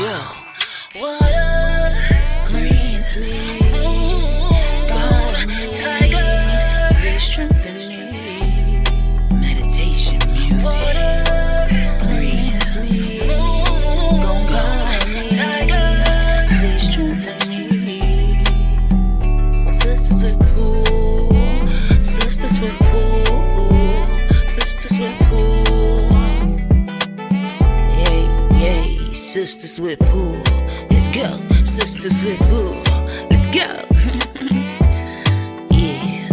go. What up? Greens me. God me. Tiger. Please strengthen me. Meditation music. Greens me. God me. Tiger. Please strengthen me. Sisters with pool. Sisters with pool. Sisters with pool. Yay, sisters with pool. Let's go. Sisters with pool. Let's go. Yeah.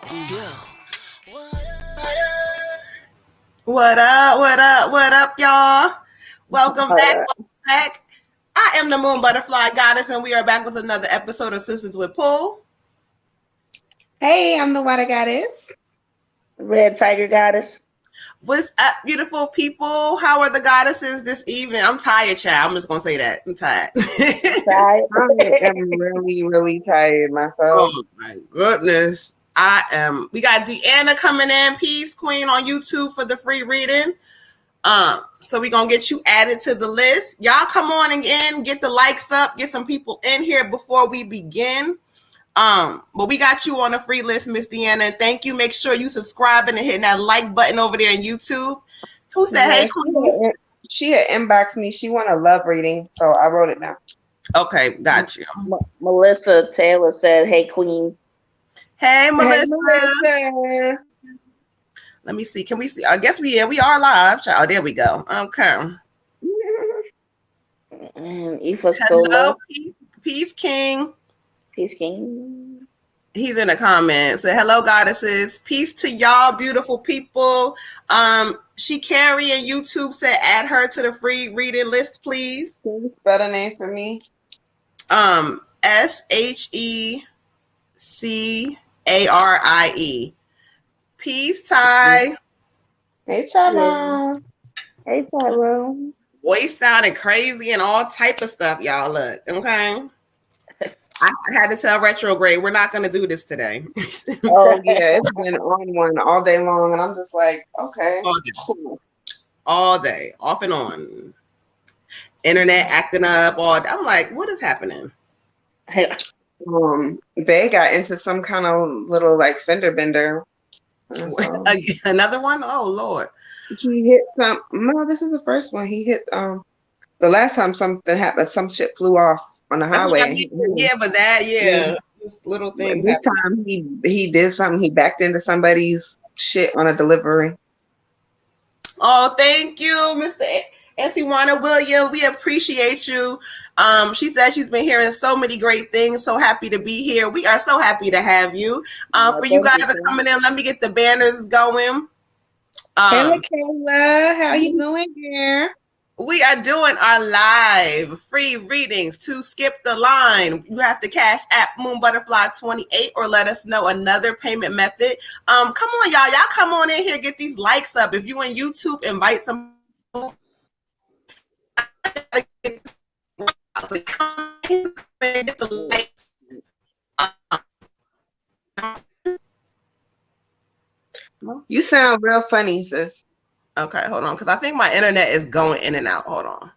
Let's go. What up? What up? What up, y'all? Welcome back. Welcome back. I am the Moon Butterfly Goddess, and we are back with another episode of Sisters with Pool. Hey, I'm the Water Goddess. Red Tiger Goddess. What's up, beautiful people? How are the goddesses this evening? I'm tired, child. I'm just gonna say that. I'm tired. I'm really, really tired myself. Oh my goodness. I am. We got Deanna coming in. Peace Queen on YouTube for the free reading. So we're gonna get you added to the list. Y'all come on again, get the likes up, get some people in here before we begin. But we got you on a free list, Miss Deanna. And thank you. Make sure you subscribing and hitting that like button over there in YouTube. Who said, Yeah, hey, Queen? She had inboxed me. She want a love reading, so I wrote it down. Okay, got you. Melissa Taylor said, hey, Queens. Hey, Melissa. Hey, Melissa. Let me see. Can we see? I guess we are live. Oh, there we go. Okay. And Aoife Hello, Sola. Peace King. Peace King. He's in the comments. Say hello, goddesses. Peace to y'all, beautiful people. She Carrie and YouTube said add her to the free reading list, please. Can you spell the name for me? SHECARIE. Peace, Ty. Hey, Tyrone. Hey, Tyrone. Voice sounding crazy and all type of stuff, y'all. Look, okay. I had to tell Retrograde we're not going to do this today. Oh, yeah, it's been on one all day long, and I'm just like, okay, cool. All day, off and on. Internet acting up. I'm like, what is happening? Bay got into some kind of little like fender bender. Another one? Oh Lord. He hit some. No, this is the first one. He hit the last time something happened, some shit flew off on the highway. Yeah, but little things. This time he did something. He backed into somebody's shit on a delivery. Oh, thank you, Mr. Antiwana Williams. We appreciate you. She said she's been hearing so many great things. So happy to be here. We are so happy to have you. For you guys that are coming in, let me get the banners going. Hey, Kayla, how you doing here? We are doing our live free readings. To skip the line, you have to cash app Moon Butterfly 28 or let us know another payment method. Come on, y'all. Y'all come on in here, get these likes up. If you in YouTube, invite some. Get the likes. You sound real funny, sis. Okay, hold on, because I think my internet is going in and out. Hold on.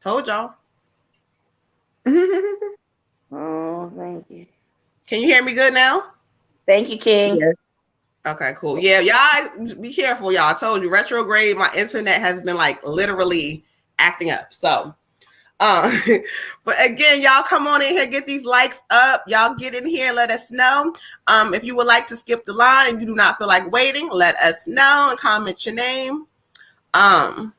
Told y'all. Oh, thank you. Can you hear me good now? Thank you, King. Yes. Okay, cool. Yeah, y'all be careful, y'all. I told you, retrograde, my internet has been like literally acting up. So, but again, y'all come on in here, get these likes up. Y'all get in here, let us know. If you would like to skip the line and you do not feel like waiting, let us know and comment your name. Oh,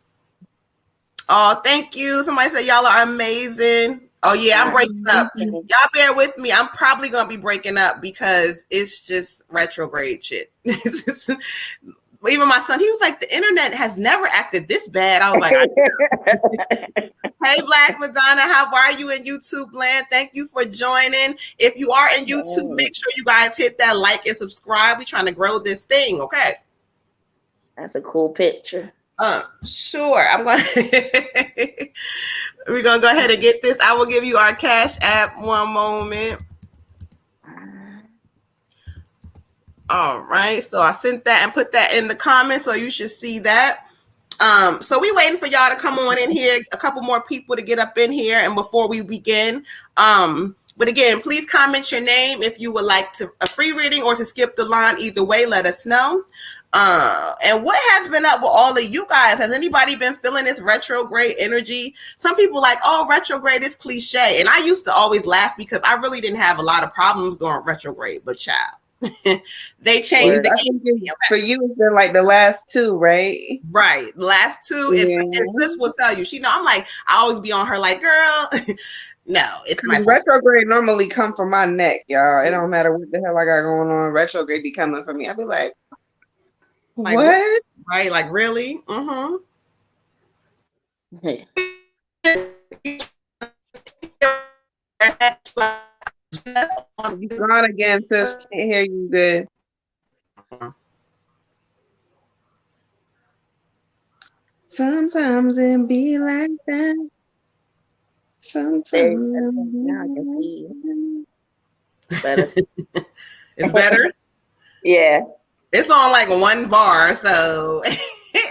thank you. Somebody said y'all are amazing. Oh yeah, I'm breaking up. Y'all bear with me. I'm probably gonna be breaking up because it's just retrograde shit. Even my son, he was like, the internet has never acted this bad. I was like, hey, Black Madonna, how are you in YouTube land? Thank you for joining. If you are in YouTube, make sure you guys hit that like and subscribe. We're trying to grow this thing, okay? That's a cool picture. Sure. I'm going. We're gonna go ahead and get this. I will give you our Cash App. One moment. All right. So I sent that and put that in the comments, so you should see that. So we waiting for y'all to come on in here. A couple more people to get up in here, and before we begin, but again, please comment your name if you would like to a free reading or to skip the line. Either way, let us know. And what has been up with all of you guys? Has anybody been feeling this retrograde energy? Some people like, oh, retrograde is cliche. And I used to always laugh because I really didn't have a lot of problems during retrograde, but child, they changed I think for you, it's been like the last two, right? Right. Last two. And sis will tell you, I'm like, I always be on her like, girl, no, it's my retrograde normally come from my neck, y'all. It don't matter what the hell I got going on. Retrograde be coming for me. I be like, what? Right? Like, really? Mm-hmm. You gone again, sis. Can't hear you good. Sometimes it be like that. Sometimes now I can see you. Better. It's better? Yeah. It's on like one bar, so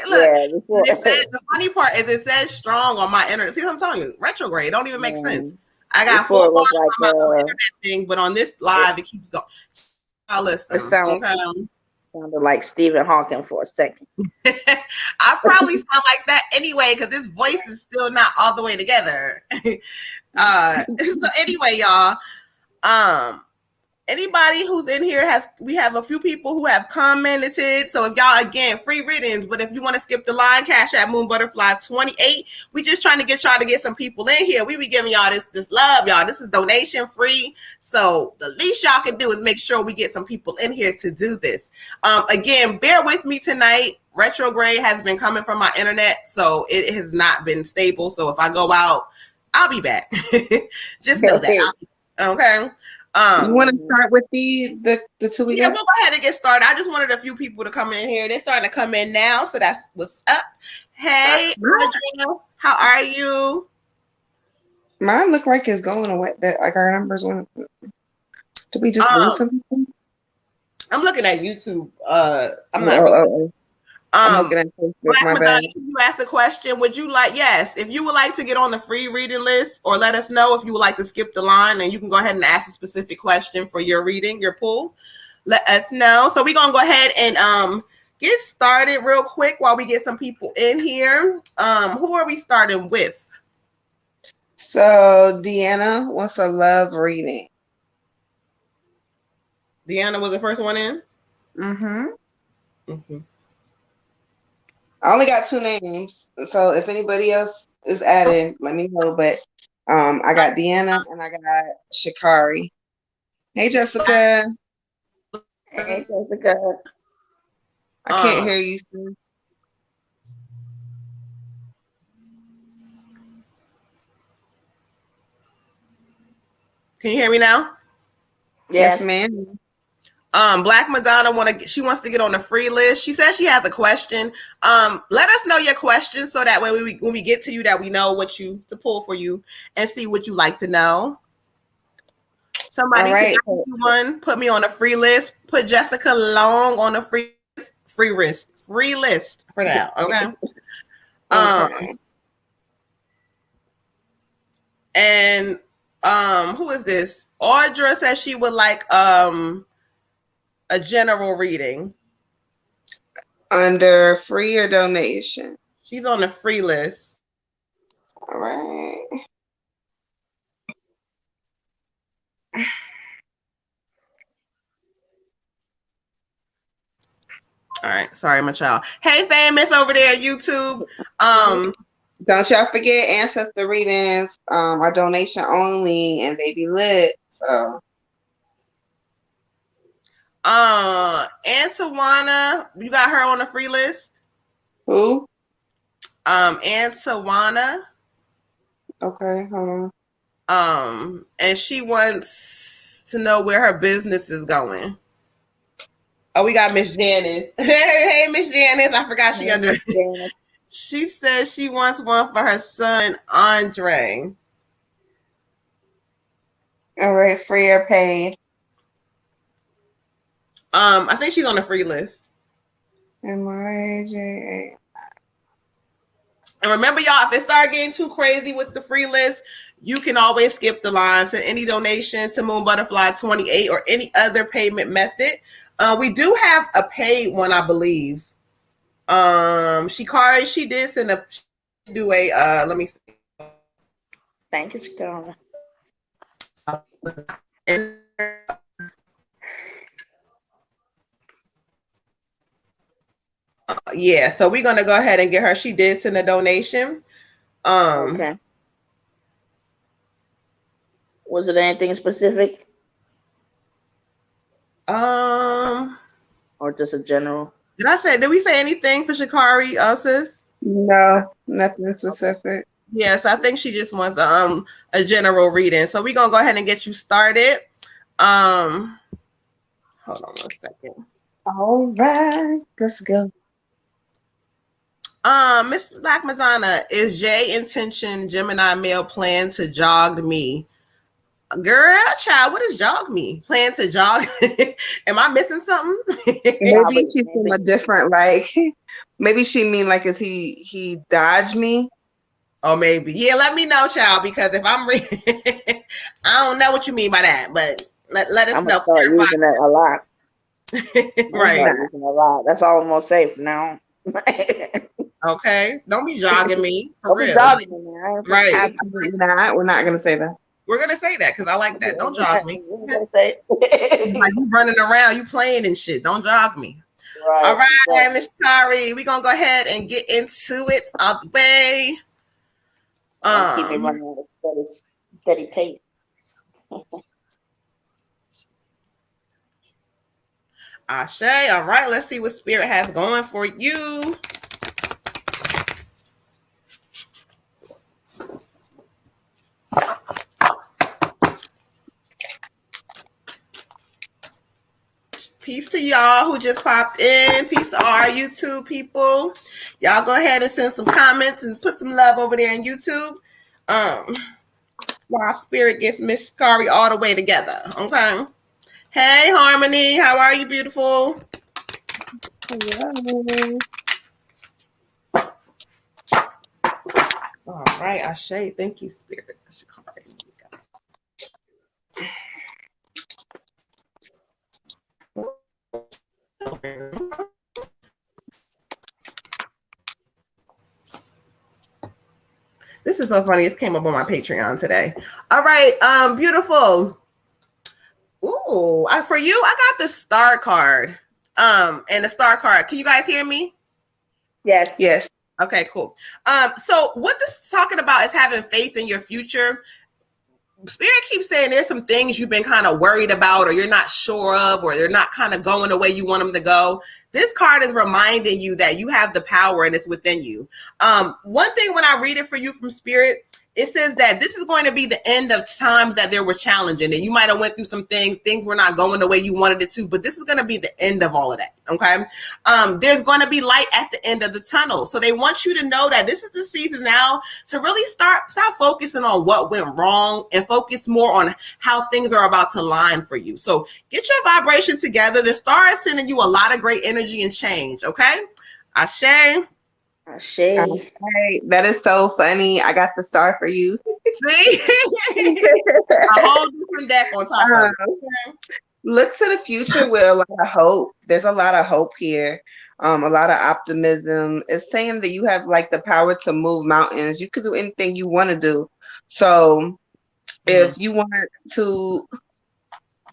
look. Yeah, The funny part is it says strong on my internet. See what I'm telling you? Retrograde. It don't even make sense. I got 4 bars on my internet thing, but on this live, it keeps going. I'll listen. It sounded like Stephen Hawking for a second. I probably sound like that anyway, because this voice is still not all the way together. So anyway, y'all, anybody who's in here we have a few people who have commented. So if y'all, again, free readings, but if you want to skip the line, Cash App Moon Butterfly 28. We just trying to get y'all to get some people in here. We be giving y'all this love, y'all. This is donation free. So the least y'all can do is make sure we get some people in here to do this. Again, bear with me tonight. Retrograde has been coming from my internet, so it has not been stable. So if I go out, I'll be back. Just know that. Okay. You want to start with the two we got? We'll go ahead and get started. I just wanted a few people to come in here. They're starting to come in now, so that's what's up. Hey, Adriana, how are you? Mine look like it's going away. That like our numbers went. Did we just lose something? I'm looking at YouTube. I'm not. I'm looking at Facebook. My bad. You asked a question. Would you like? Yes. If you would like to get on the free reading list, or let us know if you would like to skip the line, and you can go ahead and ask a specific question for your reading, your pull. Let us know. So we're gonna go ahead and get started real quick while we get some people in here. Who are we starting with? So Deanna wants a love reading. Deanna was the first one in? Mm-hmm. I only got 2 names. So if anybody else is added, let me know. But I got Deanna and I got Shikari. Hey, Jessica. Hey, Jessica. I can't hear you, sir. Can you hear me now? Yes, ma'am. Black Madonna wants to get on the free list. She says she has a question. Let us know your question so that way when we get to you that we know what to pull for you and see what you like to know. Somebody said one, put me on a free list. Put Jessica Long on a free list for now. Okay. And who is this? Audra says she would like a general reading. Under free or donation? She's on the free list. All right. All right. Sorry, my child. Hey, famous over there at YouTube. Don't y'all forget ancestor readings are donation only and they be lit. So Antawana, you got her on the free list? Who? Antawana. Okay, hold on. And she wants to know where her business is going. Oh, we got Miss Janice. Hey, Miss Janice. I forgot she under. She says she wants one for her son, Andre. All right, free or paid? I think she's on the free list. MRAJA. And remember, y'all, if it start getting too crazy with the free list, you can always skip the line. Send any donation to Moon Butterfly 28 or any other payment method. We do have a paid one, I believe. Shikari, she did send a let me see. Thank you, Shikari. Yeah, so we're gonna go ahead and get her. She did send a donation. Okay. Was it anything specific? Or just a general? Did we say anything for Shikari, sis? No, nothing specific. Yes, I think she just wants a general reading. So we're gonna go ahead and get you started. Hold on 1 second. All right, let's go. Miss Black Madonna, is J intention Gemini male plan to jog me? Girl, child, what does jog me? Plan to jog? Am I missing something? Maybe she's from a different, like, maybe she mean like, is he dodge me? Oh, maybe. Yeah, let me know, child, because if I'm I don't know what you mean by that, but let us know. Start using it a lot. Right. Using a lot. That's almost safe now. Okay. Don't be jogging me. For real. Jogging me, right. Absolutely not. We're not going to say that. We're going to say that because I like that. Don't jog me. Like you running around, you playing and shit. Don't jog me. Right. All right, Miss Kari, we're going to go ahead and get into it all the way. Keep me running at a steady pace. Ashe. All right, let's see what Spirit has going for you. Peace to y'all who just popped in. Peace to all our YouTube people. Y'all go ahead and send some comments and put some love over there on YouTube. While Spirit gets Miss Kari all the way together. Okay. Hey, Harmony. How are you, beautiful? Hello. All right, Ashe. Thank you, Spirit. This is so funny. This came up on my Patreon today. All right, beautiful. Ooh, for you, I got the star card. And the star card. Can you guys hear me? Yes. Yes. Okay, cool. So what this is talking about is having faith in your future. Spirit keeps saying there's some things you've been kind of worried about or you're not sure of, or they're not kind of going the way you want them to go. This card is reminding you that you have the power and it's within you. One thing when I read it for you from Spirit, it says that this is going to be the end of times that there were challenging, and you might have went through some things were not going the way you wanted it to, but this is going to be the end of all of that. Okay. There's going to be light at the end of the tunnel. So they want you to know that this is the season now to really stop focusing on what went wrong and focus more on how things are about to line for you. So get your vibration together. The star is sending you a lot of great energy and change. Okay. Ashe. Okay. That is so funny. I got the star for you. See? A whole different deck on top of it. Look to the future with a lot of hope. There's a lot of hope here. A lot of optimism. It's saying that you have like the power to move mountains. You could do anything you want to do. So if you want to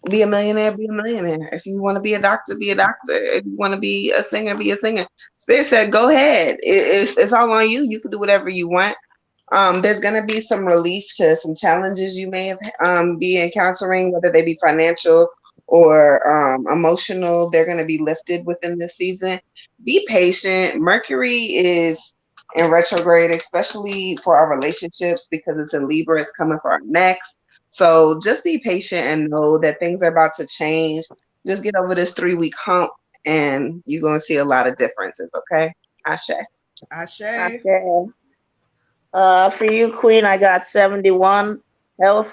be a millionaire, be a millionaire. If you want to be a doctor, be a doctor. If you want to be a singer, be a singer. Spirit said, go ahead. It's all on you. You can do whatever you want. There's going to be some relief to some challenges you may have be encountering, whether they be financial or emotional. They're going to be lifted within this season. Be patient. Mercury is in retrograde, especially for our relationships, because it's in Libra. It's coming for our next. So just be patient and know that things are about to change. Just get over this 3-week hump and you're going to see a lot of differences. Okay. Ashe. Ashe. Okay. For you, Queen, I got 71 health.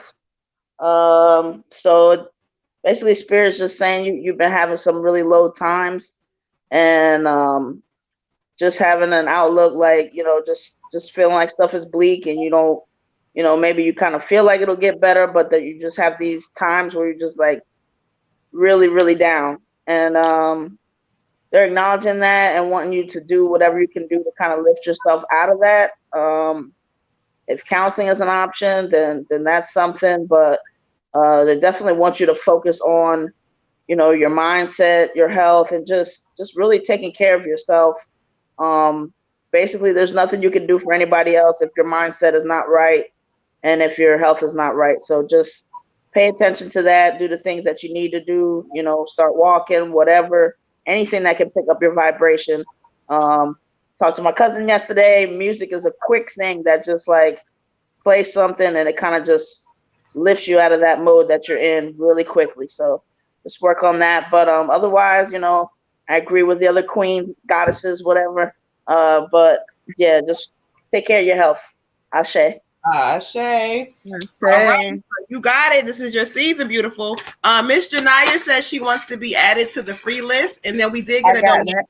So basically, Spirit's just saying you've been having some really low times, and just having an outlook like just feeling like stuff is bleak, and you don't, maybe you kind of feel like it'll get better, but that you just have these times where you're just like really, really down, and they're acknowledging that and wanting you to do whatever you can do to kind of lift yourself out of that. If counseling is an option, then that's something, but they definitely want you to focus on, your mindset, your health, and just really taking care of yourself. Basically, there's nothing you can do for anybody else if your mindset is not right and if your health is not right. So just pay attention to that. Do the things that you need to do. Start walking, whatever, anything that can pick up your vibration. Talked to my cousin yesterday. Music is a quick thing that just like plays something and it kind of just lifts you out of that mode that you're in really quickly. So just work on that. But otherwise, I agree with the other queen goddesses, whatever. But yeah, just take care of your health. Ashe. Ashe. All Say. right, you got it. This is your season, beautiful. Miss Janaya says she wants to be added to the free list, and then we did get a donation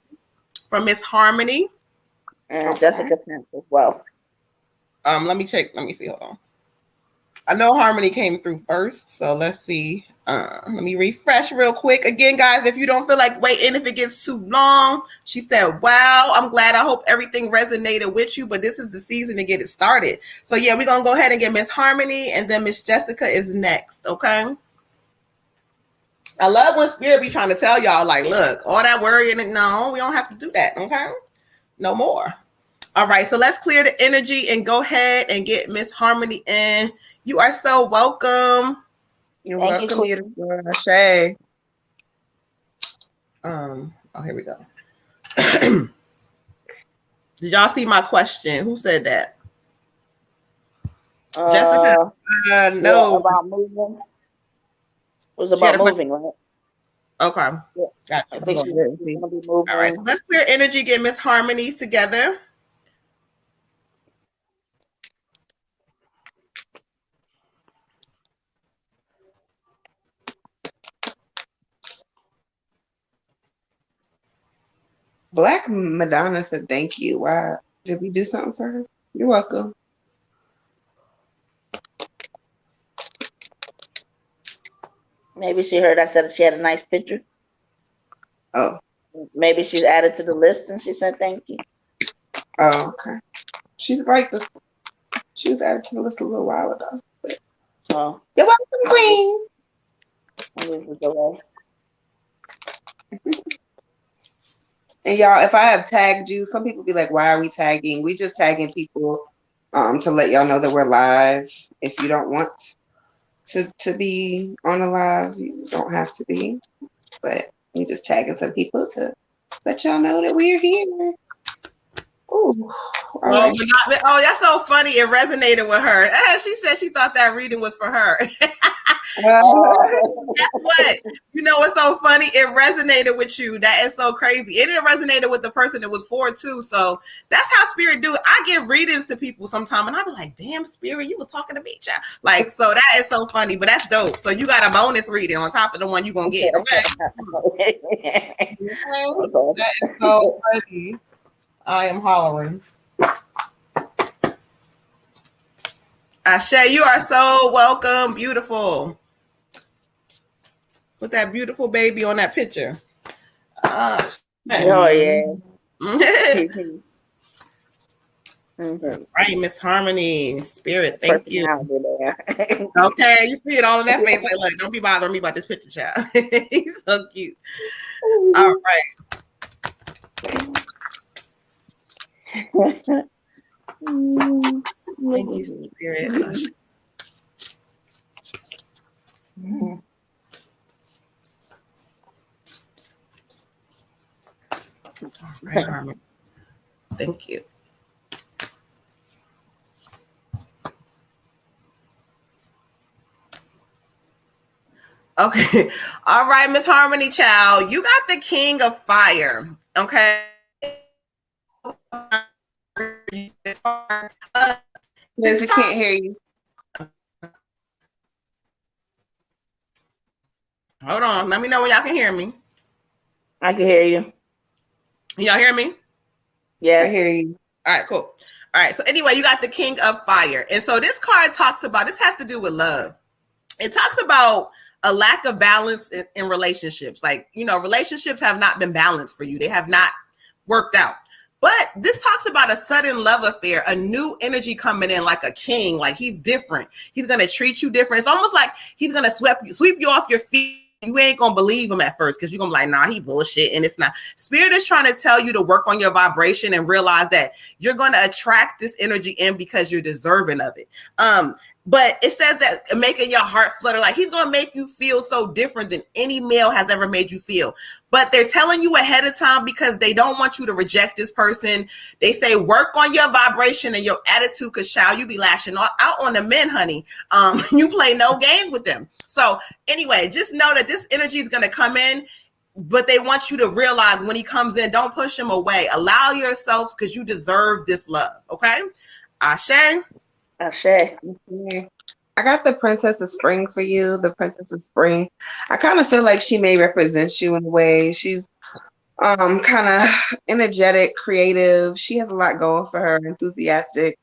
from Miss Harmony and Jessica Pence as well. Let me check. Let me see. Hold on. I know Harmony came through first, so let's see. Let me refresh real quick. Again, guys, if you don't feel like waiting, if it gets too long, she said, wow, I'm glad. I hope everything resonated with you, but this is the season to get it started. So yeah, we're going to go ahead and get Miss Harmony, and then Miss Jessica is next, okay? I love when Spirit be trying to tell y'all, like, look, all that worrying, no, we don't have to do that, okay? No more. All right, so let's clear the energy and go ahead and get Miss Harmony in. You are so welcome. You're Thank welcome, you. beautiful. Ashe. Oh, here we go. Did y'all see my question? Who said that? Jessica? No. Yeah, about moving. It was about moving, right? Okay. Yeah. Gotcha. I think she's gonna be moving. All right, so let's clear energy, get Miss Harmony together. Black Madonna said thank you. Wow. Did we do something for her? You're welcome. Maybe she heard I said she had a nice picture. Oh. Maybe she's added to the list and she said thank you. Oh, okay. She was added to the list a little while ago. But... Oh. You're welcome, Queen. Maybe it's the And y'all, if I have tagged you, some people be like, why are we tagging? We just tagging people to let y'all know that we're live. If you don't want to be on a live, you don't have to be. But we just tagging some people to let y'all know that we're here. Ooh. Right. That's so funny. It resonated with her. She said she thought that reading was for her. Guess what? You know what's so funny? It resonated with you. That is so crazy. It resonated with the person it was for too. So that's how Spirit do it. I give readings to people sometime, and I be like, "Damn, Spirit, you was talking to me, child." Like, so that is so funny. But that's dope. So you got a bonus reading on top of the one you gonna get. Okay. That is so funny. I am hollering. Ashe, you are so welcome. Beautiful. Put that beautiful baby on that picture. Oh, yeah. Right, Miss Harmony. Spirit, thank you. There. Okay, you see it all in that face. Like, look, don't be bothering me about this picture, child. He's so cute. All right. Thank you, Spirit. All right, Harmony. Thank you. Okay. All right, Miss Harmony, child. You got the King of Fire. Okay. Liz, we can't hear you. Hold on. Let me know when y'all can hear me. I can hear you. Y'all hear me? Yes. I hear you. All right, cool. All right. So anyway, you got the King of Fire. And so this card talks about, this has to do with love. It talks about a lack of balance in relationships. Like, you know, relationships have not been balanced for you. They have not worked out. But this talks about a sudden love affair, a new energy coming in like a king, like he's different. He's going to treat you different. It's almost like he's going to sweep you off your feet. You ain't going to believe him at first because you're going to be like, nah, he bullshit. And it's not. Spirit is trying to tell you to work on your vibration and realize that you're going to attract this energy in because you're deserving of it. But it says that making your heart flutter, like he's going to make you feel so different than any male has ever made you feel. But they're telling you ahead of time because they don't want you to reject this person. They say, work on your vibration and your attitude because, child, you be lashing out on the men, honey. You play no games with them. So anyway, just know that this energy is going to come in, but they want you to realize when he comes in, don't push him away. Allow yourself because you deserve this love. Okay? Ashe. Ashe. I got the Princess of Spring for you. The Princess of Spring. I kind of feel like she may represent you in a way. She's kind of energetic, creative. She has a lot going for her, enthusiastic.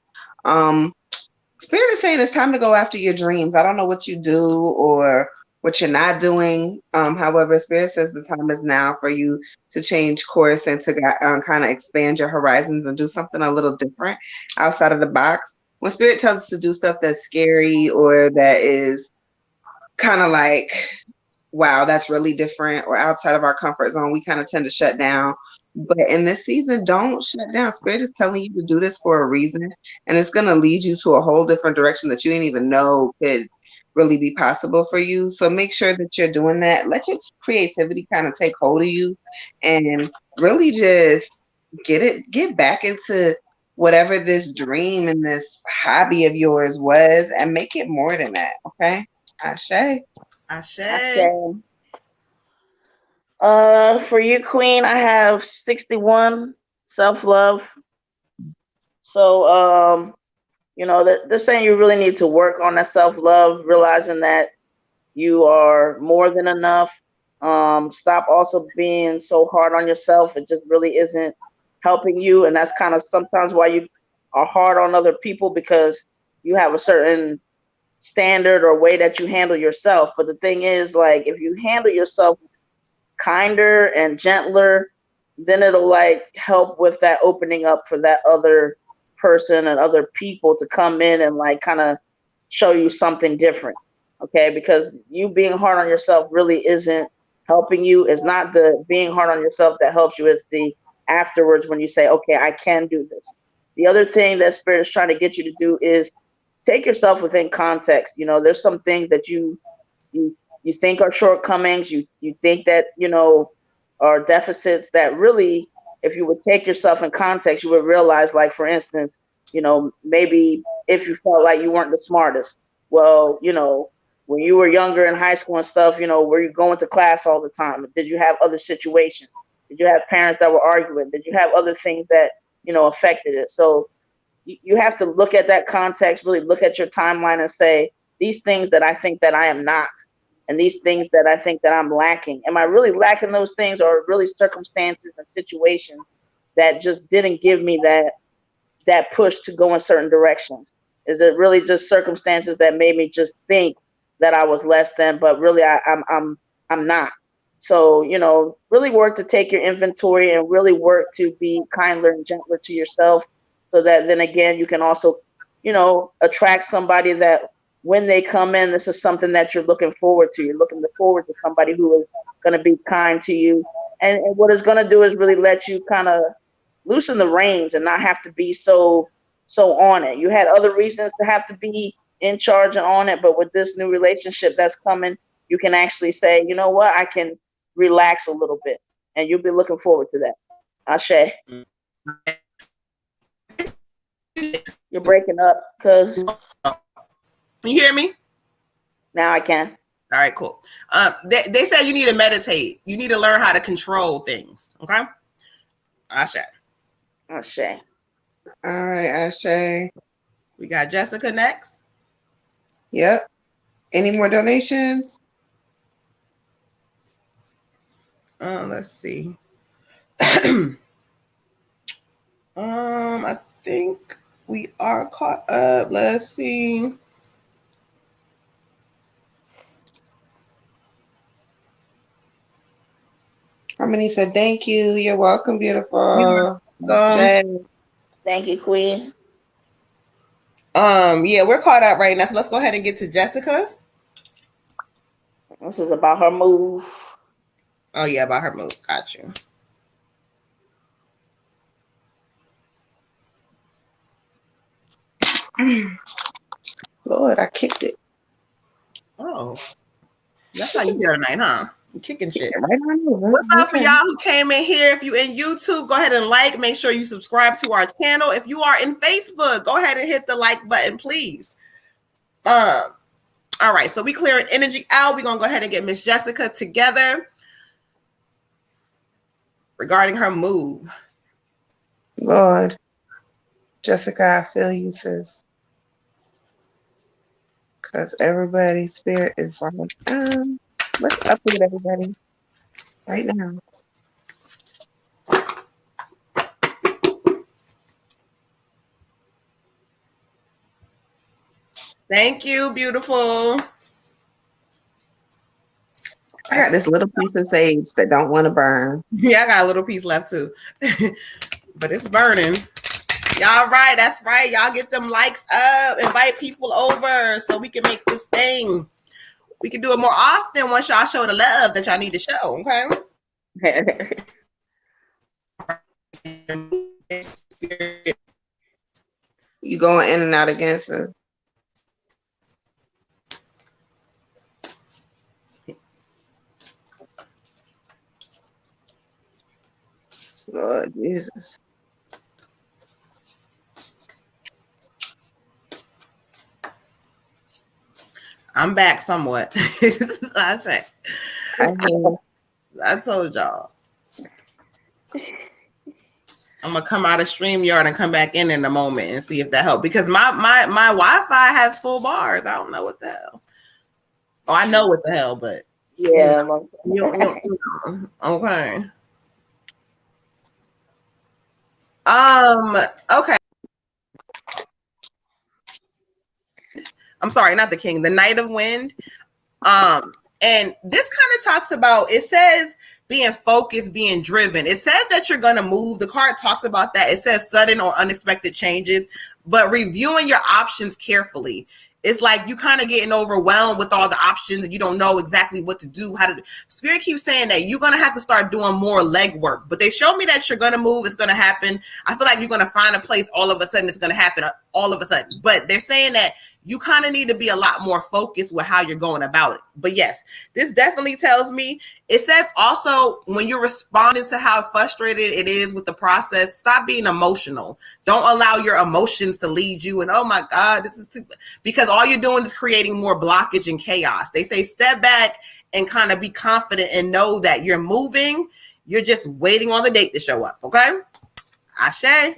Spirit is saying it's time to go after your dreams. I don't know what you do or what you're not doing. However, Spirit says the time is now for you to change course and to kind of expand your horizons and do something a little different outside of the box. When Spirit tells us to do stuff that's scary or that is kind of like, wow, that's really different or outside of our comfort zone, we kind of tend to shut down. But in this season, don't shut down. Spirit is telling you to do this for a reason, and it's going to lead you to a whole different direction that you didn't even know could really be possible for you. So make sure that you're doing that. Let your creativity kind of take hold of you and really just get back into whatever this dream and this hobby of yours was and make it more than that. Okay. Ashe. Ashe. For you, Queen, I have 61, self-love. So, you know, they're saying you really need to work on that self-love, realizing that you are more than enough. Stop also being so hard on yourself. It just really isn't helping you. And that's kind of sometimes why you are hard on other people, because you have a certain standard or way that you handle yourself. But the thing is, like, if you handle yourself kinder and gentler, then it'll like help with that opening up for that other person and other people to come in and like kind of show you something different. Okay, because you being hard on yourself really isn't helping you. It's not the being hard on yourself that helps you. It's the afterwards when you say, okay, I can do this. The other thing that Spirit is trying to get you to do is take yourself within context. You know, there's some things that you think are shortcomings. You think that, you know, are deficits that really, if you would take yourself in context, you would realize, like, for instance, you know, maybe if you felt like you weren't the smartest, well, you know, when you were younger in high school and stuff, you know, were you going to class all the time? Did you have other situations? Did you have parents that were arguing? Did you have other things that, you know, affected it? So you have to look at that context, really look at your timeline and say, these things that I think that I am not, and these things that I think that I'm lacking, am I really lacking those things, or really circumstances and situations that just didn't give me that push to go in certain directions? Is it really just circumstances that made me just think that I was less than, but really I'm not? So, you know, really work to take your inventory and really work to be kinder and gentler to yourself, so that then again, you can also, you know, attract somebody that when they come in, this is something that you're looking forward to. You're looking forward to somebody who is going to be kind to you. And what it's going to do is really let you kind of loosen the reins and not have to be so on it. You had other reasons to have to be in charge and on it, but with this new relationship that's coming, you can actually say, you know what, I can relax a little bit, and you'll be looking forward to that. Ashe. You're breaking up, because Can you hear me? now I can. All right, cool. They said you need to meditate. You need to learn how to control things. Okay. Ashe. Ashe. All right, Ashe. We got Jessica next. Yep. Any more donations? Let's see. I think we are caught up. Let's see. Harmony said, "Thank you. You're welcome, beautiful." Thank you, Queen. Yeah, we're caught up right now. So let's go ahead and get to Jessica. This is about her move. Oh yeah, about her move. Got you. Lord, I kicked it. Oh, that's how you feel tonight, huh? You kicking shit. Right on over. What's up for y'all who came in here? If you in YouTube, go ahead and like. Make sure you subscribe to our channel. If you are in Facebook, go ahead and hit the like button, please. All right, so we clearing energy out. We're gonna go ahead and get Miss Jessica together regarding her move. Lord, Jessica, I feel you, sis. Because everybody's spirit is like, let's update everybody right now. Thank you, beautiful. I got this little piece of sage that don't want to burn. Yeah, I got a little piece left too, but it's burning. Y'all right, that's right. Y'all get them likes up, invite people over so we can make this thing. We can do it more often once y'all show the love that y'all need to show, okay? You going in and out again, sis? Lord Jesus. I'm back somewhat. I told y'all. I'm gonna come out of StreamYard and come back in a moment and see if that helped, because my Wi-Fi has full bars. I don't know what the hell. Oh, I know what the hell, but yeah. Okay. Okay. I'm sorry, not the King, the Knight of Wind. And this kind of talks about, it says being focused, being driven. It says that you're going to move. The card talks about that. It says sudden or unexpected changes, but reviewing your options carefully. It's like you kind of getting overwhelmed with all the options and you don't know exactly what to do, how to. Spirit keeps saying that you're going to have to start doing more legwork, but they show me that you're going to move. It's going to happen. I feel like you're going to find a place all of a sudden. It's going to happen all of a sudden, but they're saying that you kind of need to be a lot more focused with how you're going about it. But yes, this definitely tells me, it says also when you're responding to how frustrated it is with the process, stop being emotional. Don't allow your emotions to lead you. And oh my God, this is too, because all you're doing is creating more blockage and chaos. They say step back and kind of be confident and know that you're moving. You're just waiting on the date to show up. Okay. Ashe.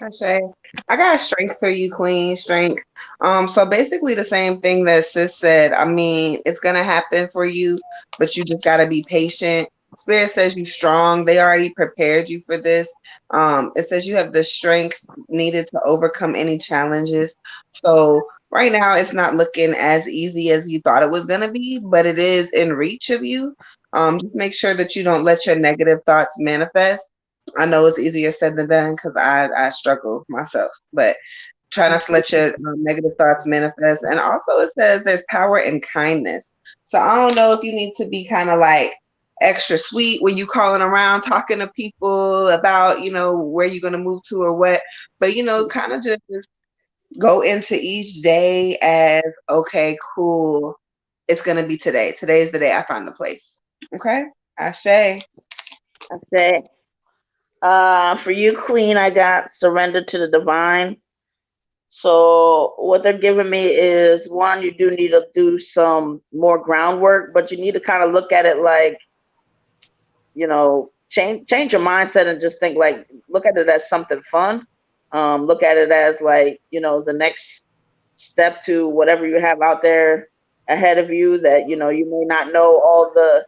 Ashe. I got strength for you, Queen. Strength. So basically the same thing that sis said. I mean, it's gonna happen for you, but you just gotta be patient. Spirit says you strong. They already prepared you for this. It says you have the strength needed to overcome any challenges. So right now it's not looking as easy as you thought it was gonna be, but it is in reach of you. Just make sure that you don't let your negative thoughts manifest. I know it's easier said than done because I struggle myself, but try not to let your negative thoughts manifest. And also it says there's power in kindness. So I don't know if you need to be kind of like extra sweet when you calling around talking to people about, you know, where you're going to move to or what, but, you know, kind of just go into each day as, okay, cool. It's going to be today. Today's the day I find the place. Okay. Ashe. Ashe. For you, Queen, I got surrender to the divine. So what they're giving me is, one, you do need to do some more groundwork, but you need to kind of look at it like, you know, change your mindset and just think like, look at it as something fun. Look at it as like, you know, the next step to whatever you have out there ahead of you, that, you know, you may not know all the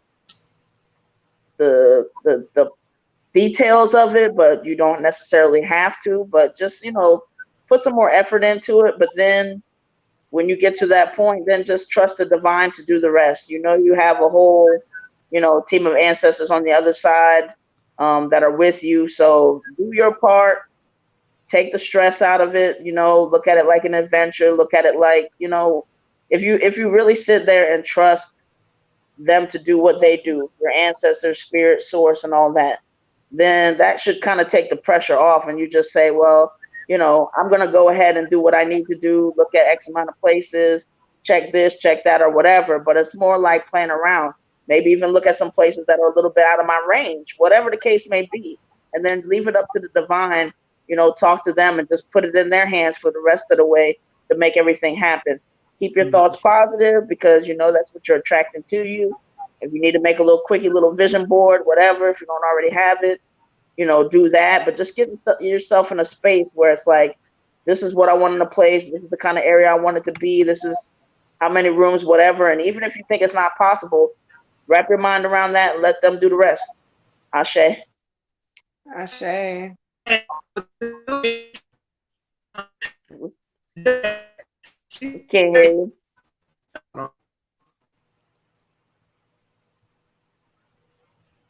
details of it, but you don't necessarily have to, but just, you know, put some more effort into it. But then when you get to that point, then just trust the divine to do the rest. You know, you have a whole, you know, team of ancestors on the other side, that are with you. So do your part, take the stress out of it, you know, look at it like an adventure, look at it like, you know, if you really sit there and trust them to do what they do, your ancestors, spirit, source, and all that, then that should kind of take the pressure off. And you just say, well, you know, I'm going to go ahead and do what I need to do, look at X amount of places, check this, check that, or whatever. But it's more like playing around. Maybe even look at some places that are a little bit out of my range, whatever the case may be. And then leave it up to the divine, you know, talk to them and just put it in their hands for the rest of the way to make everything happen. Keep your thoughts positive, because you know that's what you're attracting to you. If you need to make a little quickie little vision board, whatever, if you don't already have it, you know, do that. But just get yourself in a space where it's like, this is what I want in a place. This is the kind of area I want it to be. This is how many rooms, whatever. And even if you think it's not possible, wrap your mind around that and let them do the rest. Ashe. Ashe. Okay.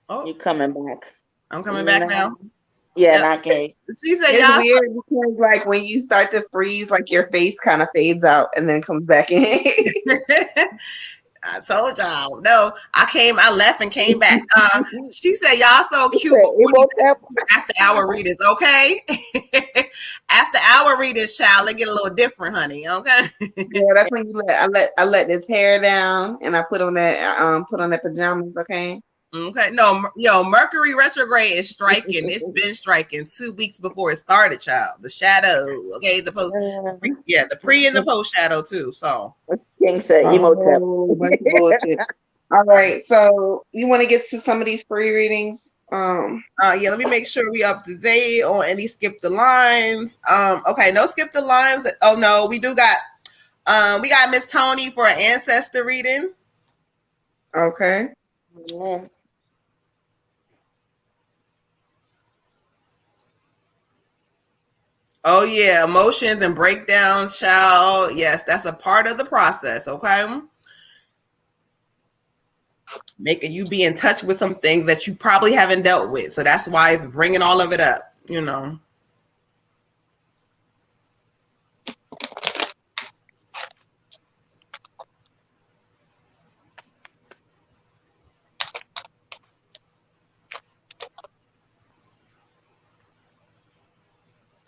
Oh, You coming back? I'm coming back now. Yeah, Yep. not gay. She said, It's y'all. weird because like when you start to freeze, like your face kind of fades out and then comes back in. I told y'all. No, I left and came back. She said, y'all so cute. After hour readers, okay? After hour readers, child, they get a little different, honey. Okay. Yeah, that's when you I let this hair down and I put on that pajamas, okay? Okay. No, Mercury retrograde is striking. It's been striking 2 weeks before it started, child. The shadow, okay, the post, the pre and the post shadow too. So King said Emotep. All right, so you want to get to some of these free readings? Let me make sure we up to date on any skip the lines. Okay, no skip the lines. Oh no, we got Miss Tony for an ancestor reading. Okay. Yeah. Oh yeah, emotions and breakdowns, child. Yes, that's a part of the process. Okay, making you be in touch with some things that you probably haven't dealt with, so that's why it's bringing all of it up. You know.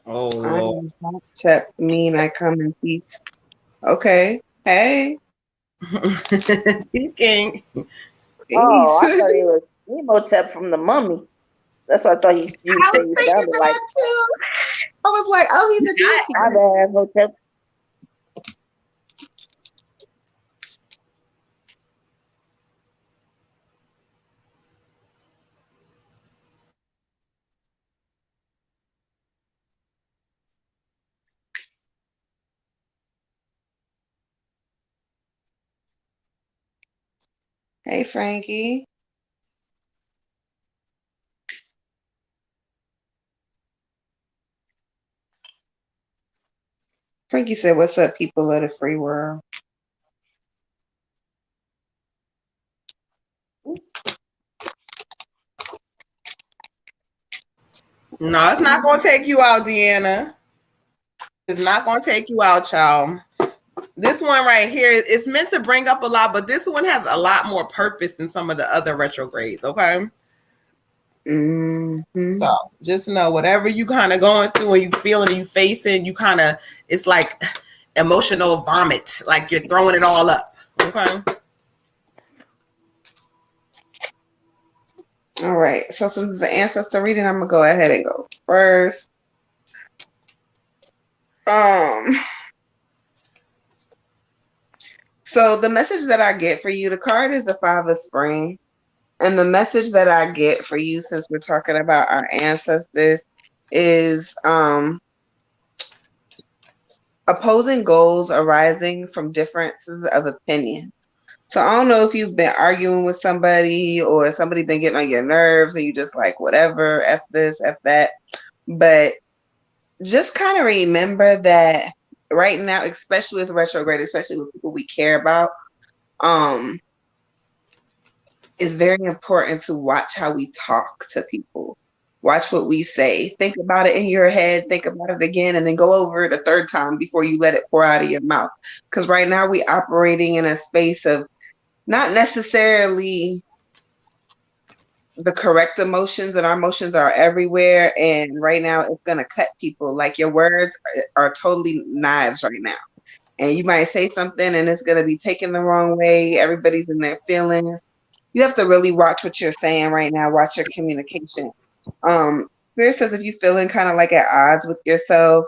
Oh Lord. Check mean I come in peace. Okay. Hey. Peace King. Oh, I thought he was Emotep from the Mummy. That's what I thought you said. You sounded like. Too. I was like, oh, he's a deity. My bad, Emotep. Hey, Frankie. Frankie said, what's up, people of the free world? No, it's not going to take you out, Deanna. It's not going to take you out, child. This one right here is meant to bring up a lot, but this one has a lot more purpose than some of the other retrogrades, okay? Mm-hmm. So just know whatever you kind of going through and you feeling and you facing, you kind of, it's like emotional vomit, like you're throwing it all up, okay? All right. So since it's an ancestor reading, I'm gonna go ahead and go first. So the message that I get for you, the card is the Five of Spring. And the message that I get for you, since we're talking about our ancestors, is opposing goals arising from differences of opinion. So I don't know if you've been arguing with somebody or somebody been getting on your nerves and you just like whatever, F this, F that. But just kind of remember that right now, especially with retrograde, especially with people we care about, it's very important to watch how we talk to people. Watch what we say. Think about it in your head. Think about it again, and then go over it a third time before you let it pour out of your mouth. Because right now we operating in a space of not necessarily the correct emotions, and our emotions are everywhere. And right now it's going to cut people. Like your words are totally knives right now. And you might say something and it's going to be taken the wrong way. Everybody's in their feelings. You have to really watch what you're saying right now. Watch your communication. Spirit says if you're feeling kind of like at odds with yourself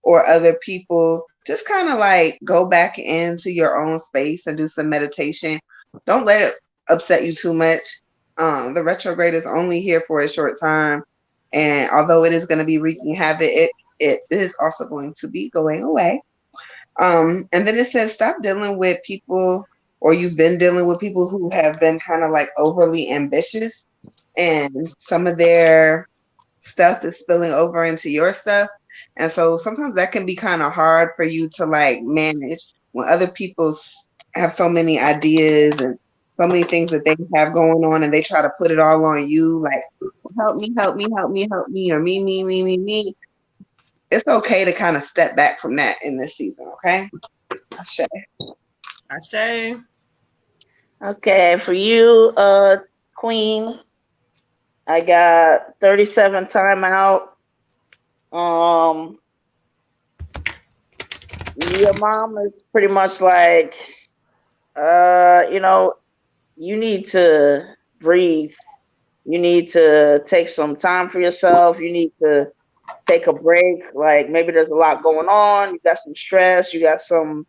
or other people, just kind of like go back into your own space and do some meditation. Don't let it upset you too much. The retrograde is only here for a short time. And although it is going to be wreaking havoc, it is also going to be going away. And then it says stop dealing with people, or you've been dealing with people who have been kind of like overly ambitious, and some of their stuff is spilling over into your stuff. And so sometimes that can be kind of hard for you to like manage when other people have so many ideas and so many things that they have going on, and they try to put it all on you, like help me, help me, help me, help me, or me. It's okay to kind of step back from that in this season, okay? Ashe. Okay, for you, Queen, I got 37 timeout. Your mom is pretty much like, you need to breathe. You need to take some time for yourself. You need to take a break. Like maybe there's a lot going on. You got some stress. You got some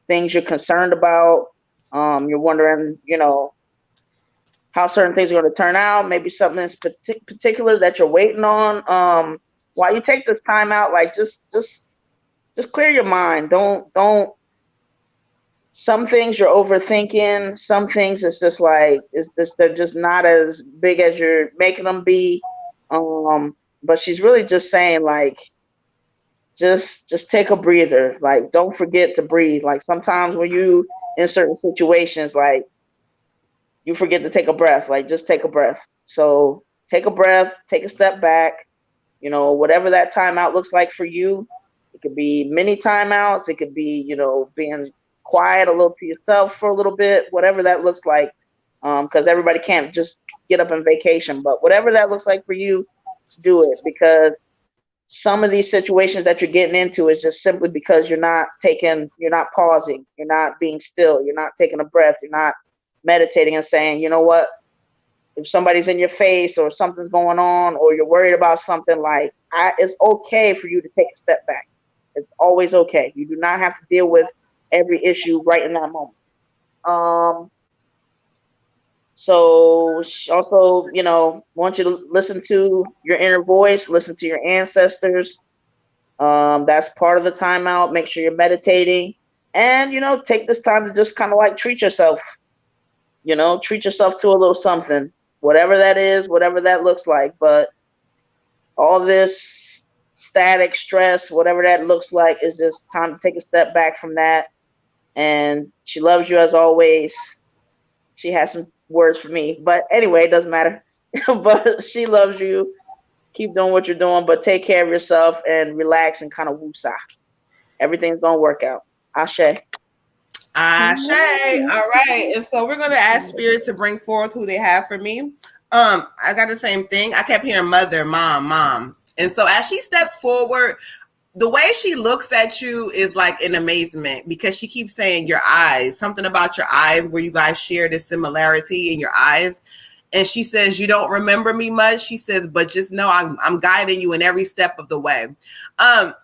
things you're concerned about. You're wondering, how certain things are going to turn out. Maybe something is particular that you're waiting on. While you take this time out, like just clear your mind. Don't. Some things you're overthinking. Some things it's just like they're just not as big as you're making them be. But she's really just saying like, just take a breather. Like don't forget to breathe. Like sometimes when you in certain situations, like you forget to take a breath. Like just take a breath. So take a breath, take a step back. Whatever that timeout looks like for you. It could be mini timeouts. It could be, being quiet a little to yourself for a little bit, whatever that looks like. Because everybody can't just get up and vacation, but whatever that looks like for you, do it, because some of these situations that you're getting into is just simply because you're not pausing, you're not being still, you're not taking a breath, you're not meditating and saying, you know what, if somebody's in your face or something's going on or you're worried about something, like it's okay for you to take a step back. It's always okay. You do not have to deal with every issue right in that moment. So she also, want you to listen to your inner voice, listen to your ancestors. That's part of the timeout. Make sure you're meditating and, take this time to just kind of like treat yourself, treat yourself to a little something, whatever that is, whatever that looks like. But all this static stress, whatever that looks like, is just time to take a step back from that. And she loves you as always. She has some words for me, but anyway, it doesn't matter. But she loves you. Keep doing what you're doing, but take care of yourself and relax and kind of woosah. Everything's gonna work out. Ashe. Ashe. All right. And so we're gonna ask Spirit to bring forth who they have for me. I got the same thing. I kept hearing mother, mom. And so as she stepped forward, the way she looks at you is like an amazement, because she keeps saying your eyes, something about your eyes, where you guys share this similarity in your eyes. And she says, you don't remember me much. She says, but just know I'm guiding you in every step of the way.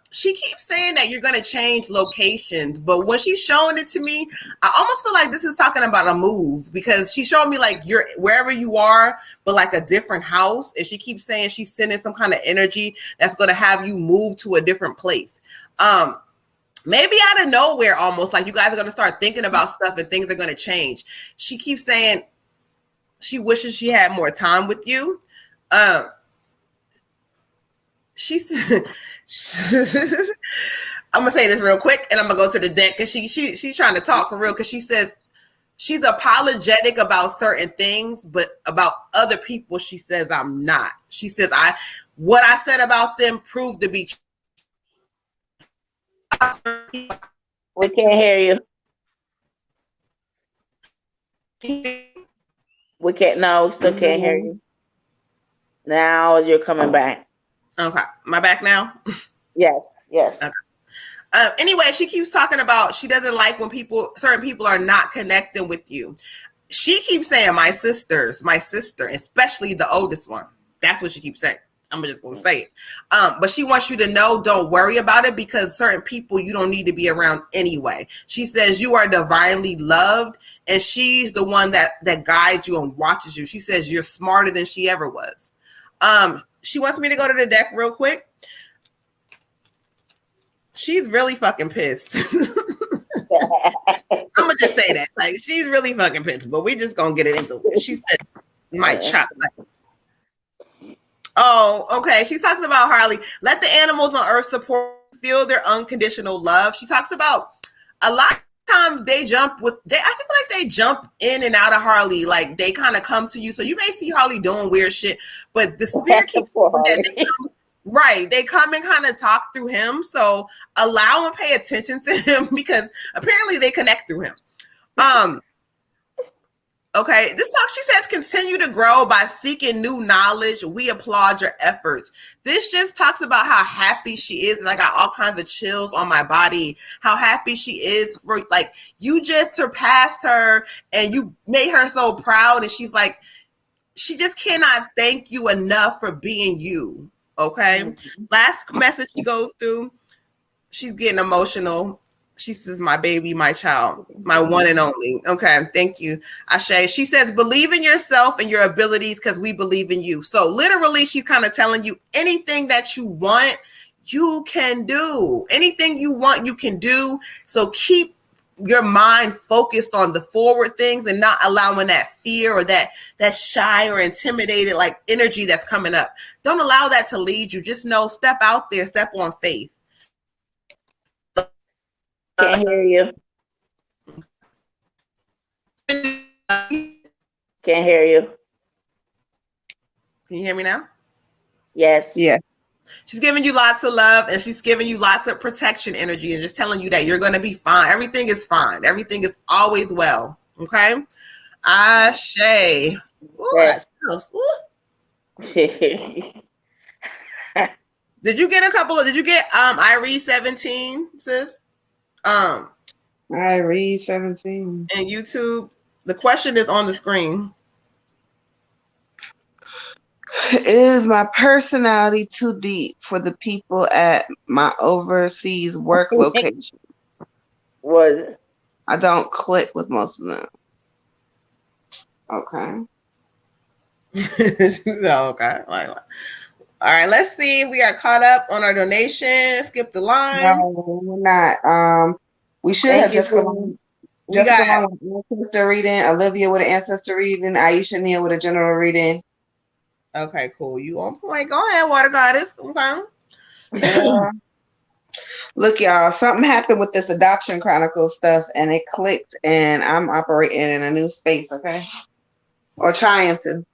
She keeps saying that you're going to change locations, but when she's showing it to me, I almost feel like this is talking about a move, because she's showing me like you're wherever you are, but like a different house. And she keeps saying she's sending some kind of energy that's going to have you move to a different place. maybe out of nowhere, almost like you guys are going to start thinking about stuff and things are going to change. She keeps saying she wishes she had more time with you. She's I'm gonna say this real quick and I'm gonna go to the deck because she's trying to talk for real, because she says she's apologetic about certain things, but about other people she says I'm not. She says what I said about them proved to be true. We can't hear you. We can't. No, we still can't hear you. Now you're coming back. Okay, am I back now? Yes. Okay. Anyway, she keeps talking about she doesn't like when certain people are not connecting with you. She keeps saying my sister, especially the oldest one. That's what she keeps saying. I'm just gonna say it. But she wants you to know, don't worry about it, because certain people you don't need to be around anyway. She says you are divinely loved, and she's the one that guides you and watches you. She says you're smarter than she ever was. She wants me to go to the deck real quick. She's really fucking pissed. I'm gonna just say that. Like, she's really fucking pissed, but we're just gonna get it into it. She says my chocolate. Oh, okay. She talks about Harley. Let the animals on earth support, feel their unconditional love. She talks about a lot of times I feel like they jump in and out of Harley. Like, they kind of come to you. So you may see Harley doing weird shit, but the spirit keeps right. They come and kind of talk through him. So allow and pay attention to him, because apparently they connect through him. Okay, this talk, she says, continue to grow by seeking new knowledge. We applaud your efforts. This just talks about how happy she is. And I got all kinds of chills on my body. How happy she is for, like, you just surpassed her and you made her so proud. And she's like, she just cannot thank you enough for being you. Okay. Mm-hmm. Last message she goes through. She's getting emotional. She says, my baby, my child, my one and only. Okay, thank you, Ashe. She says, believe in yourself and your abilities, because we believe in you. So literally, she's kind of telling you anything that you want, you can do. Anything you want, you can do. So keep your mind focused on the forward things and not allowing that fear or that shy or intimidated like energy that's coming up. Don't allow that to lead you. Just know, step out there, step on faith. Can't hear you. Can't hear you. Can you hear me now? Yes. Yeah. She's giving you lots of love, and she's giving you lots of protection energy, and just telling you that you're going to be fine. Everything is fine. Everything is always well. Okay? Ashe. Ooh, Yes. Did you get Irie 17, sis? Irie 17. And YouTube. The question is on the screen. Is my personality too deep for the people at my overseas work location? Was it? I don't click with most of them. Okay. Okay. All right, let's see if we are caught up on our donation. Skip the line. No, we're not. We should have Jessica Long with an ancestor reading, Olivia with an ancestor reading, Aisha Neal with a general reading. Okay, cool. You on point. Go ahead, Water Goddess. Okay. Look, y'all, something happened with this Adoption Chronicle stuff, and it clicked, and I'm operating in a new space, okay? Or trying to.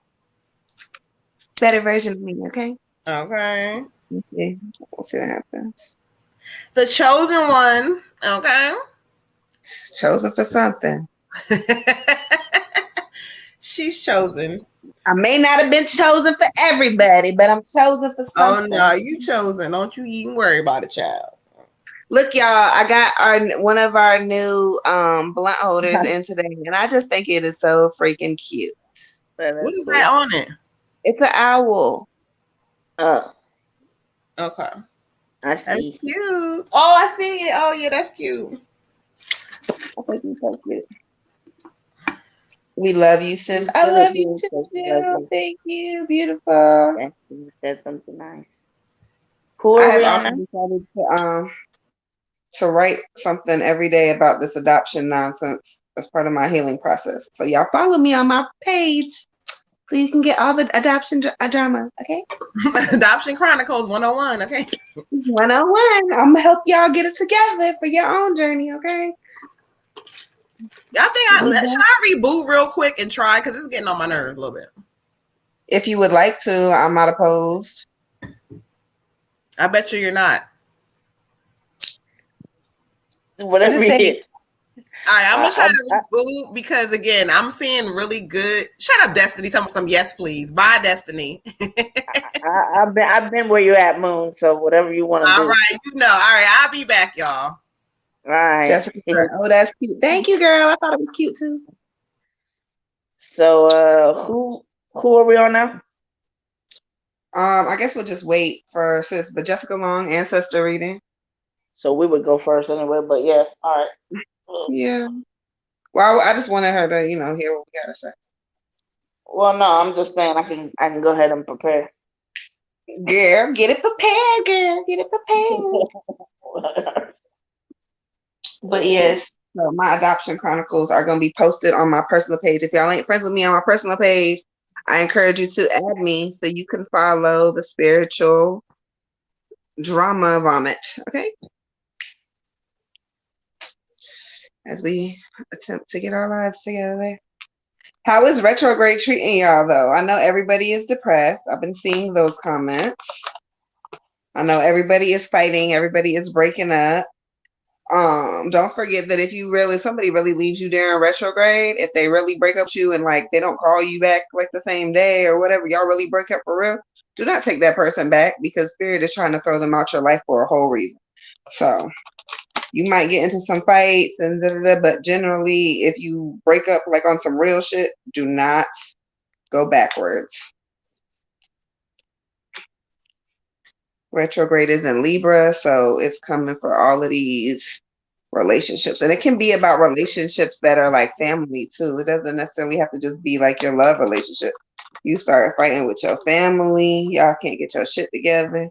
Better version of me, okay? Okay. Okay. We'll see what happens. The chosen one, okay? Chosen for something. She's chosen. I may not have been chosen for everybody, but I'm chosen for something. Oh, no, you chosen. Don't you even worry about it, child. Look, y'all, I got one of our new blunt holders in today, and I just think it is so freaking cute. What is that on it? It's an owl. Oh. Okay. I see. That's cute. Oh, I see it. Oh, yeah, that's cute. I think it's so cute. We love you, sis. I love you too. Thank you. Beautiful. Thank you. That's something nice. Who are we on? Decided to to write something every day about this adoption nonsense as part of my healing process. So y'all follow me on my page so you can get all the adoption drama, okay? Adoption Chronicles 101, okay? 101. I'm gonna help y'all get it together for your own journey, okay? Y'all think should I reboot real quick and try? Because it's getting on my nerves a little bit. If you would like to, I'm not opposed. I bet you're not. Whatever you get. All right, I'm gonna try to reboot because again, I'm seeing really good. Shut up, Destiny. Tell me some yes, please. Bye, Destiny. I've been where you're at, Moon. So whatever you want to do. All right, you know. All right, I'll be back, y'all. All right. Jessica, oh, that's cute. Thank you, girl. I thought it was cute too. So who are we on now? I guess we'll just wait for sis, but Jessica Long, ancestor reading. So we would go first anyway, but yeah, all right. Yeah. Well, I just wanted her to, hear what we gotta say. Well, no, I'm just saying I can go ahead and prepare. Girl, get it prepared, girl. Get it prepared. But yes, so my adoption chronicles are gonna be posted on my personal page. If y'all ain't friends with me on my personal page, I encourage you to add me so you can follow the spiritual drama vomit. Okay. As we attempt to get our lives together. How is retrograde treating y'all though? I know everybody is depressed. I've been seeing those comments. I know everybody is fighting, everybody is breaking up. Don't forget that if somebody really leaves you during retrograde, if they really break up with you and like they don't call you back like the same day or whatever, y'all really break up for real, do not take that person back because spirit is trying to throw them out your life for a whole reason. So you might get into some fights and but generally, if you break up like on some real shit, do not go backwards. Retrograde is in Libra, so it's coming for all of these relationships. And it can be about relationships that are like family too. It doesn't necessarily have to just be like your love relationship. You start fighting with your family, y'all can't get your shit together.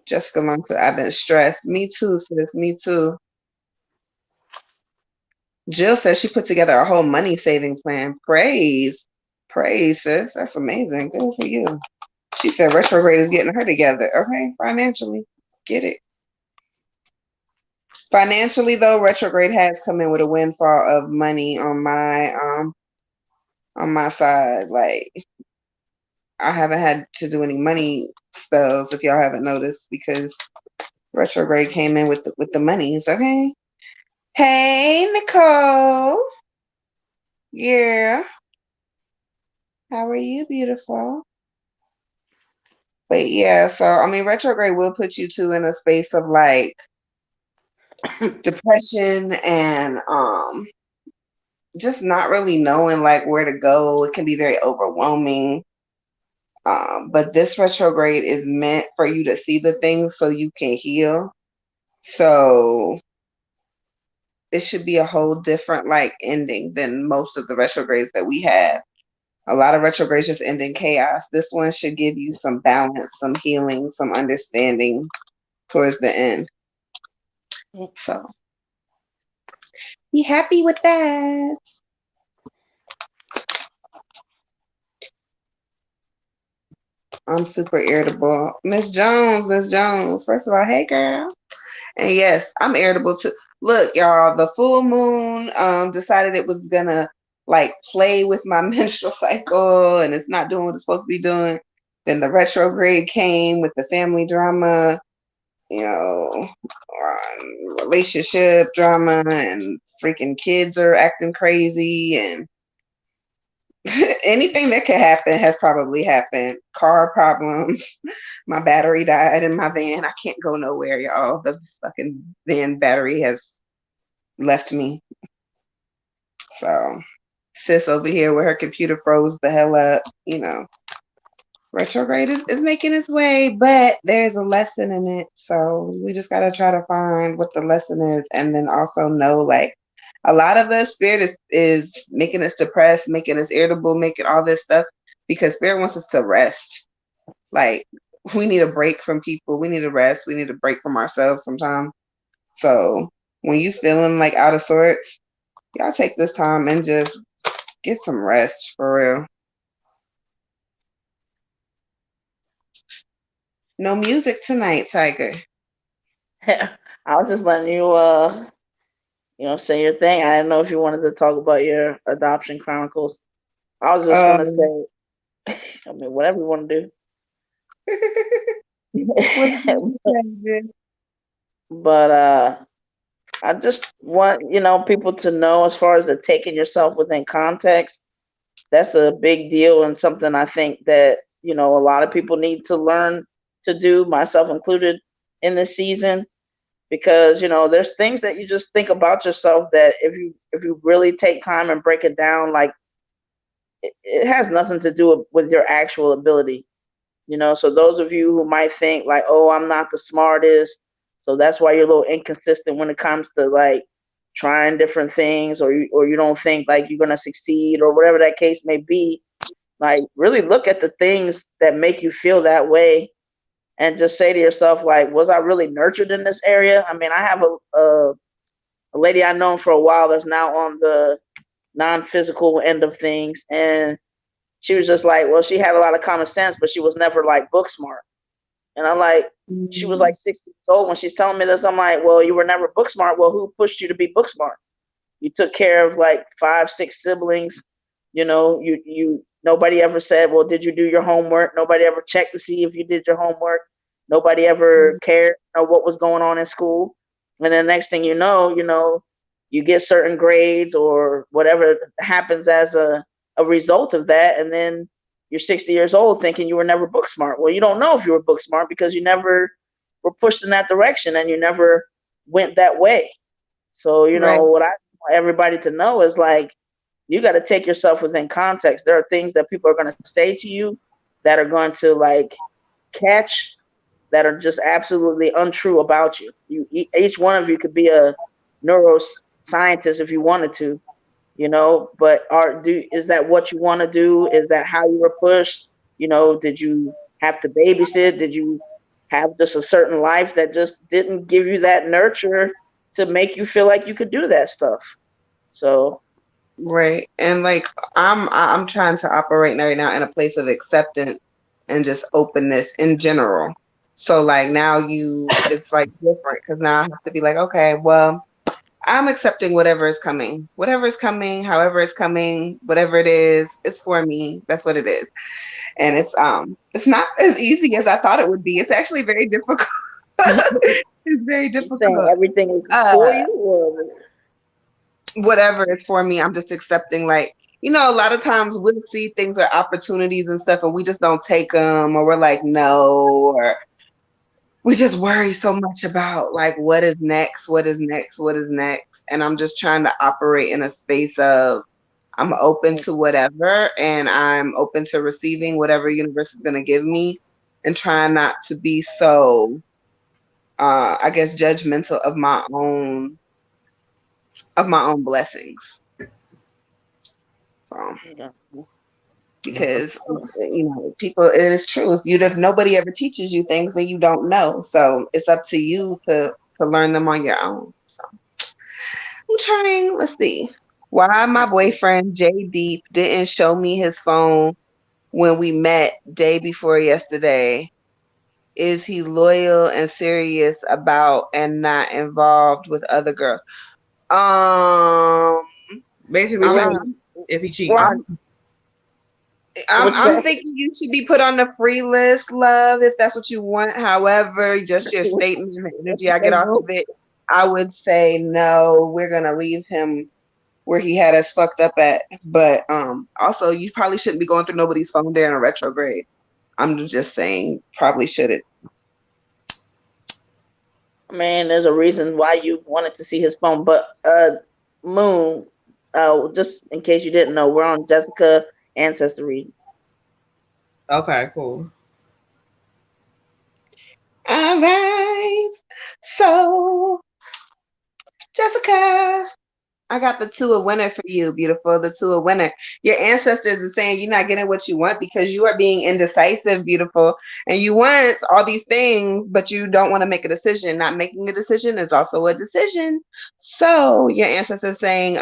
Jessica Long said, I've been stressed. Me too, sis. Me too. Jill says she put together a whole money saving plan. Praise, sis. That's amazing. Good for you. She said retrograde is getting her together. Okay, financially, get it. Financially, though, retrograde has come in with a windfall of money on my side. Like, I haven't had to do any money spells, if y'all haven't noticed, because retrograde came in with the monies. Okay. Hey, Nicole. Yeah. How are you, beautiful? But yeah, so I mean, retrograde will put you two in a space of like depression and just not really knowing like where to go. It can be very overwhelming. But this retrograde is meant for you to see the things so you can heal. So it should be a whole different like ending than most of the retrogrades that we have. A lot of retrogrades just end in chaos. This one should give you some balance, some healing, some understanding towards the end. So be happy with that. I'm super irritable. Miss Jones. First of all, hey girl. And yes, I'm irritable too. Look, y'all, the full moon decided it was gonna like play with my menstrual cycle and it's not doing what it's supposed to be doing. Then the retrograde came with the family drama, relationship drama, and freaking kids are acting crazy and anything that could happen has probably happened. Car problems. My battery died in my van. I can't go nowhere, y'all. The fucking van battery has left me. So, sis over here with her computer froze the hell up. Retrograde is making its way, but there's a lesson in it. So, we just got to try to find what the lesson is and then also know like a lot of us, spirit is making us depressed, making us irritable, making all this stuff because spirit wants us to rest. Like we need a break from people. We need to rest. We need a break from ourselves sometimes. So when you feeling like out of sorts, y'all take this time and just get some rest for real. No music tonight, Tiger. I was just letting you, say your thing. I didn't know if you wanted to talk about your adoption chronicles. I was just gonna Um, say, I mean, whatever you want to what did do. you say? But I just want people to know, as far as the taking yourself within context, that's a big deal, and something I think that a lot of people need to learn to do, myself included, in this season. Because there's things that you just think about yourself that if you really take time and break it down, like it has nothing to do with your actual ability. So those of you who might think like, oh, I'm not the smartest, so that's why you're a little inconsistent when it comes to like trying different things, or you don't think like you're gonna succeed, or whatever that case may be. Like, really look at the things that make you feel that way, and just say to yourself, like, was I really nurtured in this area? I mean, I have a lady I've known for a while that's now on the non-physical end of things, and she was just like, well, she had a lot of common sense, but she was never like book smart. And I'm like, she was Mm, like 60 years old when she's telling me this. I'm like, well, you were never book smart. Well, who pushed you to be book smart? You took care of like 5, 6 siblings. You nobody ever said, well, did you do your homework? Nobody ever checked to see if you did your homework. Nobody ever cared, what was going on in school. And then next thing you get certain grades or whatever happens as a result of that, and then you're 60 years old thinking you were never book smart. Well, you don't know if you were book smart because you never were pushed in that direction, and you never went that way. So, right, what I want everybody to know is like, you got to take yourself within context. There are things that people are going to say to you that are going to like catch, that are just absolutely untrue about you. Each one of you could be a neuroscientist if you wanted to, but is that what you want to do? Is that how you were pushed? Did you have to babysit? Did you have just a certain life that just didn't give you that nurture to make you feel like you could do that stuff? So, right. And like I'm trying to operate right now in a place of acceptance and just openness in general. So like now it's like different because now I have to be like, okay, well, I'm accepting whatever is coming, however it's coming, whatever it is, it's for me. That's what it is. And it's not as easy as I thought it would be. It's actually very difficult. It's very you saying difficult. everything is Uh, for you, or Whatever is for me, I'm just accepting. Like, a lot of times we'll see things or opportunities and stuff, and we just don't take them, or we're like, no, or we just worry so much about like what is next, what is next, what is next. And I'm just trying to operate in a space of I'm open to whatever, and I'm open to receiving whatever universe is going to give me, and trying not to be so I guess judgmental of my own blessings. So, yeah. because people, it is true, if nobody ever teaches you things, then you don't know, so it's up to you to learn them on your own. So I'm trying. Let's see why my boyfriend J Deep didn't show me his phone when we met day before yesterday. Is he loyal and serious about and not involved with other girls? um Basically i'm saying Ron, if he cheating. Ron, i'm I'm what you I'm say? thinking you should be put on the free list, love, if that's what you want. However, just your statement and the What energy you I say, get off of bro? it, I would say no, we're gonna leave him where he had us fucked up at. But also you probably shouldn't be going through nobody's phone during a retrograde. I'm just saying probably shouldn't. I mean, there's a reason why you wanted to see his phone, but Moon, just in case you didn't know, we're on Jessica ancestry reading. Okay, cool. All right. So Jessica, I got the two of winner for you, beautiful. The two of winner. Your ancestors are saying you're not getting what you want because you are being indecisive, beautiful. And you want all these things, but you don't want to make a decision. Not making a decision is also a decision. So your ancestors saying,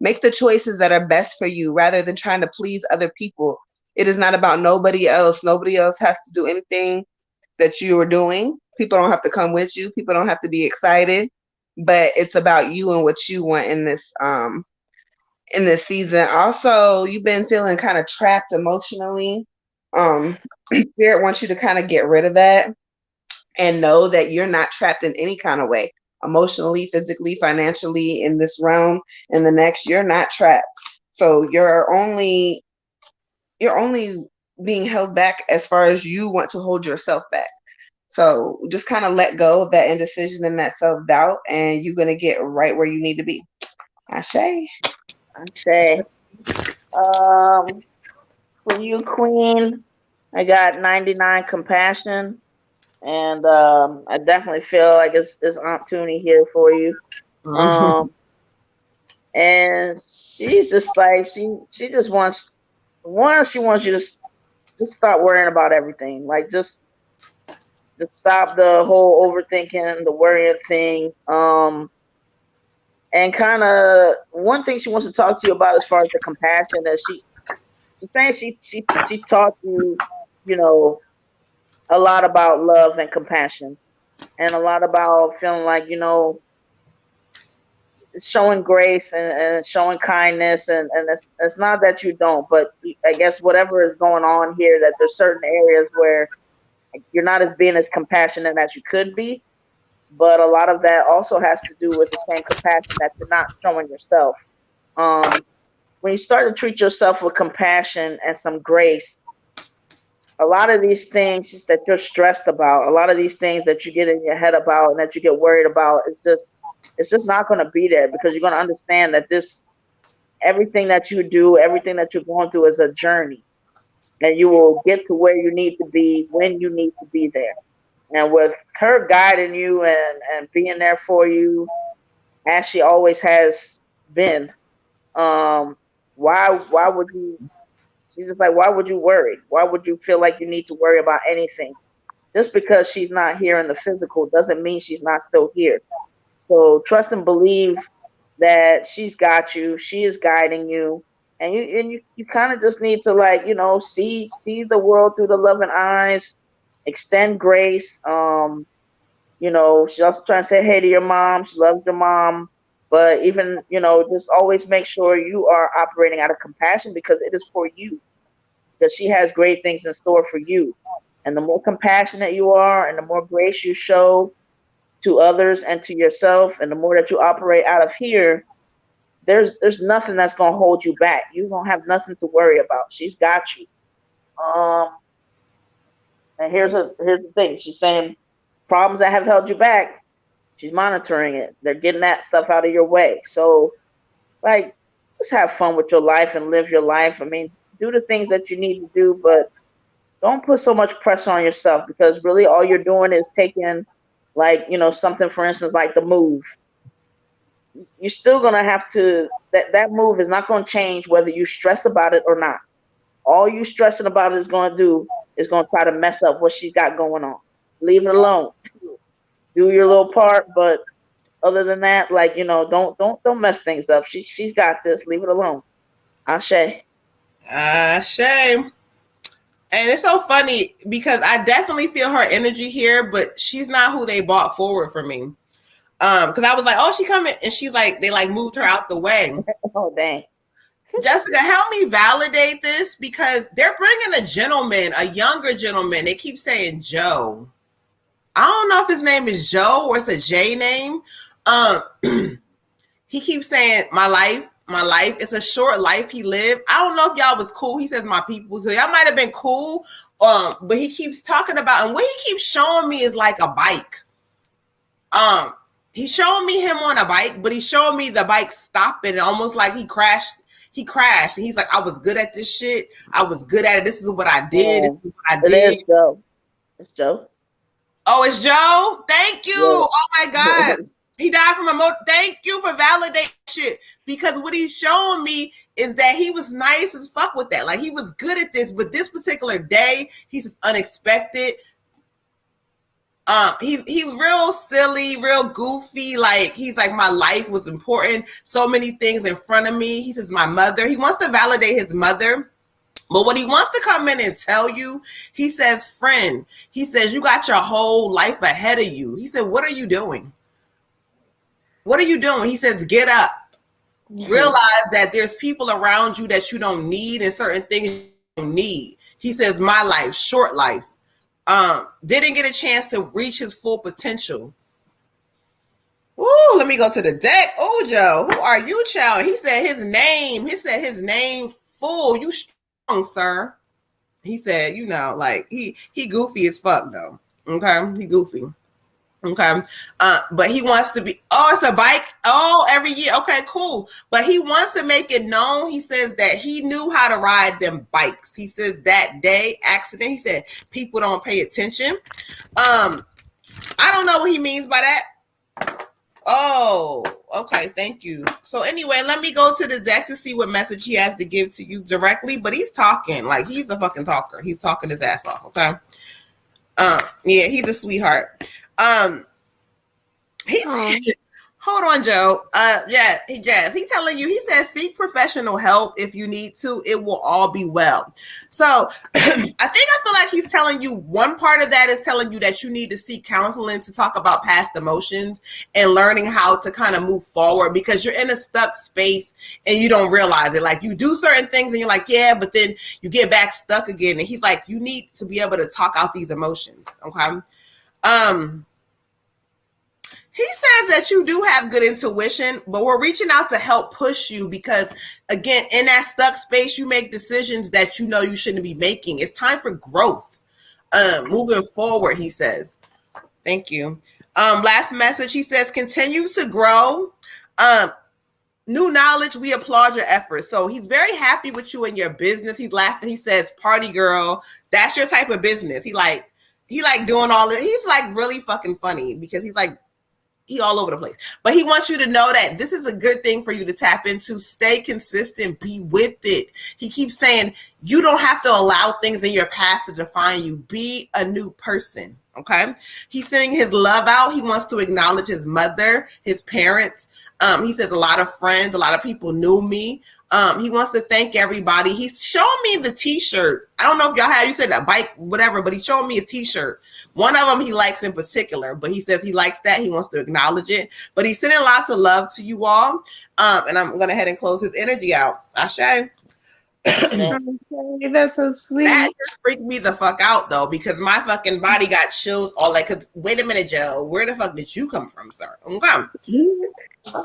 make the choices that are best for you rather than trying to please other people. It is not about nobody else. Nobody else has to do anything that you are doing. People don't have to come with you. People don't have to be excited, but it's about you and what you want in this season. Also, you've been feeling kind of trapped emotionally. Spirit wants you to kind of get rid of that and know that you're not trapped in any kind of way. Emotionally, physically, financially, in this realm, in the next, you're not trapped. So you're only being held back as far as you want to hold yourself back. So just kind of let go of that indecision and that self doubt, and you're gonna get right where you need to be. Ashe. Okay. For you, Queen, I got 99 compassion, and I definitely feel like it's Aunt Toonie here for you. And she's just like she just wants she wants you to just start worrying about everything. Like just stop the whole overthinking, the worrying thing. And kind of one thing she wants to talk to you about as far as the compassion that she's saying she taught you, you know, a lot about love and compassion, and a lot about feeling like, you know, showing grace and showing kindness, and it's not that you don't, but I guess whatever is going on here, that there's certain areas where you're not as being as compassionate as you could be, but a lot of that also has to do with the same compassion that you're not showing yourself. When you start to treat yourself with compassion and some grace, a lot of these things that you're stressed about, a lot of these things that you get in your head about and that you get worried about, it's just not going to be there, because you're going to understand that everything that you do, everything that you're going through is a journey, and you will get to where you need to be when you need to be there. And with her guiding you and being there for you, as she always has been, why would you? She's just like, why would you worry? Why would you feel like you need to worry about anything? Just because she's not here in the physical doesn't mean she's not still here. So trust and believe that she's got you. She is guiding you, and you kind of just need to, like, you know, see the world through the loving eyes, extend grace. You know, she's also trying to say hey to your mom. She loves your mom, but even, you know, just always make sure you are operating out of compassion, because it is for you. Because she has great things in store for you, and the more compassionate you are, and the more grace you show to others and to yourself, and the more that you operate out of here, there's nothing that's gonna hold you back. You don't have nothing to worry about. She's got you. And here's the thing. She's saying problems that have held you back, she's monitoring it. They're getting that stuff out of your way. So, like, just have fun with your life and live your life. I mean, do the things that you need to do, but don't put so much pressure on yourself, because really all you're doing is taking, like, you know, something, for instance, like the move. You're still going to have to, that move is not going to change whether you stress about it or not. All you stressing about it is going to do is going to try to mess up what she's got going on. Leave it alone. Do your little part, but other than that, like, you know, don't mess things up. She's got this. Leave it alone. Ashe. Ashe. And it's so funny because I definitely feel her energy here, but she's not who they brought forward for me. Because I was like, oh, she coming, and she's like, they like moved her out the way. Oh, dang. Jessica, help me validate this, because they're bringing a gentleman, a younger gentleman. They keep saying Joe. I don't know if his name is Joe or it's a J name. He keeps saying, my life. It's a short life he lived. I don't know if y'all was cool. He says my people. So y'all might have been cool. But he keeps talking about, and what he keeps showing me is like a bike. He's showing me him on a bike, but he's showing me the bike stopping, almost like he crashed. He crashed, and he's like, I was good at this shit. I was good at it. This is what I did. This is what I did. It is Joe. It's Joe. Oh, it's Joe? Thank you. Yeah. Oh, my God. He died from thank you for validating shit. Because what he's showing me is that he was nice as fuck with that. Like he was good at this, but this particular day, he's unexpected. He's real silly, real goofy. Like he's like, my life was important. So many things in front of me. He says, my mother. He wants to validate his mother. But what he wants to come in and tell you, he says, friend, he says, you got your whole life ahead of you. He said, what are you doing? What are you doing? He says, get up. Mm-hmm. Realize that there's people around you that you don't need and certain things you don't need. He says, my life, short life. Didn't get a chance to reach his full potential. Ooh, let me go to the deck. Oh, Joe, who are you, child? He said his name. He said his name full. You strong, sir. He said, you know, like he goofy as fuck though. Okay, he goofy. Okay, but he wants to be. Oh, it's a bike. Oh, every year. Okay, cool. But he wants to make it known. He says that he knew how to ride them bikes. He says that day accident. He said people don't pay attention. I don't know what he means by that. Oh, okay. Thank you. So anyway, let me go to the deck to see what message he has to give to you directly. But he's talking like he's a fucking talker. He's talking his ass off. Okay. Yeah, he's a sweetheart. Hold on, Joe. He's telling you, he says, seek professional help if you need to. It will all be well. So I feel like he's telling you one part of that is telling you that you need to seek counseling to talk about past emotions and learning how to kind of move forward because you're in a stuck space and you don't realize it. Like you do certain things and you're like, yeah, but then you get back stuck again. And he's like, you need to be able to talk out these emotions. Okay. He says that you do have good intuition, but we're reaching out to help push you because, again, in that stuck space, you make decisions that you know you shouldn't be making. It's time for growth. Moving forward, he says. Thank you. Last message, he says, continue to grow. New knowledge, we applaud your efforts. So he's very happy with you and your business. He's laughing. He says, party girl, that's your type of business. He like doing all this. He's like really fucking funny because he's like, he all over the place. But he wants you to know that this is a good thing for you to tap into. Stay consistent. Be with it. He keeps saying you don't have to allow things in your past to define you. Be a new person. Okay. He's sending his love out. He wants to acknowledge his mother, his parents. He says a lot of friends, a lot of people knew me. He wants to thank everybody. He's showing me the t-shirt. I don't know if y'all have, you said that bike, whatever, but he showed me a t-shirt. One of them he likes in particular, but he says he likes that. He wants to acknowledge it, but he's sending lots of love to you all. And I'm going to head and close his energy out. Ashe. That's so sweet. That just freaked me the fuck out though, because my fucking body got chills all like, wait a minute, Joe, where the fuck did you come from, sir? Okay.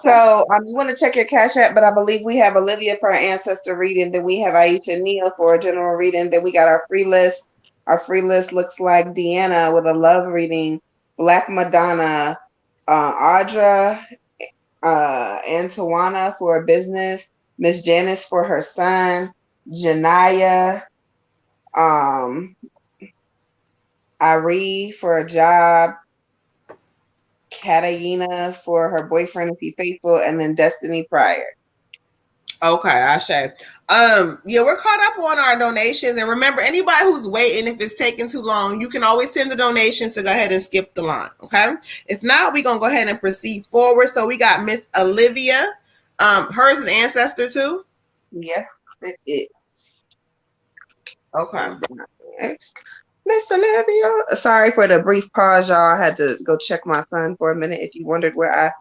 So you want to check your Cash App, but I believe we have Olivia for our ancestor reading. Then we have Aisha Neal for a general reading. Then we got our free list. Our free list looks like Deanna with a love reading, Black Madonna, Audra, Antoana for a business, Miss Janice for her son, Janaya, Ari for a job, Catalina for her boyfriend if he's faithful, and then Destiny Pryor. Okay, Ashe. Yeah, we're caught up on our donations. And remember, anybody who's waiting, if it's taking too long, you can always send the donations to go ahead and skip the line. Okay. If not, we're gonna go ahead and proceed forward. So we got Miss Olivia. Hers is ancestor too? Yes, it is. Okay. Miss Olivia. Sorry for the brief pause, y'all. I had to go check my son for a minute. If you wondered where I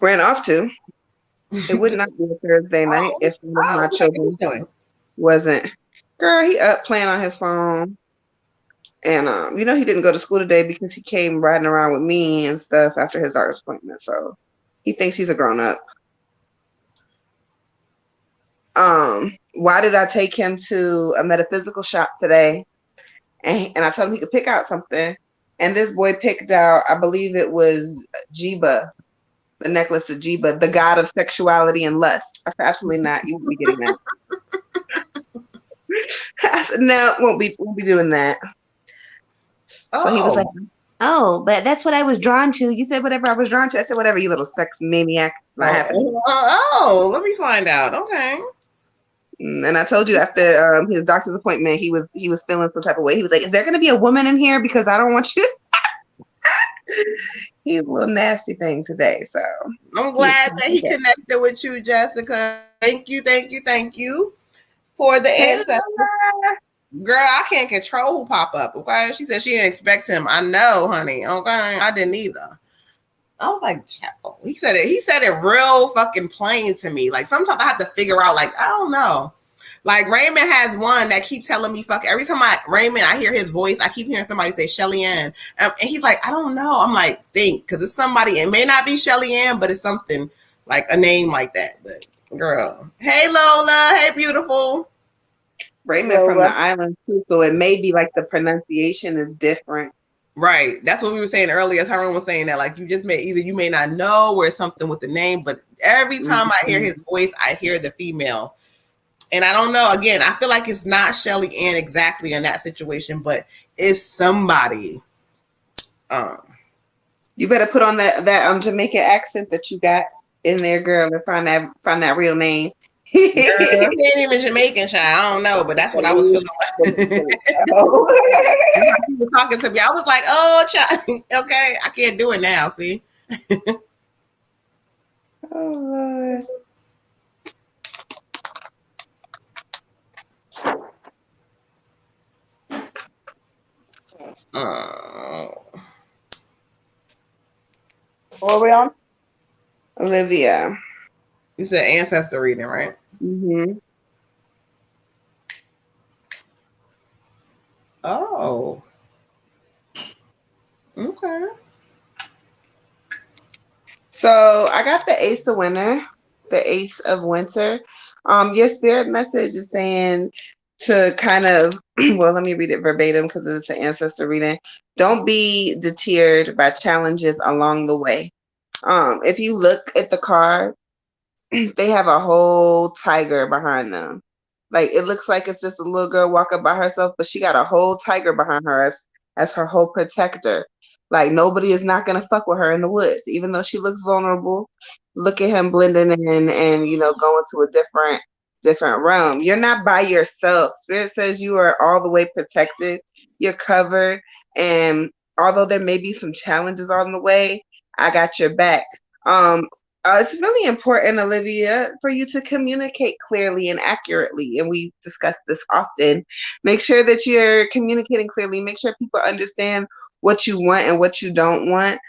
ran off to, it would not be a Thursday night if one of my children wasn't. Girl, he up playing on his phone. And, he didn't go to school today because he came riding around with me and stuff after his doctor's appointment. So he thinks he's a grown up. Why did I take him to a metaphysical shop today? And I told him he could pick out something. And this boy picked out, I believe it was Jiba, the necklace of Jiba, the god of sexuality and lust. I said, absolutely not. You won't be getting that. I said, no, won't be doing that. Oh. So he was like, Oh, but that's what I was drawn to. You said whatever I was drawn to. I said whatever, you little sex maniac. Not happening. Let me find out. Okay. And I told you after his doctor's appointment, he was feeling some type of way. He was like, "Is there going to be a woman in here? Because I don't want you." He's a little nasty thing today. So I'm glad that he connected with you, Jessica. Thank you for the ancestors. Girl, I can't control who pop up. Okay, she said she didn't expect him. I know, honey. Okay, I didn't either. I was like, he said it. He said it real fucking plain to me. Like sometimes I have to figure out. Like I don't know. Like Raymond has one that keeps telling me fuck every time I hear his voice, I keep hearing somebody say Shelly Ann. And he's like, I don't know. I'm like, think, because it's somebody, it may not be Shelly Ann, but it's something like a name like that. But girl. Hey Lola, hey beautiful. Raymond from the island too, so it may be like the pronunciation is different. Right. That's what we were saying earlier. Tyrone was saying that like you may not know where it's something with the name, but every time I hear his voice, I hear the female. And I don't know. Again, I feel like it's not Shelly Ann exactly in that situation, but it's somebody. You better put on that Jamaican accent that you got in there, girl, and find that real name. Girl, he ain't even Jamaican, child. I don't know, but that's what I was feeling like. He was talking to me. I was like, oh, child. Okay, I can't do it now. See. Oh Lord. What are we on? Olivia. You said ancestor reading, right? Mm-hmm. Oh. Okay. So I got the Ace of Winter, the Ace of Winter. Your spirit message is saying to kind of, well, let me read it verbatim because it's an ancestor reading. Don't be deterred by challenges along the way. If you look at the card, they have a whole tiger behind them. Like it looks like it's just a little girl walking by herself, but she got a whole tiger behind her as her whole protector. Like nobody is not gonna fuck with her in the woods, even though she looks vulnerable. Look at him blending in and going to a different realm. You're not by yourself. Spirit says you are all the way protected. You're covered, and although there may be some challenges on the way, I got your back. It's really important, Olivia, for you to communicate clearly and accurately. And we discuss this often. Make sure that you're communicating clearly. Make sure people understand what you want and what you don't want.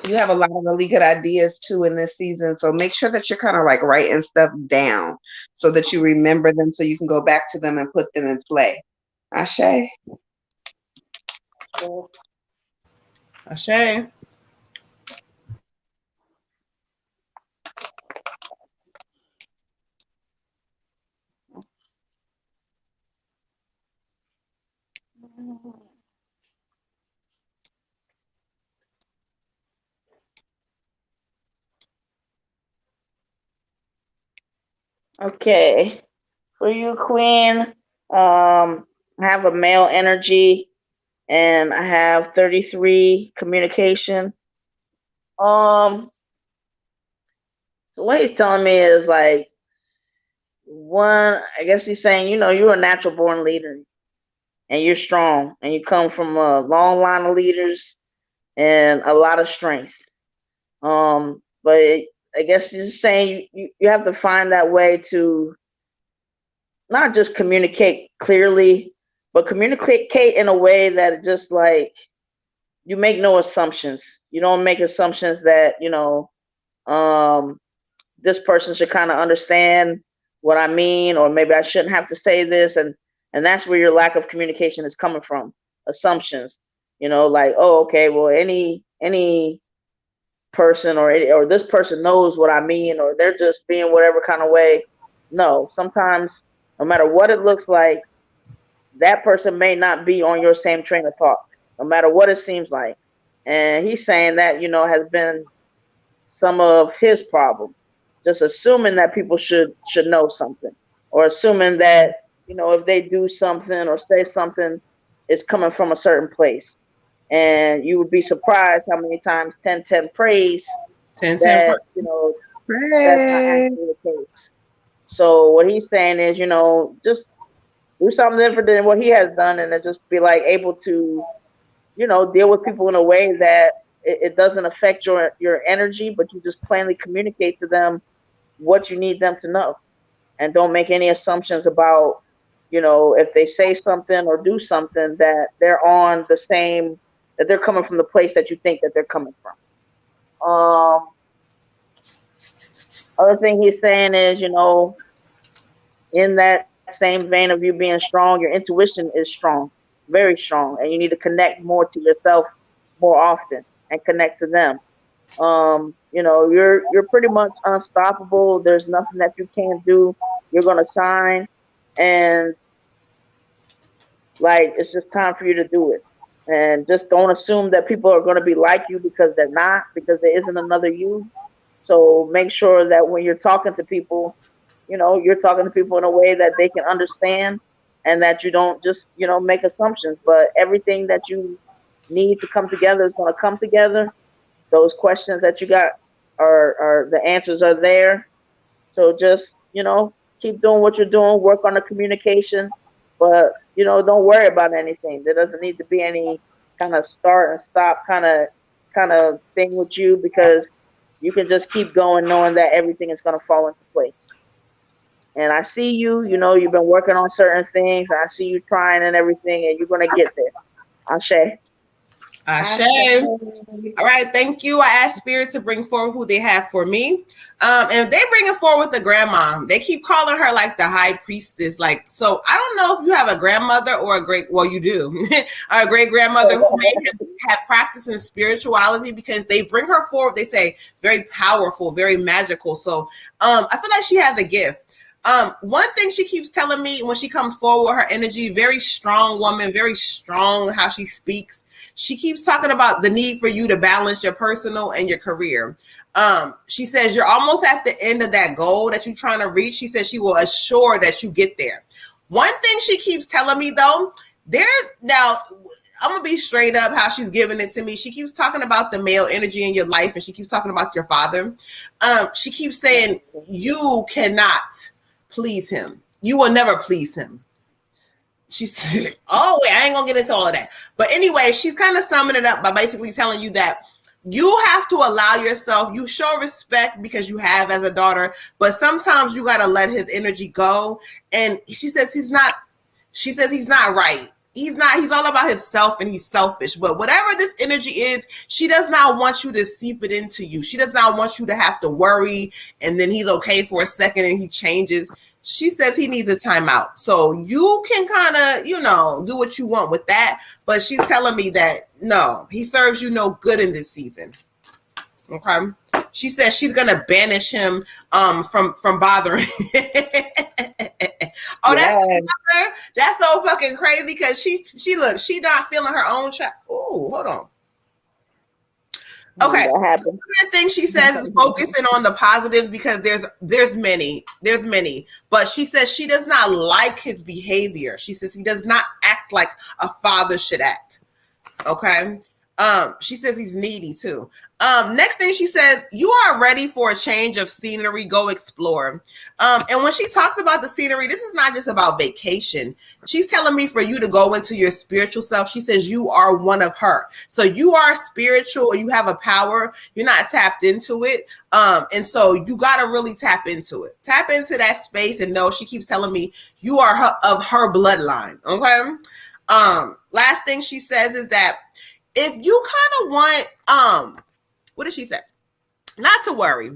You have a lot of really good ideas too in this season. So make sure that you're kind of like writing stuff down so that you remember them so you can go back to them and put them in play. Ashe. Ashe. Okay. For you, Queen, I have a male energy and I have 33 communication. So what he's telling me is like one, I guess he's saying, you're a natural born leader and you're strong and you come from a long line of leaders and a lot of strength. But I guess he's saying you have to find that way to not just communicate clearly, but communicate in a way that just like you make no assumptions. You don't make assumptions that, this person should kind of understand what I mean, or maybe I shouldn't have to say this. And that's where your lack of communication is coming from. Assumptions, like, oh, okay, well, any person or this person knows what I mean, or they're just being whatever kind of way. No, sometimes no matter what it looks like, that person may not be on your same train of thought, no matter what it seems like. And he's saying that, has been some of his problem. Just assuming that people should know something, or assuming that, if they do something or say something, it's coming from a certain place. And you would be surprised how many times 10-10 prays 10-10. that, that's not Pray. actually the case. So what he's saying is, just do something different than what he has done, and then just be like able to, deal with people in a way that it doesn't affect your energy, but you just plainly communicate to them what you need them to know, and don't make any assumptions about, if they say something or do something that they're on the same, that they're coming from the place that you think that they're coming from. Other thing he's saying is, in that same vein of you being strong, your intuition is strong, very strong, and you need to connect more to yourself more often and connect to them. You're pretty much unstoppable. There's nothing that you can't do. You're gonna shine, and like it's just time for you to do it. And just don't assume that people are gonna be like you, because they're not, because there isn't another you. So make sure that when you're talking to people, you're talking to people in a way that they can understand, and that you don't just, make assumptions. But everything that you need to come together is going to come together. Those questions that you got are the answers are there. So just, keep doing what you're doing, work on the communication, but, don't worry about anything. There doesn't need to be any kind of start and stop kind of thing with you, because you can just keep going knowing that everything is going to fall into place. And I see you, you've been working on certain things. I see you trying and everything, and you're going to get there. Ashe. Ashe. All right, thank you. I asked Spirit to bring forward who they have for me. And they bring it forward with the grandma. They keep calling her like the high priestess. Like, so I don't know if you have a grandmother or you do, a great grandmother who may have practiced in spirituality, because they bring her forward. They say very powerful, very magical. So I feel like she has a gift. One thing she keeps telling me when she comes forward, her energy, very strong woman, very strong how she speaks. She keeps talking about the need for you to balance your personal and your career. She says you're almost at the end of that goal that you're trying to reach. She says she will assure that you get there. One thing she keeps telling me though, now I'm gonna be straight up how she's giving it to me. She keeps talking about the male energy in your life, and she keeps talking about your father. She keeps saying you cannot please him. You will never please him. She said, oh, wait, I ain't gonna get into all of that. But anyway, she's kind of summing it up by basically telling you that you have to allow yourself, you show respect because you have as a daughter, but sometimes you got to let his energy go. And she says he's not right. He's all about himself, and he's selfish. But whatever this energy is, she does not want you to seep it into you. She does not want you to have to worry, and then he's okay for a second and he changes. She says he needs a timeout. So you can kind of, do what you want with that. But she's telling me that, no, he serves you no good in this season. Okay. She says she's going to banish him from bothering. Oh, that's so fucking crazy, because she not feeling her own child. Oh, hold on. Okay. Another thing she says is focusing on the positives, because there's many, but she says she does not like his behavior. She says he does not act like a father should act. Okay. She says he's needy too. Next thing she says, you are ready for a change of scenery. Go explore. And when she talks about the scenery, this is not just about vacation. She's telling me for you to go into your spiritual self. She says you are one of her. So you are spiritual, you have a power. You're not tapped into it. And so you got to really tap into it. Tap into that space and know, she keeps telling me you are of her bloodline. Okay. Last thing she says is that if you kind of want, what did she say? Not to worry.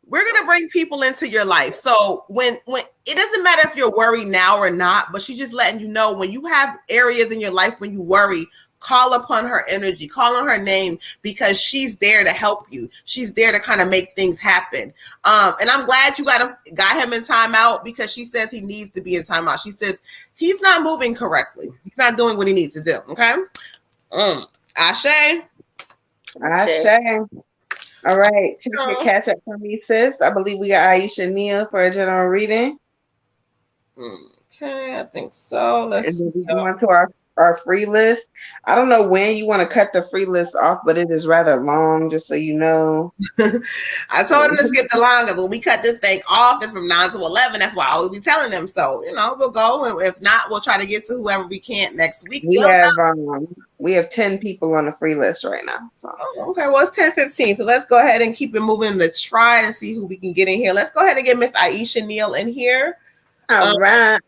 We're going to bring people into your life. So when it doesn't matter if you're worried now or not, but she's just letting you know, when you have areas in your life when you worry, call upon her energy, call on her name, because she's there to help you. She's there to kind of make things happen. And I'm glad you got him in timeout, because she says he needs to be in timeout. She says he's not moving correctly. He's not doing what he needs to do. Okay. Ashe. All right. She can catch up for me, sis. I believe we got Aisha Nia for a general reading. Okay, I think so. Let's go on to our our free list. I don't know when you want to cut the free list off, but it is rather long, just so you know. I told them to skip the line because when we cut this thing off, it's from 9 to 11. That's why I always be telling them. So, we'll go. And if not, we'll try to get to whoever we can next week. We have 10 people on the free list right now. So. Oh, okay, well, it's 10:15. So let's go ahead and keep it moving to try and see who we can get in here. Let's go ahead and get Miss Aisha Neal in here. All right.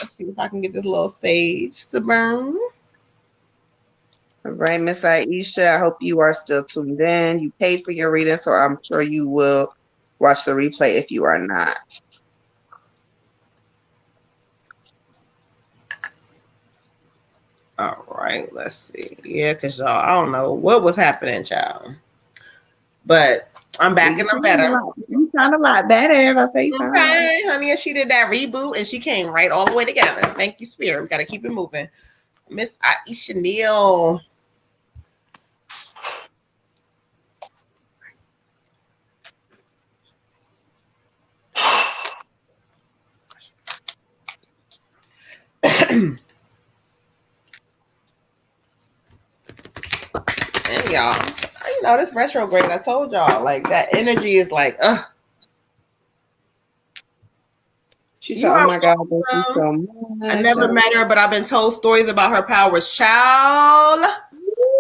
Let's see if I can get this little sage to burn. All right, Miss Aisha, I hope you are still tuned in. You paid for your reading, so I'm sure you will watch the replay if you are not. All right, let's see. Yeah, because y'all, I don't know what was happening, child. But I'm back and I'm better. You sound a lot better. I'll say okay, honey, and she did that reboot and she came right all the way together. Thank you, Spirit. We got to keep it moving. Miss Aisha Neal. And y'all, this retrograde, I told y'all, like that energy is like, She said, "Oh my God, thank you so much." I never met her, but I've been told stories about her powers. Child,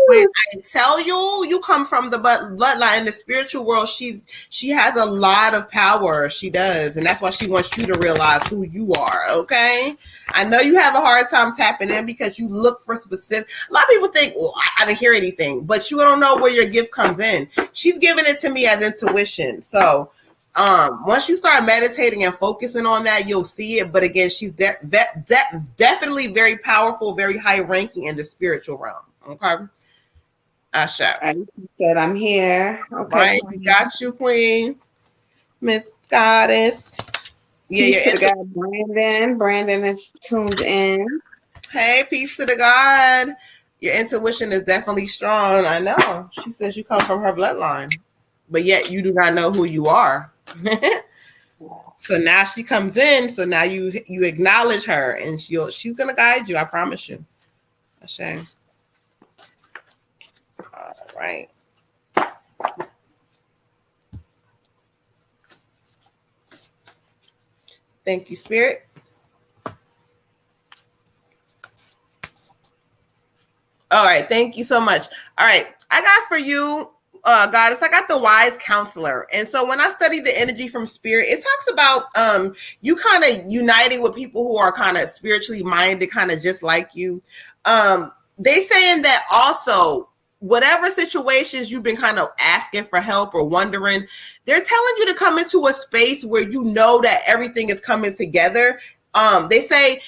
when I tell you, you come from the bloodline in the spiritual world. She has a lot of power. She does, and that's why she wants you to realize who you are. Okay, I know you have a hard time tapping in because you look for specific. A lot of people think, "Well, I didn't hear anything," but you don't know where your gift comes in. She's giving it to me as intuition, so. Once you start meditating and focusing on that, you'll see it. But again, she's definitely very powerful, very high ranking in the spiritual realm. Okay. Asha. I said I'm here. Okay. Right. Got you, Queen. Miss Goddess. Yeah, peace to the God, Brandon. Brandon is tuned in. Hey, peace to the God. Your intuition is definitely strong. I know. She says you come from her bloodline, but yet you do not know who you are. So now she comes in. So now you acknowledge her, and she's gonna guide you. I promise you. A shame. All right. Thank you, Spirit. All right. Thank you so much. All right. I got for you, Goddess, I got the wise counselor. And so when I study the energy from Spirit, it talks about you kind of uniting with people who are kind of spiritually minded, kind of just like you. They saying that also, whatever situations you've been kind of asking for help or wondering, they're telling you to come into a space where you know that everything is coming together. They say,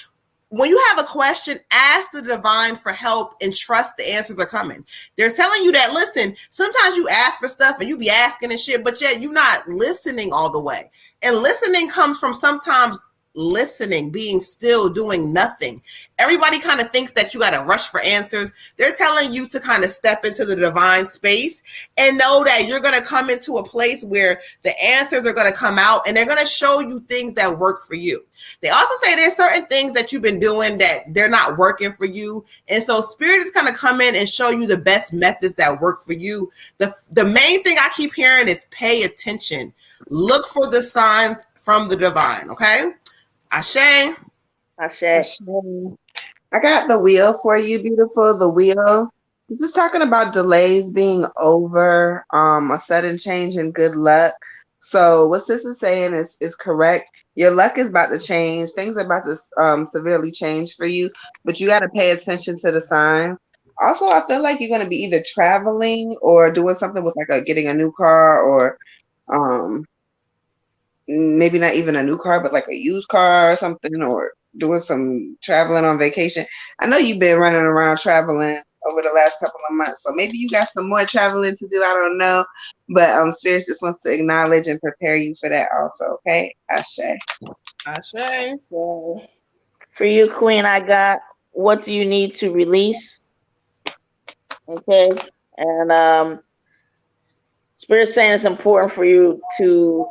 when you have a question, ask the divine for help and trust the answers are coming. They're telling you that, listen, sometimes you ask for stuff and you be asking and shit, but yet you're not listening all the way. And listening comes from sometimes listening, being still, doing nothing. Everybody kind of thinks that you got to rush for answers. They're telling you to kind of step into the divine space and know that you're going to come into a place where the answers are going to come out and they're going to show you things that work for you. They also say there's certain things that you've been doing that they're not working for you. And so Spirit is going to come in and show you the best methods that work for you. The main thing I keep hearing is pay attention. Look for the sign from the divine. Okay. Ashe. Ashe. I got the wheel for you, beautiful. The wheel. This is talking about delays being over, a sudden change in good luck. So what this is saying is correct. Your luck is about to change. Things are about to severely change for you, but you got to pay attention to the signs. Also, I feel like you're going to be either traveling or doing something with getting a new car or maybe not even a new car, but like a used car or something, or doing some traveling on vacation. I know you've been running around traveling over the last couple of months, so maybe you got some more traveling to do. I don't know, but Spirit just wants to acknowledge and prepare you for that also. Okay, Ashe. Ashe. For you, Queen, I got what do you need to release? Okay, and Spirit saying it's important for you to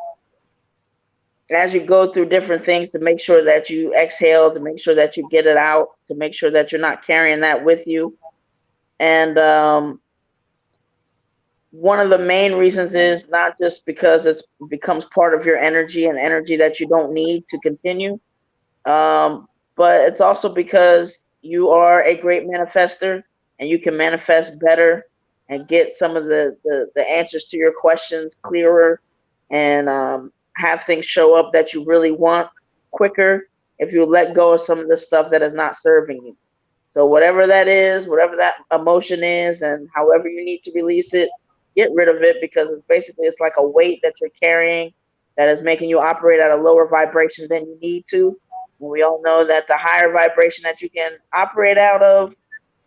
as you go through different things, to make sure that you exhale, to make sure that you get it out, to make sure that you're not carrying that with you. And one of the main reasons is not just because it becomes part of your energy and energy that you don't need to continue, but it's also because you are a great manifester and you can manifest better and get some of the answers to your questions clearer, and have things show up that you really want quicker if you let go of some of the stuff that is not serving you. So whatever that is, whatever that emotion is, and however you need to release it, get rid of it, because it's like a weight that you're carrying that is making you operate at a lower vibration than you need to. And we all know that the higher vibration that you can operate out of,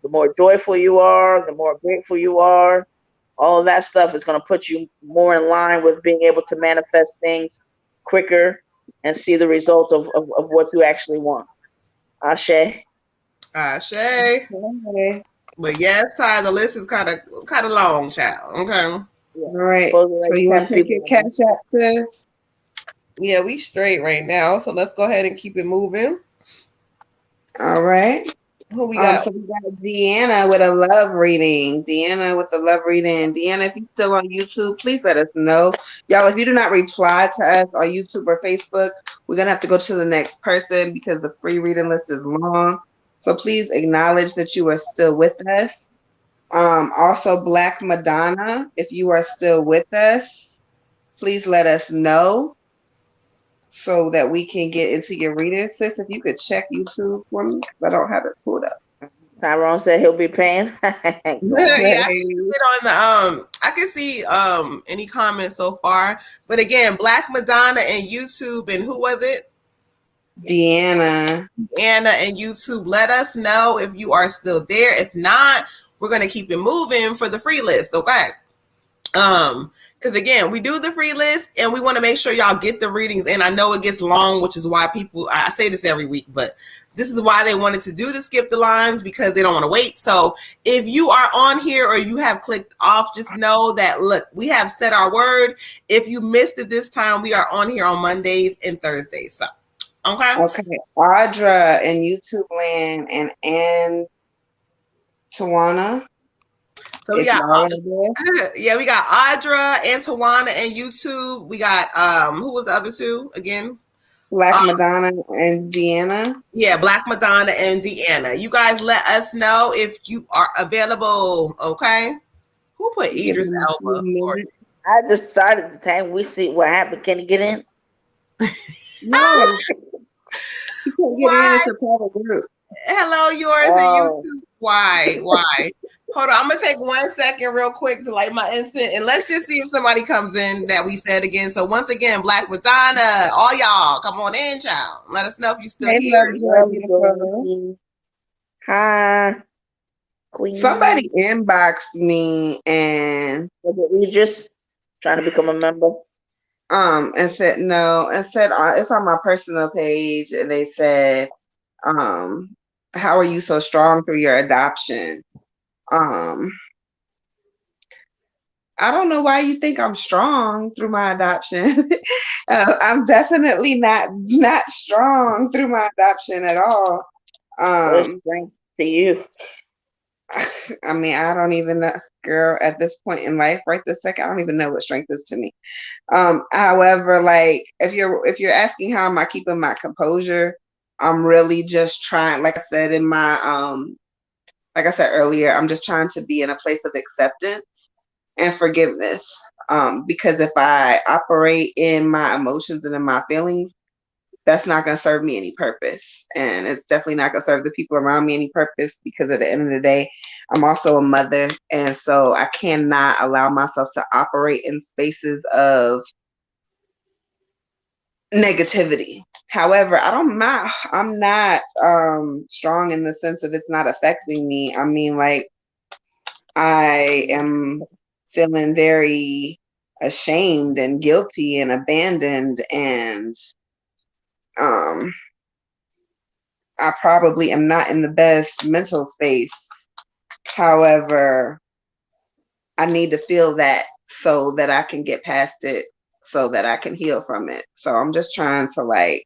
the more joyful you are, the more grateful you are. All of that stuff is going to put you more in line with being able to manifest things quicker and see the result of what you actually want. Ashe. Ashe. Okay. But yes, Ty, the list is kind of long, child. Okay. Yeah. All right. Supposedly So like you want 10 to take people. your cash app, sis? Yeah, we straight right now. So let's go ahead and keep it moving. All right. Who we got? So we got Deanna with a love reading. Deanna with the love reading. Deanna, if you're still on YouTube, please let us know. Y'all, if you do not reply to us on YouTube or Facebook, we're going to have to go to the next person because the free reading list is long. So please acknowledge that you are still with us. Also, Black Madonna, if you are still with us, please let us know so that we can get into your reading. Sis, if you could check YouTube for me, because I don't have it pulled up. Tyrone said he'll be paying. Yeah, I can see it on the I can see any comments so far. But again, Black Madonna and YouTube, and who was it? Deanna. Anna and YouTube. Let us know if you are still there. If not, we're gonna keep it moving for the free list, okay? Because again, we do the free list and we want to make sure y'all get the readings. And I know it gets long, which is why I say this every week, but this is why they wanted to do the skip the lines, because they don't want to wait. So if you are on here or you have clicked off, just know that, look, we have said our word. If you missed it this time, we are on here on Mondays and Thursdays. So, okay. Audra in YouTube land and Tawana. So we got we got Audra and Tawana and YouTube. We got who was the other two again? Black Madonna and Deanna. Yeah, Black Madonna and Deanna. You guys let us know if you are available, okay? Who put Idris Elba? I decided to tag. We see what happened. Can he get in? No. He can't get in. It's a private group. Hello, yours and YouTube. Why? Hold on, I'm gonna take 1 second real quick to light my incense, and let's just see if somebody comes in that we said again. So once again, Black Madonna, all y'all, come on in, child. Let us know if you still here. Hi, Queen. Somebody inboxed me and we just trying to become a member. And said no, and said it's on my personal page, and they said, how are you so strong through your adoption? I don't know why you think I'm strong through my adoption. I'm definitely not strong through my adoption at all. Strength to you. I mean, I don't even know, girl, at this point in life, right this second, I don't even know what strength is to me. However, like if you're asking how am I keeping my composure, I'm really just trying, like I said in my like I said earlier, I'm just trying to be in a place of acceptance and forgiveness. Because if I operate in my emotions and in my feelings, that's not going to serve me any purpose. And it's definitely not going to serve the people around me any purpose, because at the end of the day, I'm also a mother. And so I cannot allow myself to operate in spaces of negativity. However, I'm not strong in the sense of it's not affecting me. I mean, like, I am feeling very ashamed and guilty and abandoned, and I probably am not in the best mental space. However, I need to feel that so that I can get past it, so that I can heal from it. So I'm just trying to like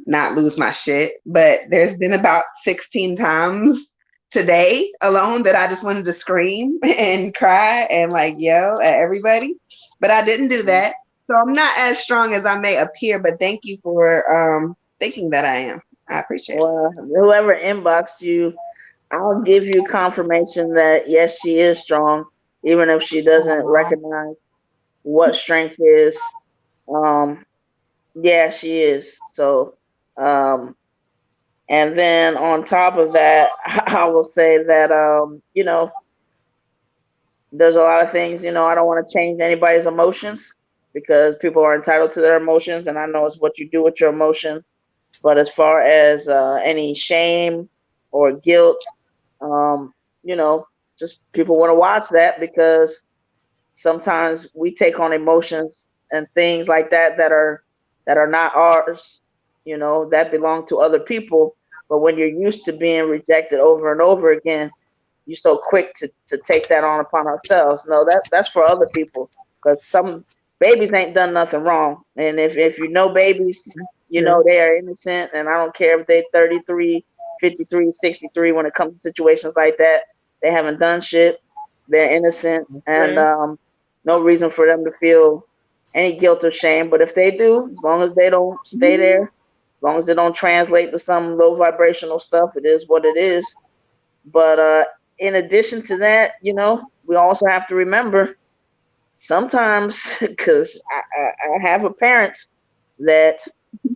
not lose my shit. But there's been about 16 times today alone that I just wanted to scream and cry and like yell at everybody. But I didn't do that. So I'm not as strong as I may appear, but thank you for thinking that I am. I appreciate it. Well, whoever inboxed you, I'll give you confirmation that yes, she is strong, even if she doesn't recognize what strength is. Yeah, she is. So, and then on top of that, I will say that there's a lot of things, I don't want to change anybody's emotions because people are entitled to their emotions, and I know it's what you do with your emotions. But as far as any shame or guilt, um, just people want to watch that because sometimes we take on emotions and things like that are not ours, that belong to other people. But when you're used to being rejected over and over again, you're so quick to take that on upon ourselves. No, that's for other people because some babies ain't done nothing wrong. And if you know babies, they are innocent. And I don't care if they're 33, 53, 63, when it comes to situations like that, they haven't done shit. They're innocent. And no reason for them to feel any guilt or shame. But if they do, as long as they don't stay there, as long as they don't translate to some low vibrational stuff, it is what it is. But in addition to that, we also have to remember sometimes, because I have a parent, that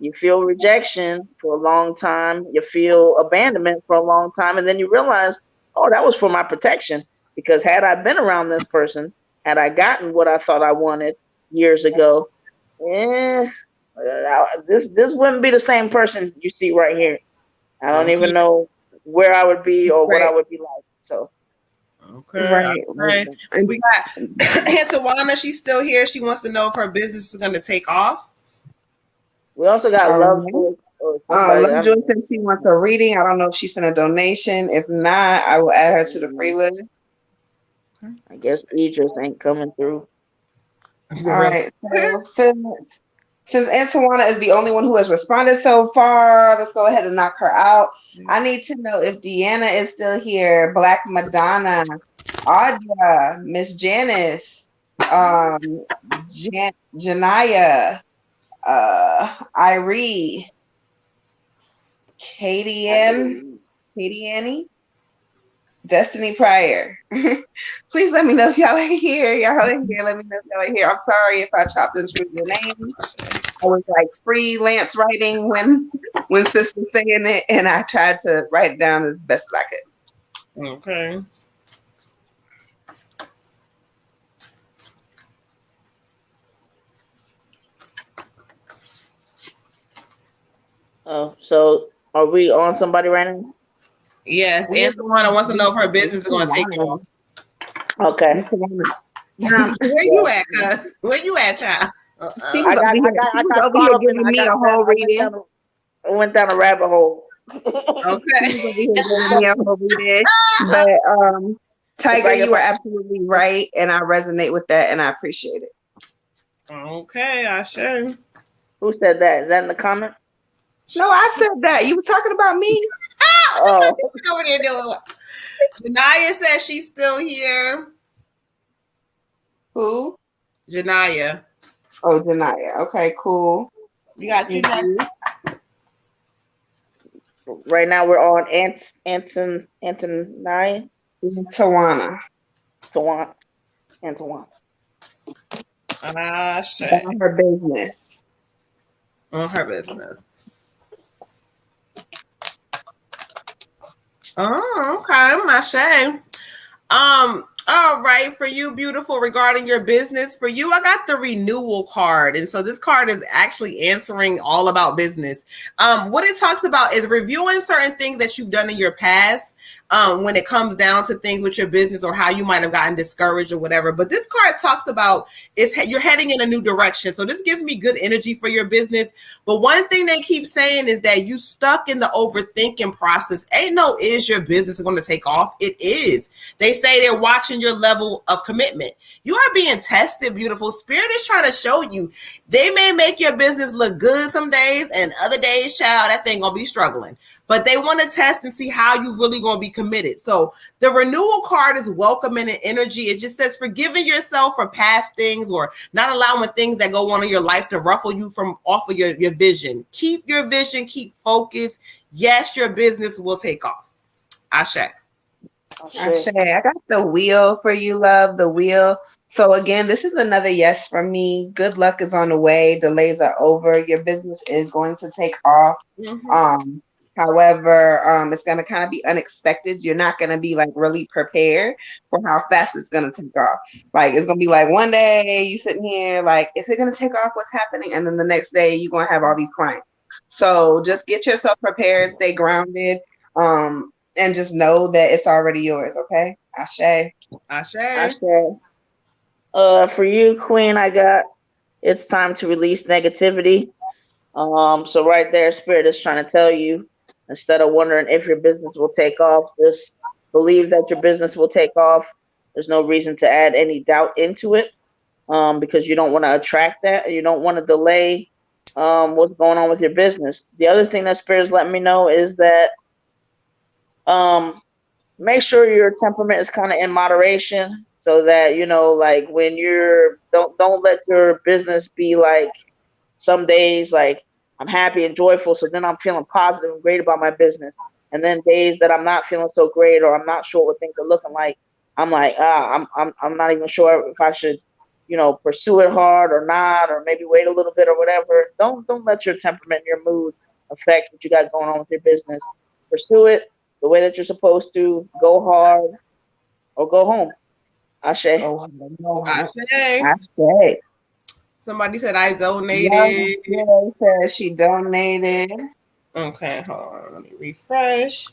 you feel rejection for a long time, you feel abandonment for a long time, and then you realize, oh, that was for my protection. Because had I been around this person, had I gotten what I thought I wanted years ago, this wouldn't be the same person you see right here. I don't even know where I would be or what I would be like. So, right. We got Aunt Tawana. She's still here. She wants to know if her business is going to take off. We also got Love Joy. Love Joy said she wants a reading. I don't know if she sent a donation. If not, I will add her to the free list. I guess Idris ain't coming through. All right. So since Aunt Tawana is the only one who has responded so far, let's go ahead and knock her out. I need to know if Deanna is still here. Black Madonna, Audra, Miss Janice, Janaya, Irie, Katie Annie, Destiny Pryor. Please let me know if y'all are here. Y'all are here. Let me know if y'all are here. I'm sorry if I chopped and screwed your name. I was like freelance writing when Sis was saying it, and I tried to write it down as best as I could. Okay. Oh, so are we on somebody right now? Yes, Aunt Tawana wants to know if her business is going to take off. Okay. Where you at, cuz? Where you at, child? I got giving me a whole reading. I went down a rabbit hole. Okay. But Tiger, you were absolutely right, and I resonate with that, and I appreciate it. Okay, I sure. Who said that? Is that in the comments? No, I said that. You was talking about me. Oh, over there doing. Janaya says she's still here. Who? Janaya. Oh, Janaya. Okay, cool. You got you next. Right now we're on Antonia. Tawana. Shit. On her business. On her business. Oh, okay. My shame. All right, for you, beautiful, regarding your business, for you, I got the renewal card. And so this card is actually answering all about business. What it talks about is reviewing certain things that you've done in your past when it comes down to things with your business or how you might have gotten discouraged or whatever. But this card talks about you're heading in a new direction. So this gives me good energy for your business. But one thing they keep saying is that you stuck in the overthinking process. Ain't no is your business going to take off. It is. They say they're watching your level of commitment. You are being tested, beautiful. Spirit is trying to show you. They may make your business look good some days, and other days, child, that thing gonna be struggling. But they want to test and see how you really gonna be committed. So the renewal card is welcoming and energy. It just says forgiving yourself for past things or not allowing things that go on in your life to ruffle you from off of your vision. Keep your vision, keep focused. Yes, your business will take off. Ashe. Ashe. I got the wheel for you, love. The wheel. So again, this is another yes from me. Good luck is on the way. Delays are over. Your business is going to take off. Mm-hmm. However, it's going to kind of be unexpected. You're not going to be like really prepared for how fast it's going to take off. Like it's going to be like one day you sitting here like, is it going to take off? What's happening? And then the next day you're going to have all these clients. So just get yourself prepared, stay grounded, and just know that it's already yours. Okay. Ashe. Ashe. Ashe. For you, Queen, I got it's time to release negativity. So right there, Spirit is trying to tell you, instead of wondering if your business will take off, just believe that your business will take off. There's no reason to add any doubt into it, because you don't want to attract that. You don't want to delay what's going on with your business. The other thing that Spirit is letting me know is that make sure your temperament is kind of in moderation, so that like when you're don't let your business be like some days like I'm happy and joyful, so then I'm feeling positive and great about my business, and then days that I'm not feeling so great or I'm not sure what things are looking like, I'm like I'm not even sure if I should pursue it hard or not, or maybe wait a little bit or whatever. Don't let your temperament and your mood affect what you got going on with your business. Pursue it the way that you're supposed to. Go hard or go home. Ashe. Ashe. Somebody said I donated. Yeah, said she donated. Okay, hold on. Let me refresh.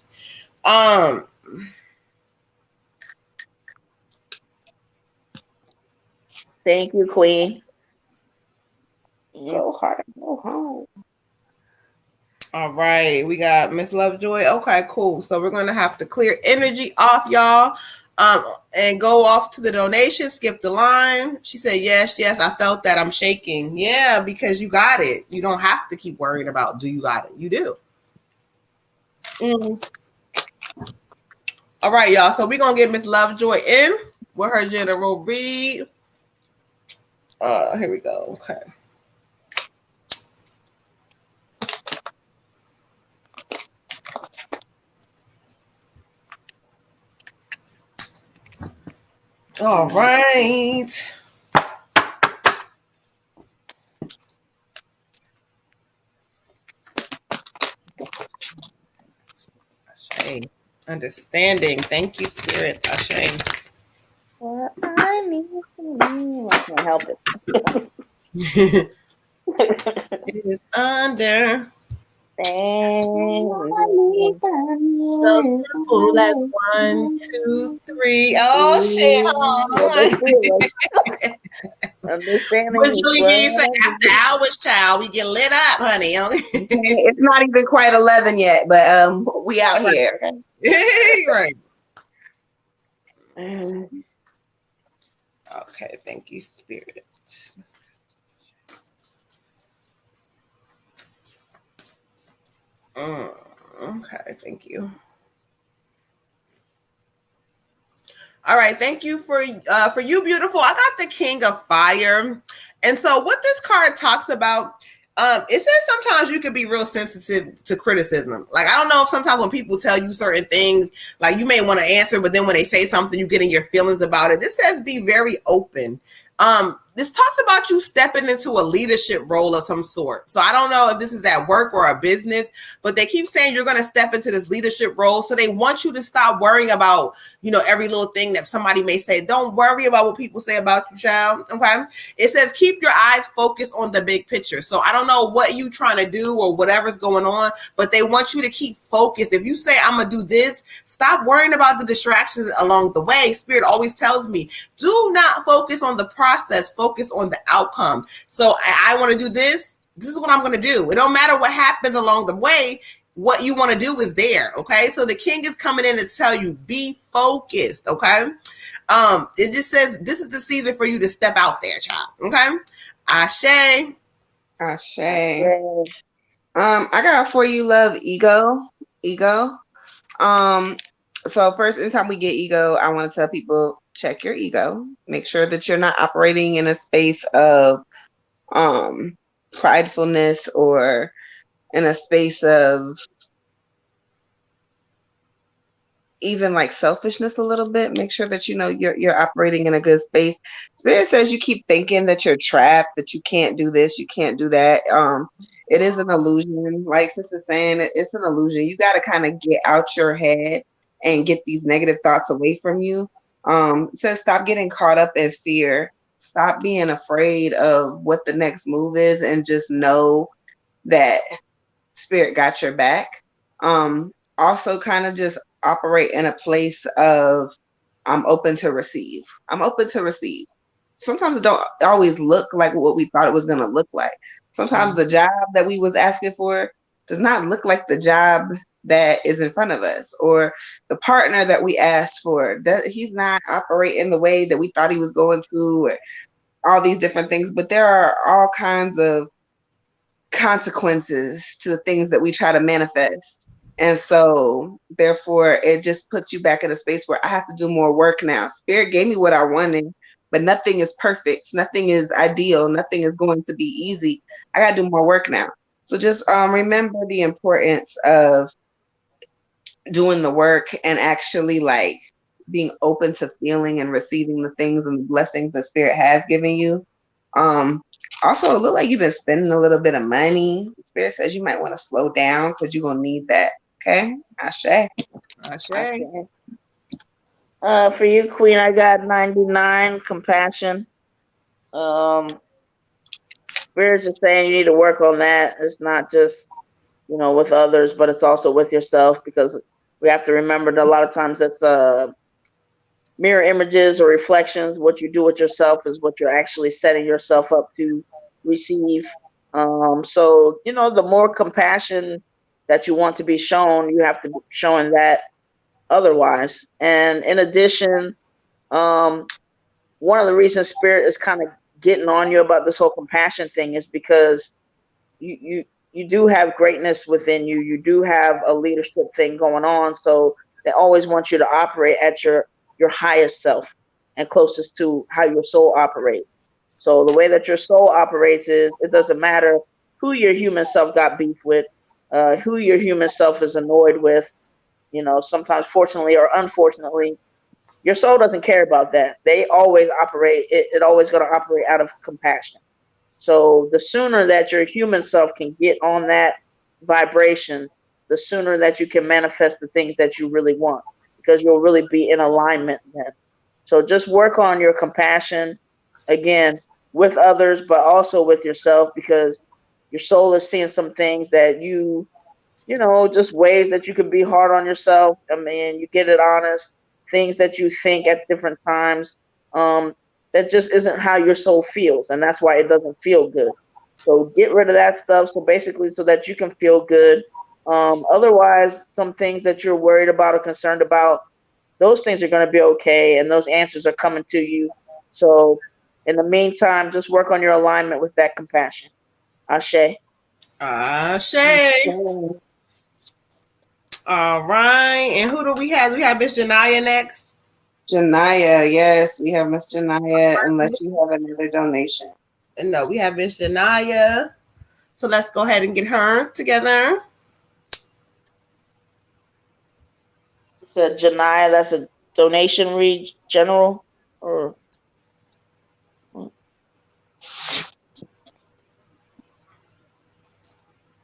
Thank you, Queen. Go hard, go home. All right, we got Miss Lovejoy. Okay, cool. So we're gonna have to clear energy off, y'all. And go off to the donation, skip the line. She said, yes, I felt that. I'm shaking. Yeah, because you got it. You don't have to keep worrying about do you got it. You do. All right, y'all. So we're going to get Miss Lovejoy in with her general read. Here we go. Okay. All right. Ashe. Understanding. Thank you, Spirit. Ashe. Well, I can't help it. It is under. So simple as 1, 2, 3. Oh shit! Understanding. What you say after hours, child? We get lit up, honey. It's not even quite 11 yet, but we out here. Right. Okay. Thank you, Spirit. Okay, thank you. All right, thank you for you, beautiful. I got the King of Fire, and so what this card talks about, it says sometimes you can be real sensitive to criticism. Like I don't know if sometimes when people tell you certain things, like you may want to answer, but then when they say something, you get in your feelings about it. This says be very open. this talks about you stepping into a leadership role of some sort. So I don't know if this is at work or a business, but they keep saying you're going to step into this leadership role. So they want you to stop worrying about, every little thing that somebody may say. Don't worry about what people say about you, child. Okay. It says keep your eyes focused on the big picture. So I don't know what you trying to do or whatever's going on, but they want you to keep focused. If you say, I'm going to do this, stop worrying about the distractions along the way. Spirit always tells me, do not focus on the process, focus on the outcome. So I want to do this. This is what I'm going to do. It don't matter what happens along the way. What you want to do is there. Okay. So the king is coming in to tell you, be focused. Okay. It just says this is the season for you to step out there, child. Okay. Ashe. Ashe. I got for you, love, ego. So first, anytime we get ego, I want to tell people, check your ego. Make sure that you're not operating in a space of pridefulness or in a space of even like selfishness a little bit. Make sure that you're operating in a good space. Spirit says you keep thinking that you're trapped, that you can't do this, you can't do that. It is an illusion. Like Sister saying, it's an illusion. You got to kind of get out your head and get these negative thoughts away from you. It says stop getting caught up in fear. Stop being afraid of what the next move is, and just know that Spirit got your back. Also kind of just operate in a place of I'm open to receive. I'm open to receive. Sometimes it don't always look like what we thought it was going to look like. Sometimes the job that we was asking for does not look like the job that is in front of us, or the partner that we asked for. He's not operating the way that we thought he was going to, or all these different things. But there are all kinds of consequences to the things that we try to manifest. And so therefore it just puts you back in a space where I have to do more work now. Spirit gave me what I wanted, but nothing is perfect. Nothing is ideal. Nothing is going to be easy. I got to do more work now. So just remember the importance of doing the work and actually like being open to feeling and receiving the things and the blessings that Spirit has given you. Also, it look like you've been spending a little bit of money. Spirit says you might want to slow down because you're going to need that. Okay? Ashe. For you, Queen, I got 99, compassion. Spirit's just saying you need to work on that. It's not just, with others, but it's also with yourself, because we have to remember that a lot of times it's mirror images or reflections. What you do with yourself is what you're actually setting yourself up to receive. So, the more compassion that you want to be shown, you have to be showing that otherwise. And in addition, one of the reasons Spirit is kind of getting on you about this whole compassion thing is because you do have greatness within you. You do have a leadership thing going on. So they always want you to operate at your highest self and closest to how your soul operates. So the way that your soul operates is, it doesn't matter who your human self got beef with, who your human self is annoyed with. Sometimes fortunately or unfortunately, your soul doesn't care about that. They always operate, it always going to operate out of compassion. So the sooner that your human self can get on that vibration, the sooner that you can manifest the things that you really want, because you'll really be in alignment then. So just work on your compassion, again, with others, but also with yourself, because your soul is seeing some things that just ways that you can be hard on yourself. I mean, you get it honest, things that you think at different times, that just isn't how your soul feels. And that's why it doesn't feel good. So get rid of that stuff. So basically, so that you can feel good. Otherwise, some things that you're worried about or concerned about, those things are going to be okay. And those answers are coming to you. So in the meantime, just work on your alignment with that compassion. Ashe. Ashe. All right. And who do we have? We have Miss Janaya next. Janaya, yes, we have Miss Janaya, unless you have another donation. And no, we have Miss Janaya. So let's go ahead and get her together. You said Janaya, that's a donation read general, or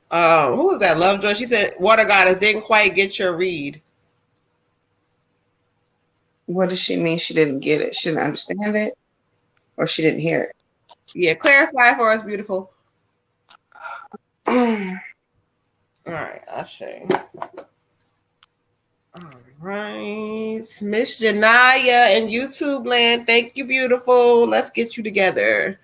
Who was that? Lovejoy. She said, "Water Goddess didn't quite get your read." What does she mean? She didn't get it. She didn't understand it, or she didn't hear Yeah, clarify for us, beautiful. it. All right, I'll show you. All right, Miss Janaya in YouTube land. Thank you, beautiful. Let's get you together.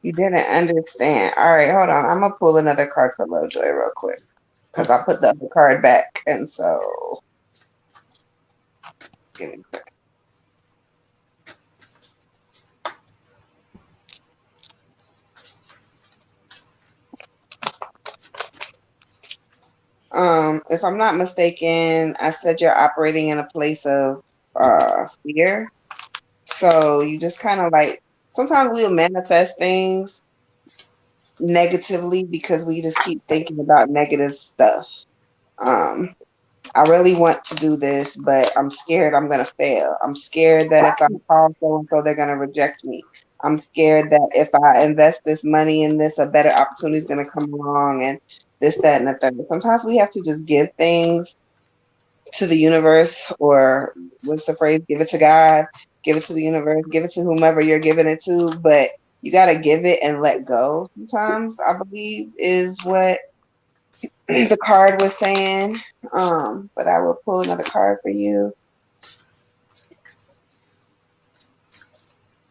You didn't understand. All right, hold on. I'm gonna pull another card for Lovejoy real quick because I put the other card back, and so give me a second. If I'm not mistaken, I said you're operating in a place of fear. So you just kind of like sometimes we'll manifest things negatively because we just keep thinking about negative stuff. Um, I really want to do this, but I'm scared I'm gonna fail. I'm scared that if I call so and so, they're gonna reject me. I'm scared that if I invest this money in this, a better opportunity is gonna come along, and this, that, and the third. Sometimes we have to just give things to the universe, or what's the phrase? Give it to God, give it to the universe, give it to whomever you're giving it to. But you got to give it and let go. Sometimes I believe is what the card was saying. But I will pull another card for you.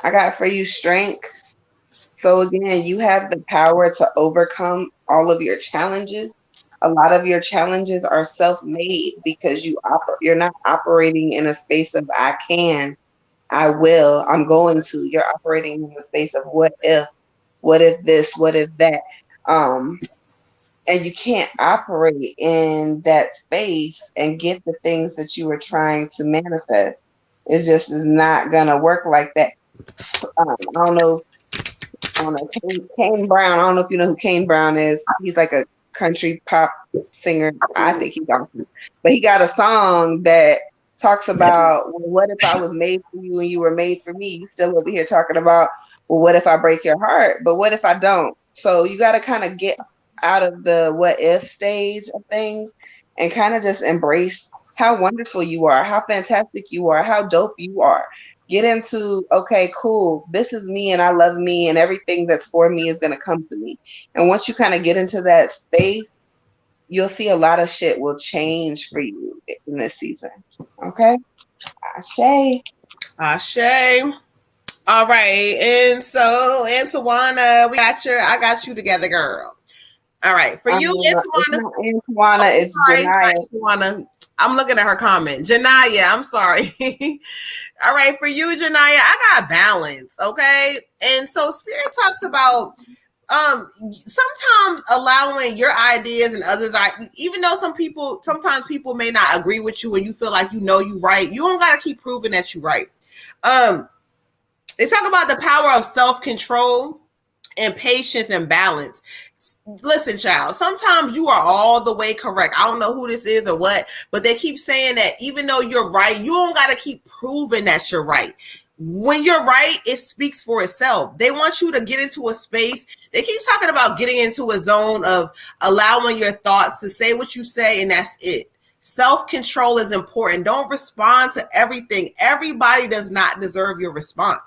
I got for you strength. So again, you have the power to overcome all of your challenges. A lot of your challenges are self-made because you're not operating in a space of I can, I will, I'm going to. You're operating in the space of what if this, what if that. And you can't operate in that space and get the things that you were trying to manifest. It just is not gonna work like that. I don't know, Kane Brown. I don't know if you know who Kane Brown is. He's like a country pop singer. I think he's awesome. But he got a song that talks about, well, what if I was made for you and you were made for me? You still over here talking about, well, what if I break your heart? But what if I don't? So you got to kind of get out of the what if stage of things and kind of just embrace how wonderful you are, how fantastic you are, how dope you are. Get into, okay, cool, this is me and I love me and everything that's for me is going to come to me. And once you kind of get into that space, you'll see a lot of shit will change for you in this season. Okay? Ashe. Ashe. All right. And so, Antoine, I got you together, girl. All right. For you, It's Antoine. not Antoine, it's Janaya. Antoine. I'm looking at her comment. Janaya, I'm sorry. All right, for you, Janaya, I got balance, okay? And so Spirit talks about sometimes allowing your ideas and others, even though sometimes people may not agree with you and you feel like you right, you don't gotta keep proving that you right. They talk about the power of self-control and patience and balance. Listen, child, sometimes you are all the way correct. I don't know who this is or what, but they keep saying that even though you're right, you don't got to keep proving that you're right. When you're right, it speaks for itself. They want you to get into a space. They keep talking about getting into a zone of allowing your thoughts to say what you say, and that's it. Self-control is important. Don't respond to everything. Everybody does not deserve your response.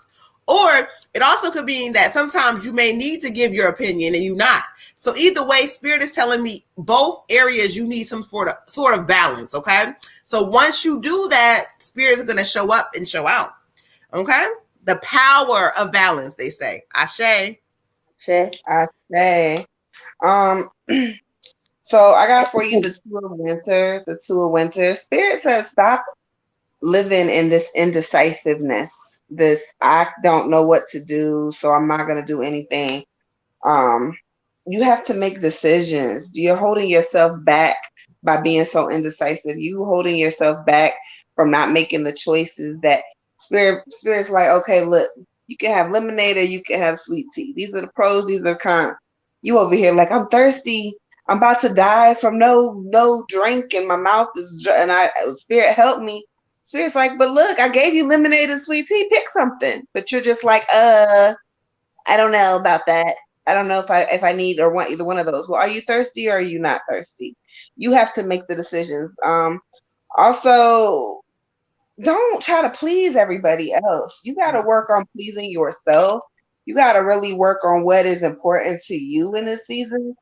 Or it also could mean that sometimes you may need to give your opinion and you not. So either way, Spirit is telling me both areas you need some sort of balance, okay? So once you do that, Spirit is going to show up and show out, okay? The power of balance, they say. Ashe. Ashe. So I got for you the Two of Winter. The Two of Winter. Spirit says stop living in this indecisiveness. This I don't know what to do, so I'm not gonna do anything. You have to make decisions. You're holding yourself back by being so indecisive. You holding yourself back from not making the choices that Spirit's like, okay, look, you can have lemonade or you can have sweet tea. These are the pros, these are the cons. You over here like, I'm thirsty. I'm about to die from no drink, and my mouth is and I Spirit help me. Spirit's like, but look, I gave you lemonade and sweet tea. Pick something. But you're just like, I don't know about that. I don't know if I need or want either one of those. Well, are you thirsty or are you not thirsty? You have to make the decisions. Also, don't try to please everybody else. You got to work on pleasing yourself. You got to really work on what is important to you in this season.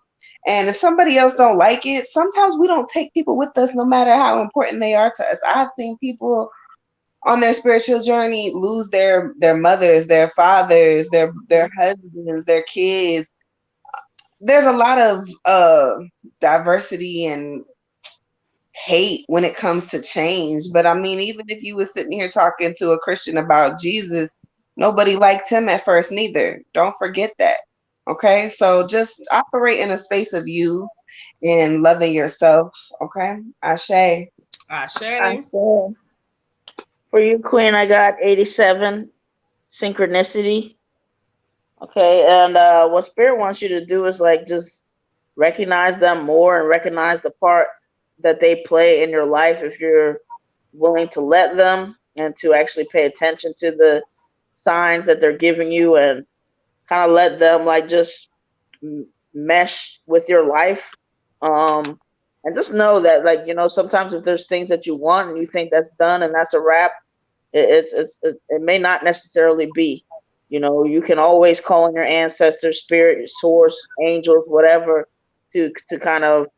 And if somebody else don't like it, sometimes we don't take people with us no matter how important they are to us. I've seen people on their spiritual journey lose their mothers, their fathers, their husbands, their kids. There's a lot of diversity and hate when it comes to change. But I mean, even if you were sitting here talking to a Christian about Jesus, nobody liked him at first neither. Don't forget that. Okay, so just operate in a space of you and loving yourself. Okay, Ashe. Ashe. For you, Queen, I got 87 synchronicity. Okay, and what Spirit wants you to do is like just recognize them more and recognize the part that they play in your life if you're willing to let them, and to actually pay attention to the signs that they're giving you and kind of let them like just mesh with your life. And just know that, like, you know, sometimes if there's things that you want and you think that's done and that's a wrap, it may not necessarily be. You know, you can always call on your ancestors, spirit, your source, angels, whatever, to kind of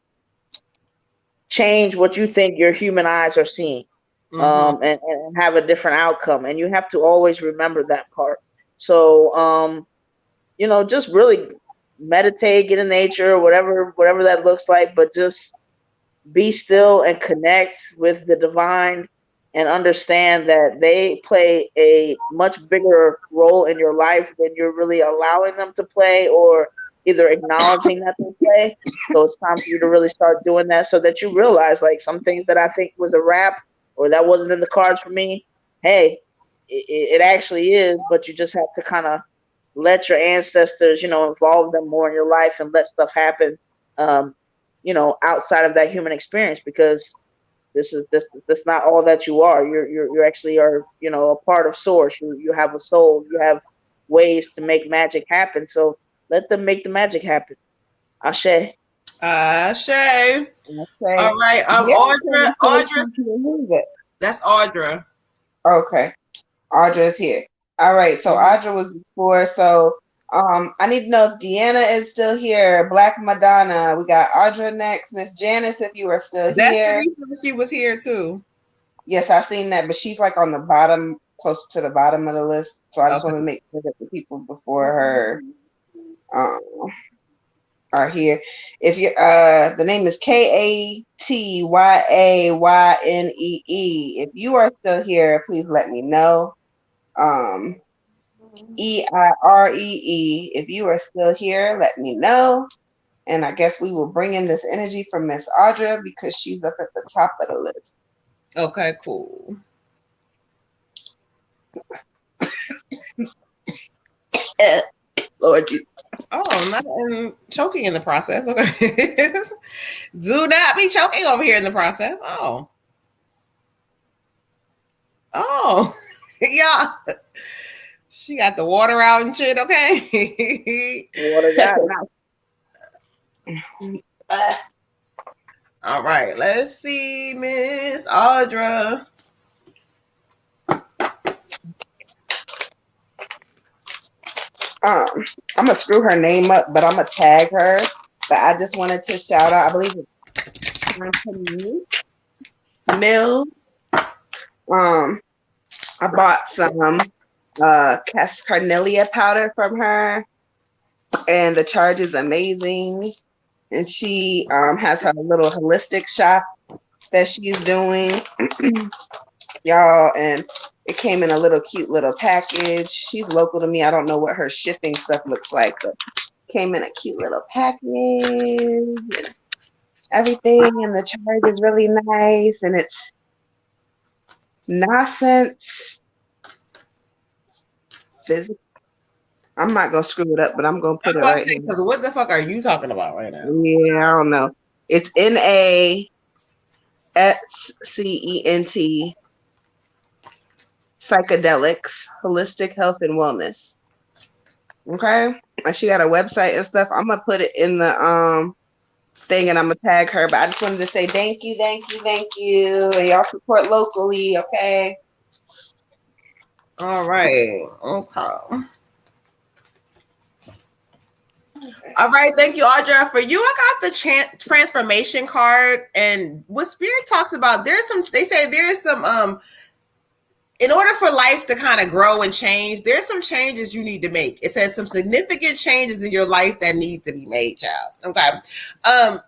change what you think your human eyes are seeing, and have a different outcome. And you have to always remember that part. So, you know, just really meditate, get in nature, whatever that looks like, but just be still and connect with the divine and understand that they play a much bigger role in your life than you're really allowing them to play, or either acknowledging that they play. So it's time for you to really start doing that, so that you realize, like, some things that I think was a wrap or that wasn't in the cards for me, hey, it actually is, but you just have to kind of let your ancestors, you know, involve them more in your life and let stuff happen, you know, outside of that human experience, because this not all that you are. You actually are, you know, a part of source. You have a soul. You have ways to make magic happen. So let them make the magic happen. Ashe. Ashe. All right. Audra. That's Audra. Okay. Audra's here. All right. So Audra was before. So I need to know if Deanna is still here. Black Madonna. We got Audra next. Miss Janice, if you are still here. She was here too. Yes, I've seen that, but she's like on the bottom, close to the bottom of the list. So I just want to make sure that the people before her are here. If you the name is KATYAYNEE. If you are still here, please let me know. EIREE. If you are still here, let me know. And I guess we will bring in this energy from Miss Audra because she's up at the top of the list. Okay, cool. Lord, you. Oh, not choking in the process. Okay. Do not be choking over here in the process. Oh. Yeah. She got the water out and shit, okay? Water got now. All right, let's see, Miss Audra. I'm gonna screw her name up, but I'm gonna tag her. But I just wanted to shout out, I believe it's Chantilly Mills. I bought some Cascarnelia powder from her, and the charge is amazing. And she has her little holistic shop that she's doing, y'all. And it came in a little cute little package. She's local to me. I don't know what her shipping stuff looks like, but it came in a cute little package and everything. And the charge is really nice. And it's nonsense physical. I'm not gonna screw it up, but I'm gonna put it right here. Because what the fuck are you talking about right now? Yeah, I don't know. It's NASCENT Psychedelics, Holistic Health and Wellness. Okay, and she got a website and stuff. I'm gonna put it in the thing, and I'm gonna tag her. But I just wanted to say thank you, and y'all support locally. Okay. All right. Okay. All right, thank you, Audra. For you, I got the transformation card, and what Spirit talks about. They say there's some in order for life to kind of grow and change, there's some changes you need to make. It says some significant changes in your life that need to be made, child. Okay.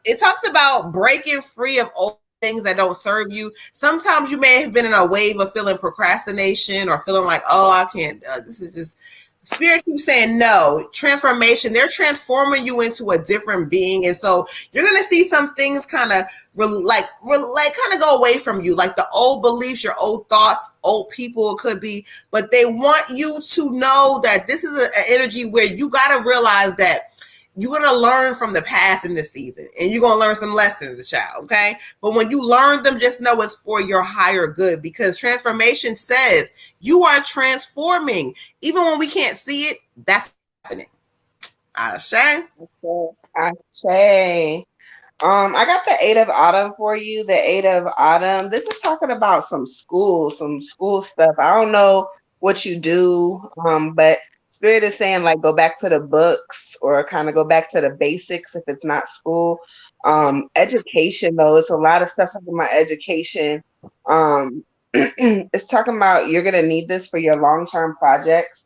It talks about breaking free of old things that don't serve you. Sometimes you may have been in a wave of feeling procrastination or feeling like, oh, I can't, this is just, Spirit keeps saying no. Transformation, they're transforming you into a different being. And so you're going to see some things kind of kind of go away from you, like the old beliefs, your old thoughts, old people it could be, but they want you to know that this is an energy where you got to realize that you're going to learn from the past in this season, and you're going to learn some lessons, child, okay? But when you learn them, just know it's for your higher good, because transformation says you are transforming. Even when we can't see it, that's happening. Ashe? Ashe. I got the 8 of Autumn for you. The 8 of Autumn. This is talking about some school stuff. I don't know what you do, but Spirit is saying like go back to the books or kind of go back to the basics if it's not school. Education though, it's a lot of stuff talking about education. It's talking about you're gonna need this for your long-term projects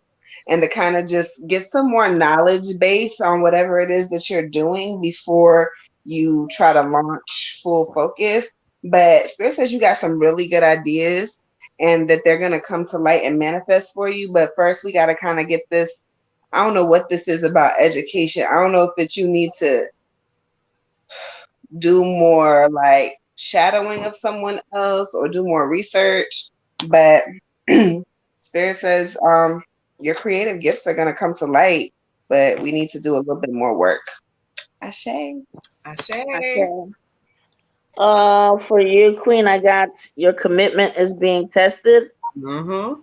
and to kind of just get some more knowledge base on whatever it is that you're doing before you try to launch full focus. But Spirit says you got some really good ideas and that they're going to come to light and manifest for you. But first, we got to kind of get this. I don't know what this is about education. I don't know if it's you need to do more like shadowing of someone else or do more research. But Spirit says your creative gifts are going to come to light, but we need to do a little bit more work. Ashe. For you, Queen, I got your commitment is being tested. Mm-hmm.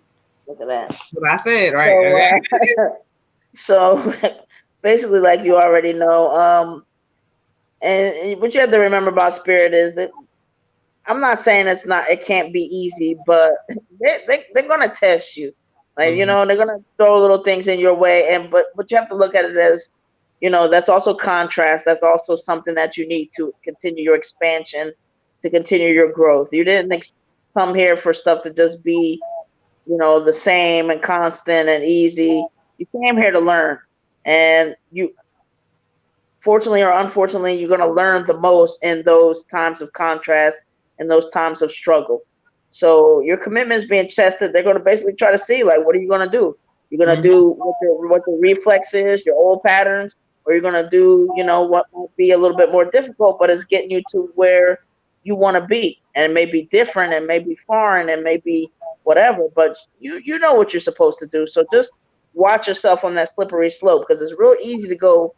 Look at that. What I said, right? So basically, like you already know, and what you have to remember about Spirit is that I'm not saying it can't be easy, but they're gonna test you. Like, you know, they're gonna throw little things in your way, but you have to look at it as, you know, that's also contrast. That's also something that you need to continue your expansion, to continue your growth. You didn't come here for stuff to just be, you know, the same and constant and easy. You came here to learn, and you, fortunately or unfortunately, you're going to learn the most in those times of contrast and those times of struggle. So your commitment is being tested. They're going to basically try to see, like, what are you going to do? You're going to do what the reflex is, your old patterns, or you're going to do, you know, what might be a little bit more difficult, but it's getting you to where you want to be. And it may be different, and may be foreign, and may be whatever, but you know what you're supposed to do. So just watch yourself on that slippery slope, because it's real easy to go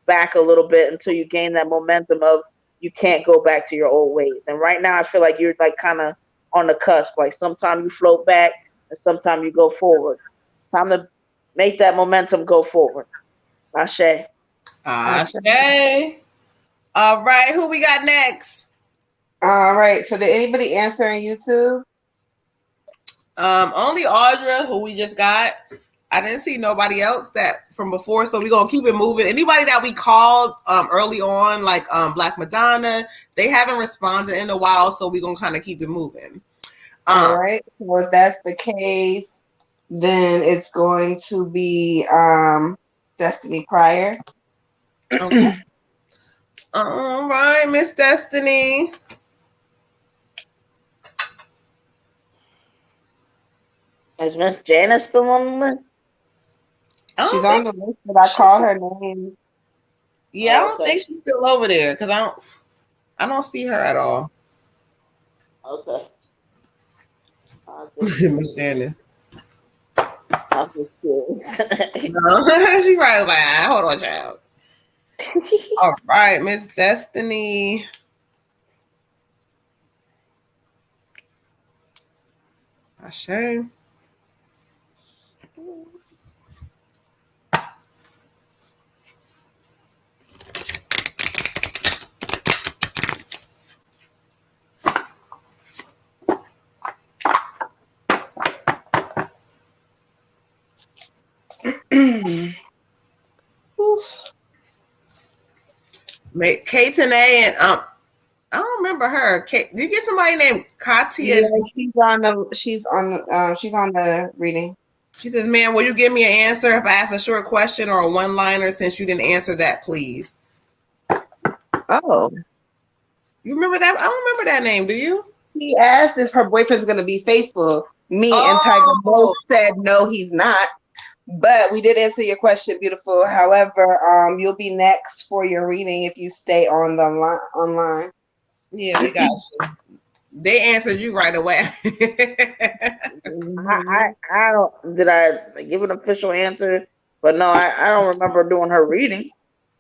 back a little bit until you gain that momentum of you can't go back to your old ways. And right now I feel like you're like kind of on the cusp. Like sometimes you float back and sometimes you go forward. It's time to make that momentum go forward. Ashe. Ashe. All right, who we got next? All right. So did anybody answer on YouTube? Only Audra, who we just got. I didn't see nobody else that from before, so we're gonna keep it moving. Anybody that we called early on, like Black Madonna, they haven't responded in a while, so we're gonna kind of keep it moving. All right. So if that's the case, then it's going to be Destiny Pryor. Okay. All right, Miss Destiny. Is Miss Janice still on the list? She's on the list, but I called her name. Yeah, I don't think she's still over there because I don't see her at all. Okay. Miss Janice. I'm just kidding. No, she probably was like, hold on, child. All right, Miss Destiny. Ashe. Kate and A and I don't remember her. Kate, did you get somebody named Katia? Yeah, she's on the reading. She says, "Man, will you give me an answer if I ask a short question or a one-liner? Since you didn't answer that, please." Oh. You remember that? I don't remember that name. Do you? She asked if her boyfriend's gonna be faithful. Me and Tiger both said no, he's not. But we did answer your question, beautiful. However, you'll be next for your reading if you stay on the online. Yeah, we got you. They answered you right away. I don't. Did I give an official answer? But no, I don't remember doing her reading.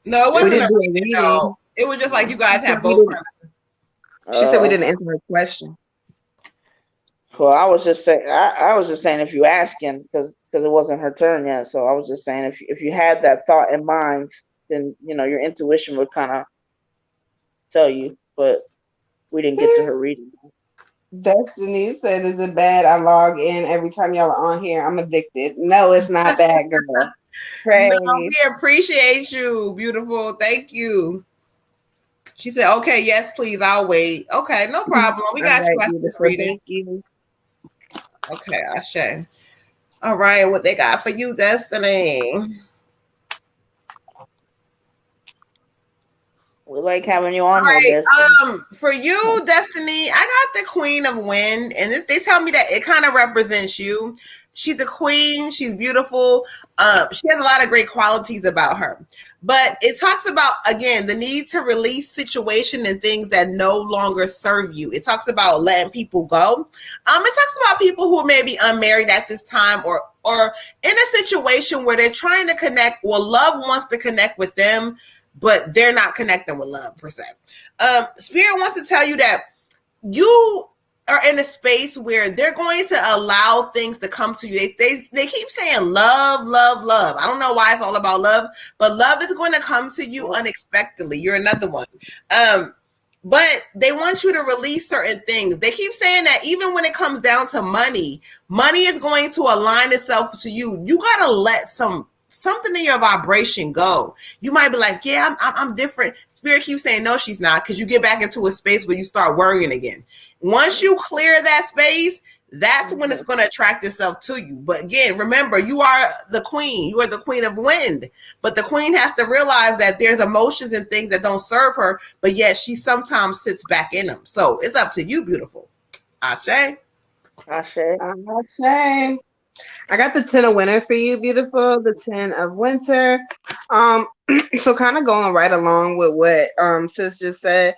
No, it We wasn't didn't a do a reading. reading. No. It was just like you guys have both. She said we didn't answer her question. Well, I was just saying. I was just saying if you ask him because it wasn't her turn yet. So I was just saying if you had that thought in mind, then your intuition would kind of tell you. But we didn't get to her reading. Destiny said, "Is it bad? I log in every time y'all are on here. I'm addicted." No, it's not bad, girl. Praise. No, we appreciate you, beautiful. Thank you. She said, "Okay, yes, please. I'll wait." Okay, no problem. We got you after this reading. Thank you. Okay, Ashe. All right, what they got for you, Destiny? We like having you on here, Destiny. For you, Destiny, I got the Queen of Wind, and they tell me that it kind of represents you. She's a queen. She's beautiful. She has a lot of great qualities about her. But it talks about, again, the need to release situation and things that no longer serve you. It talks about letting people go. It talks about people who may be unmarried at this time or in a situation where they're trying to connect, well, love wants to connect with them, but they're not connecting with love per se. Spirit wants to tell you that you are in a space where they're going to allow things to come to you. They keep saying love, love, love. I don't know why it's all about love, but love is going to come to you unexpectedly. You're another one. But they want you to release certain things. They keep saying that even when it comes down to money is going to align itself to you. You got to let something in your vibration go. You might be like, yeah, I'm different. Spirit keeps saying, no, she's not, because you get back into a space where you start worrying again. Once you clear that space, that's when it's going to attract itself to you. But again, remember, you are the queen. You are the queen of wind. But the queen has to realize that there's emotions and things that don't serve her, but yet she sometimes sits back in them. So it's up to you, beautiful. Ashe. Ashe. Ashe. I got the 10 of winter for you, beautiful. The 10 of winter. So kind of going right along with what sis just said.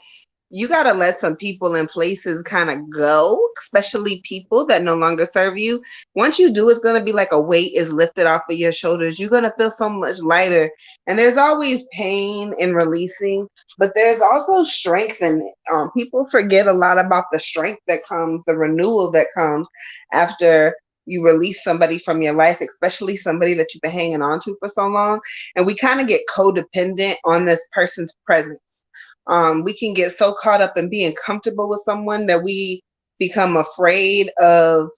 You got to let some people and places kind of go, especially people that no longer serve you. Once you do, it's going to be like a weight is lifted off of your shoulders. You're going to feel so much lighter. And there's always pain in releasing, but there's also strength in it. People forget a lot about the strength that comes, the renewal that comes after you release somebody from your life, especially somebody that you've been hanging on to for so long. And we kind of get codependent on this person's presence. We can get so caught up in being comfortable with someone that we become afraid of,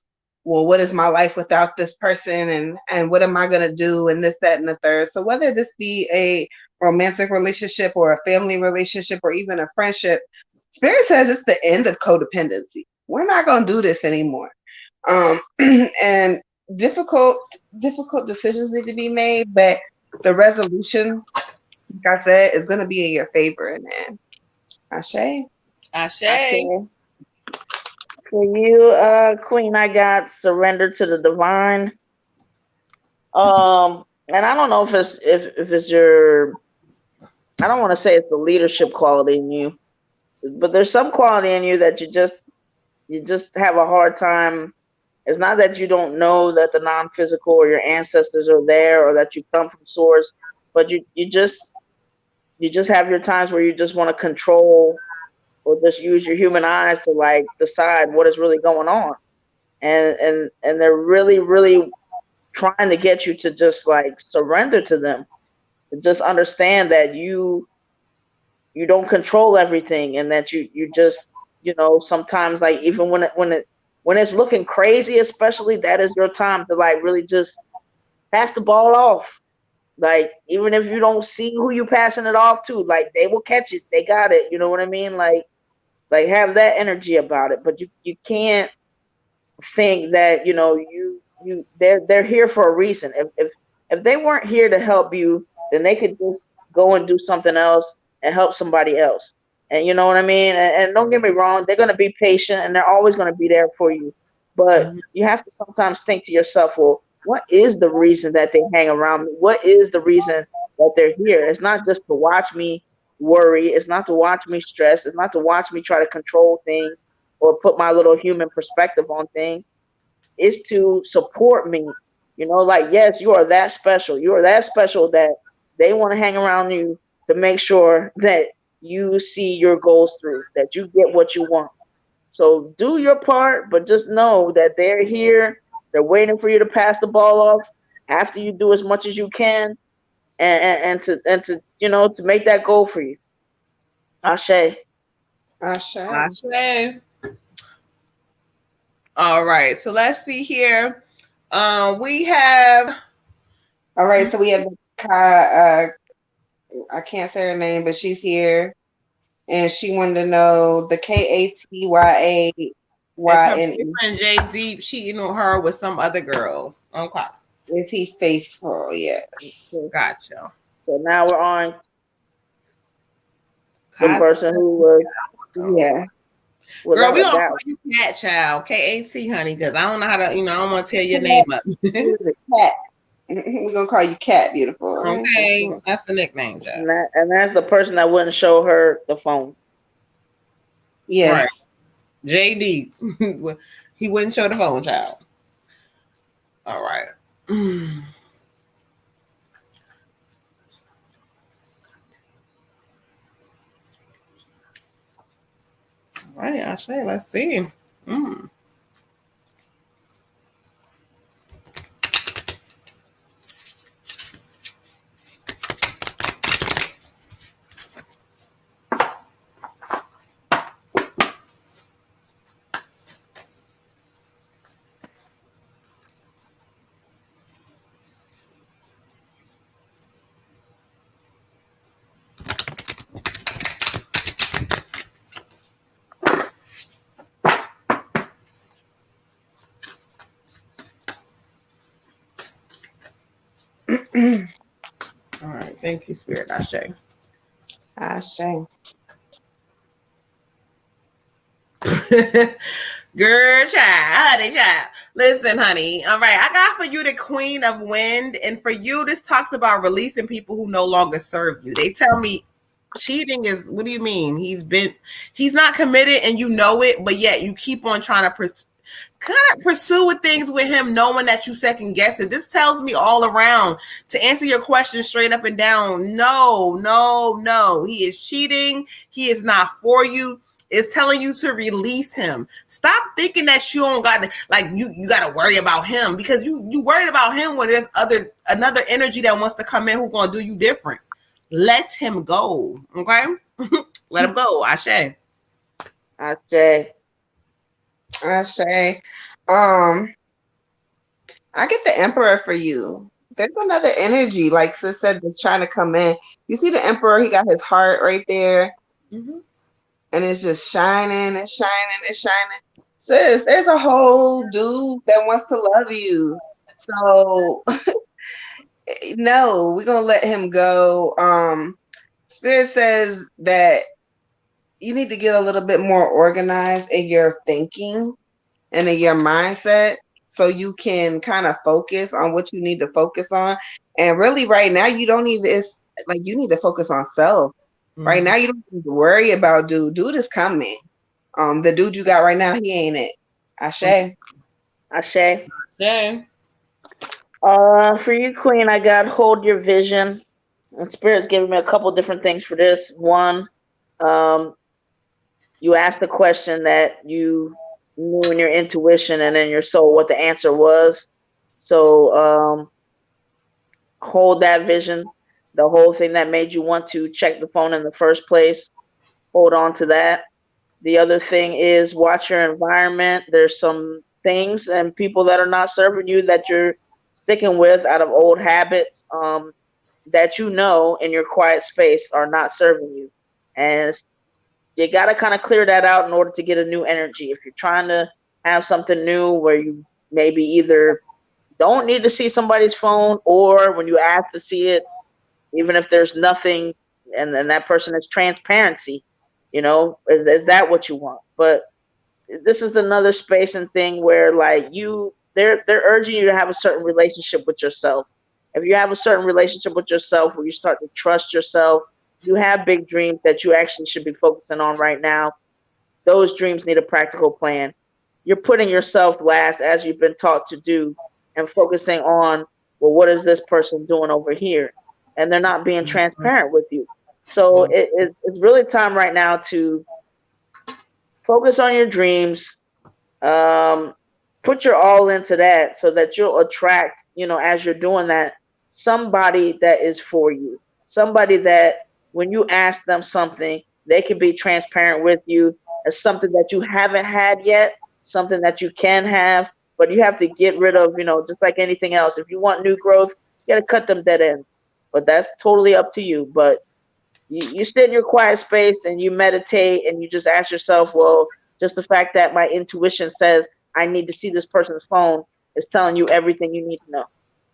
well, what is my life without this person? And what am I going to do? And this, that, and the third. So whether this be a romantic relationship or a family relationship or even a friendship, Spirit says it's the end of codependency. We're not going to do this anymore. And difficult decisions need to be made, but the resolution, like I said, is going to be in your favor in the end. Ashe. Ashe. For you, Queen, I got surrender to the divine. And I don't know if it's your, I don't want to say it's the leadership quality in you, but there's some quality in you that you just have a hard time It's not that you don't know that the non-physical or your ancestors are there or that you come from source, but you just have your times where you just want to control or just use your human eyes to like decide what is really going on. And they're really trying to get you to just like surrender to them, to just understand that you don't control everything, and that you just, you know, sometimes like even when it's looking crazy, especially, that is your time to like really just pass the ball off. Like, even if you don't see who you passing it off to, like, they will catch it. They got it. You know what I mean? Like have that energy about it. But you can't think that, you know, they're here for a reason. If they weren't here to help you, then they could just go and do something else and help somebody else. And you know what I mean? And don't get me wrong, they're gonna be patient and they're always gonna be there for you. But you have to sometimes think to yourself, well, what is the reason that they hang around me? What is the reason that they're here? It's not just to watch me worry. It's not to watch me stress. It's not to watch me try to control things or put my little human perspective on things. Is to support me. You know, like, yes, you are that special. You are that special that they want to hang around you to make sure that you see your goals through, that you get what you want. So do your part, but just know that they're here. They're waiting for you to pass the ball off after you do as much as you can, and to you know, to make that goal for you. Ashe. Ashe. All right, so let's see here. We have. All right, so we have I can't say her name, but she's here, and she wanted to know the KATYAYNE. Friend J Deep cheating on her with some other girls. Okay. Is he faithful? Yeah. Gotcha. So now we're on the person who was. Yeah. Girl, we gonna call you Cat Child, KAT, honey, because I don't know how to, you know, I don't want to tell your name up. Cat. We're gonna call you Cat, beautiful. Okay, that's the nickname, Child. And that's the person that wouldn't show her the phone. Yes. Right. JD. He wouldn't show the phone, Child. All right. All right, Ashe, let's see. All right, thank you, Spirit. Ashe. Ashe. Girl, child, honey, child. Listen, honey. All right, I got for you the Queen of Wind, and for you, this talks about releasing people who no longer serve you. They tell me cheating is. What do you mean? He's not committed, and you know it, but yet you keep on trying to kind of pursue things with him, knowing that you second guess it. This tells me all around, to answer your question straight up and down. No. He is cheating. He is not for you. It's telling you to release him. Stop thinking that you don't got to, like, you got to worry about him, because you worried about him when there's another energy that wants to come in who's going to do you different. Let him go. Okay? Let him go. Ashe. I say, I get the Emperor for you. There's another energy, like Sis said, that's trying to come in. You see the Emperor, he got his heart right there. Mm-hmm. And it's just shining and shining and shining. Sis, there's a whole dude that wants to love you. So no, we're gonna let him go. Spirit says that you need to get a little bit more organized in your thinking and in your mindset, so you can kind of focus on what you need to focus on. And really right now, you don't even, it's like you need to focus on self. Right now, you don't need to worry about dude. Dude is coming. The dude you got right now, he ain't it. Ashe. Ashe. Okay. For you, Queen, I got hold your vision. And Spirit's giving me a couple different things for this. One, um, you asked the question that you knew in your intuition and in your soul what the answer was. So hold that vision, the whole thing that made you want to check the phone in the first place. Hold on to that. The other thing is watch your environment. There's some things and people that are not serving you that you're sticking with out of old habits that you know in your quiet space are not serving you. And you got to kind of clear that out in order to get a new energy. If you're trying to have something new where you maybe either don't need to see somebody's phone, or when you ask to see it, even if there's nothing, and then that person is transparency, is that what you want? But this is another space and thing where like they're urging you to have a certain relationship with yourself. If you have a certain relationship with yourself where you start to trust yourself, you have big dreams that you actually should be focusing on right now. Those dreams need a practical plan. You're putting yourself last as you've been taught to do, and focusing on, well, what is this person doing over here? And they're not being transparent with you. So it's really time right now to focus on your dreams. Put your all into that so that you'll attract, as you're doing that, somebody that is for you. Somebody that when you ask them something, they can be transparent with you as something that you haven't had yet, something that you can have, but you have to get rid of, just like anything else. If you want new growth, you got to cut them dead ends. But that's totally up to you. But you sit in your quiet space and you meditate and you just ask yourself, well, just the fact that my intuition says I need to see this person's phone is telling you everything you need to know.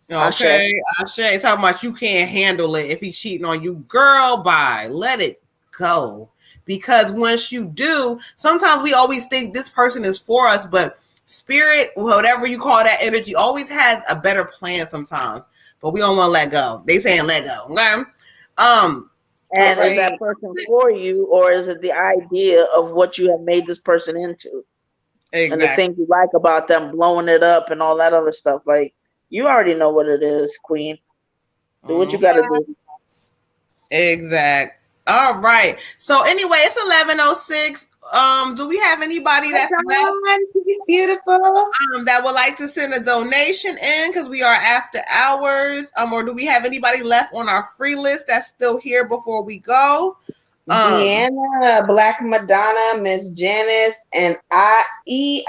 Okay, Ashe. Talking about you can't handle it if he's cheating on you. Girl, bye. Let it go. Because once you do, sometimes we always think this person is for us, but spirit, whatever you call that energy, always has a better plan sometimes. But we don't want to let go. They saying let go. Okay. And is that person for you, or is it the idea of what you have made this person into? Exactly. And the things you like about them, blowing it up and all that other stuff. Like, you already know what it is, Queen. Do what you got to do. Exact. All right. So anyway, it's 11:06. Do we have anybody that's left? She's beautiful. That would like to send a donation in because we are after hours. Or do we have anybody left on our free list that's still here before we go? Deanna, Black Madonna, Miss Janice, and EIREE.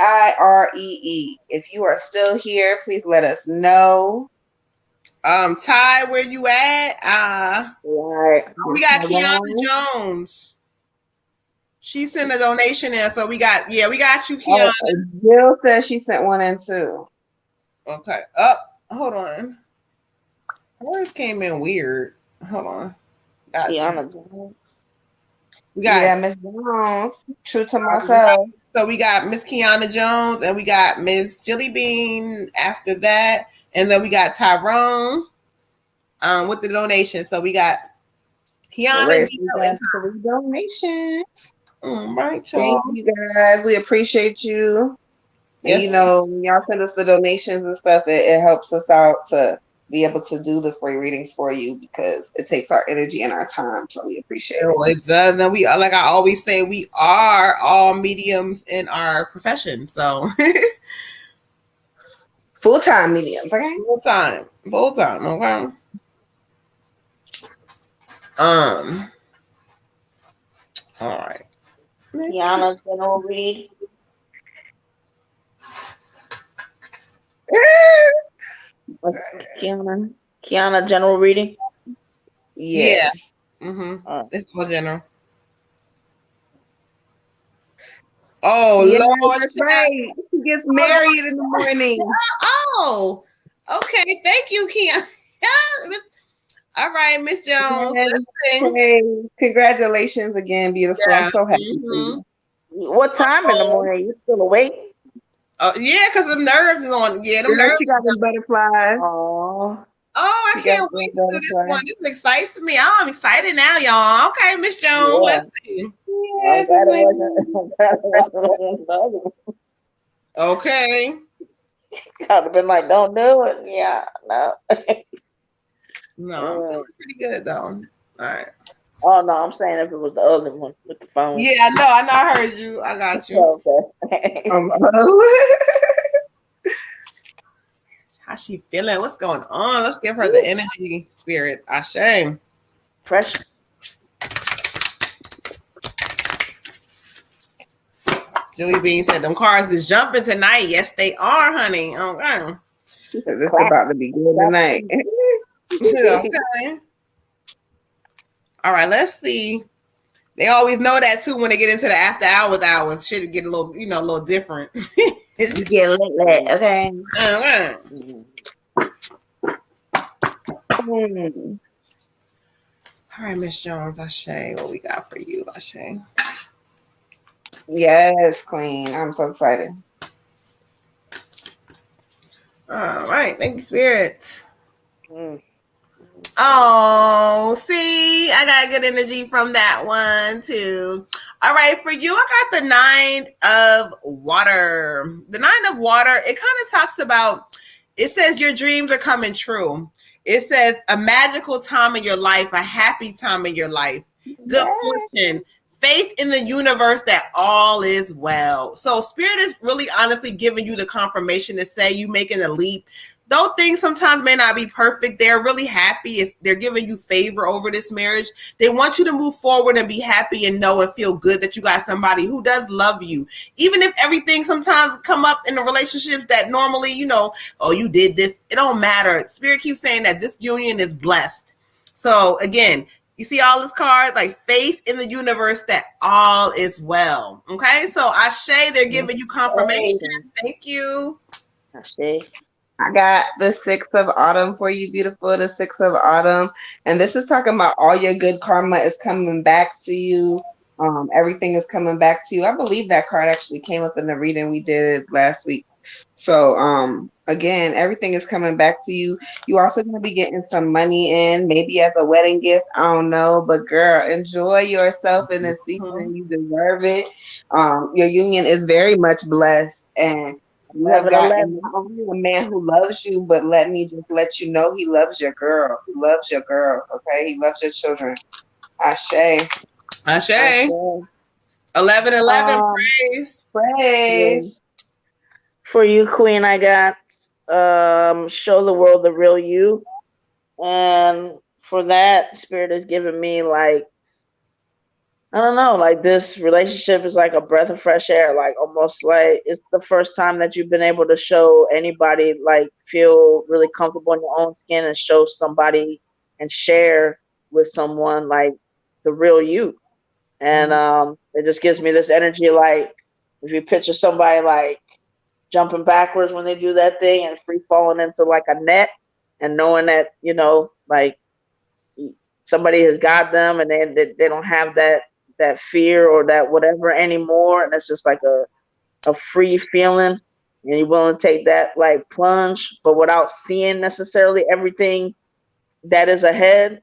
If you are still here, please let us know. Ty, where you at? Right. We got Kiana Jones. She sent a donation in, so we got you, Kiana. Jill says she sent one in too. Okay. Hold on. Hers came in weird. Hold on. Got Kiana Jones. We got Miss Jones. True to myself. So we got Miss Kiana Jones, and we got Miss Jilly Bean after that, and then we got Tyrone with the donation. So we got Kiana. For donations. Right, thank you guys. We appreciate you. Yes. And when y'all send us the donations and stuff, it helps us out to be able to do the free readings for you because it takes our energy and our time. So we appreciate it. It does. And we, like I always say, we are all mediums in our profession. So full-time mediums, okay? Full-time, okay? All right. Kiana's gonna read. Kiana general reading? Yeah. Mm-hmm. It's all general. Oh, yeah, Lord. That's right. She gets married in the morning. Oh, okay. Thank you, Kiana. All right, Miss Jones. Hey, congratulations again, beautiful. Yeah. I'm so happy for you. What time in the morning? You still awake? Yeah, because the nerves is on. Yeah, the nerves. She got the butterflies. Oh, I can't wait to do this one. This excites me. Oh, I'm excited now, y'all. Okay, Miss Jones. Yeah. Let's see. Yeah, okay. I'd have been like, don't do it. Yeah, no. No, I'm feeling pretty good though. All right. Oh no, I'm saying if it was the other one with the phone. Yeah, I know. I heard you. I got you. Okay. How she feeling? What's going on? Let's give her the energy, spirit. Ashe. Fresh. Julie Bean said, them cars is jumping tonight. Yes, they are, honey. Okay. It's about to be good tonight. Okay. All right, let's see. They always know that too when they get into the after hours. Shit get a little, a little different. You get lit, okay? Okay. All right, Miss Jones, Ashe, what we got for you, Ashe? Yes, Queen. I'm so excited. All right, thank you, Spirit. Oh, see, I got good energy from that one too. All right, for you, I got the 9 of water. The 9 of water, it kind of talks about, it says your dreams are coming true. It says a magical time in your life, a happy time in your life, good fortune, faith in the universe that all is well. So Spirit is really honestly giving you the confirmation to say you making a leap. Though things sometimes may not be perfect, they're really happy. They're giving you favor over this marriage. They want you to move forward and be happy and know and feel good that you got somebody who does love you. Even if everything sometimes come up in the relationships that normally, oh, you did this. It don't matter. Spirit keeps saying that this union is blessed. So again, you see all this cards, like faith in the universe that all is well. Okay, so Ashe, they're giving you confirmation. Thank you. Ashe. I got the 6 of autumn for you, beautiful. The 6 of autumn. And this is talking about all your good karma is coming back to you. Everything is coming back to you. I believe that card actually came up in the reading we did last week. So again, everything is coming back to you. You also going to be getting some money in, maybe as a wedding gift. I don't know. But girl, enjoy yourself in this season. You deserve it. Your union is very much blessed. And you have gotten not only a man who loves you, but let me just let you know he loves your girl. He loves your girls, okay? He loves your children. Ashe. Ashe. 11-11, praise. Praise. For you, Queen, I got show the world the real you. And for that, Spirit has given me I don't know, this relationship is like a breath of fresh air, almost like it's the first time that you've been able to show anybody, feel really comfortable in your own skin and show somebody and share with someone the real you. And it just gives me this energy, if you picture somebody jumping backwards when they do that thing and free falling into a net and knowing that, somebody has got them and they don't have that fear or that whatever anymore, and it's just a free feeling, and you're willing to take that plunge, but without seeing necessarily everything that is ahead,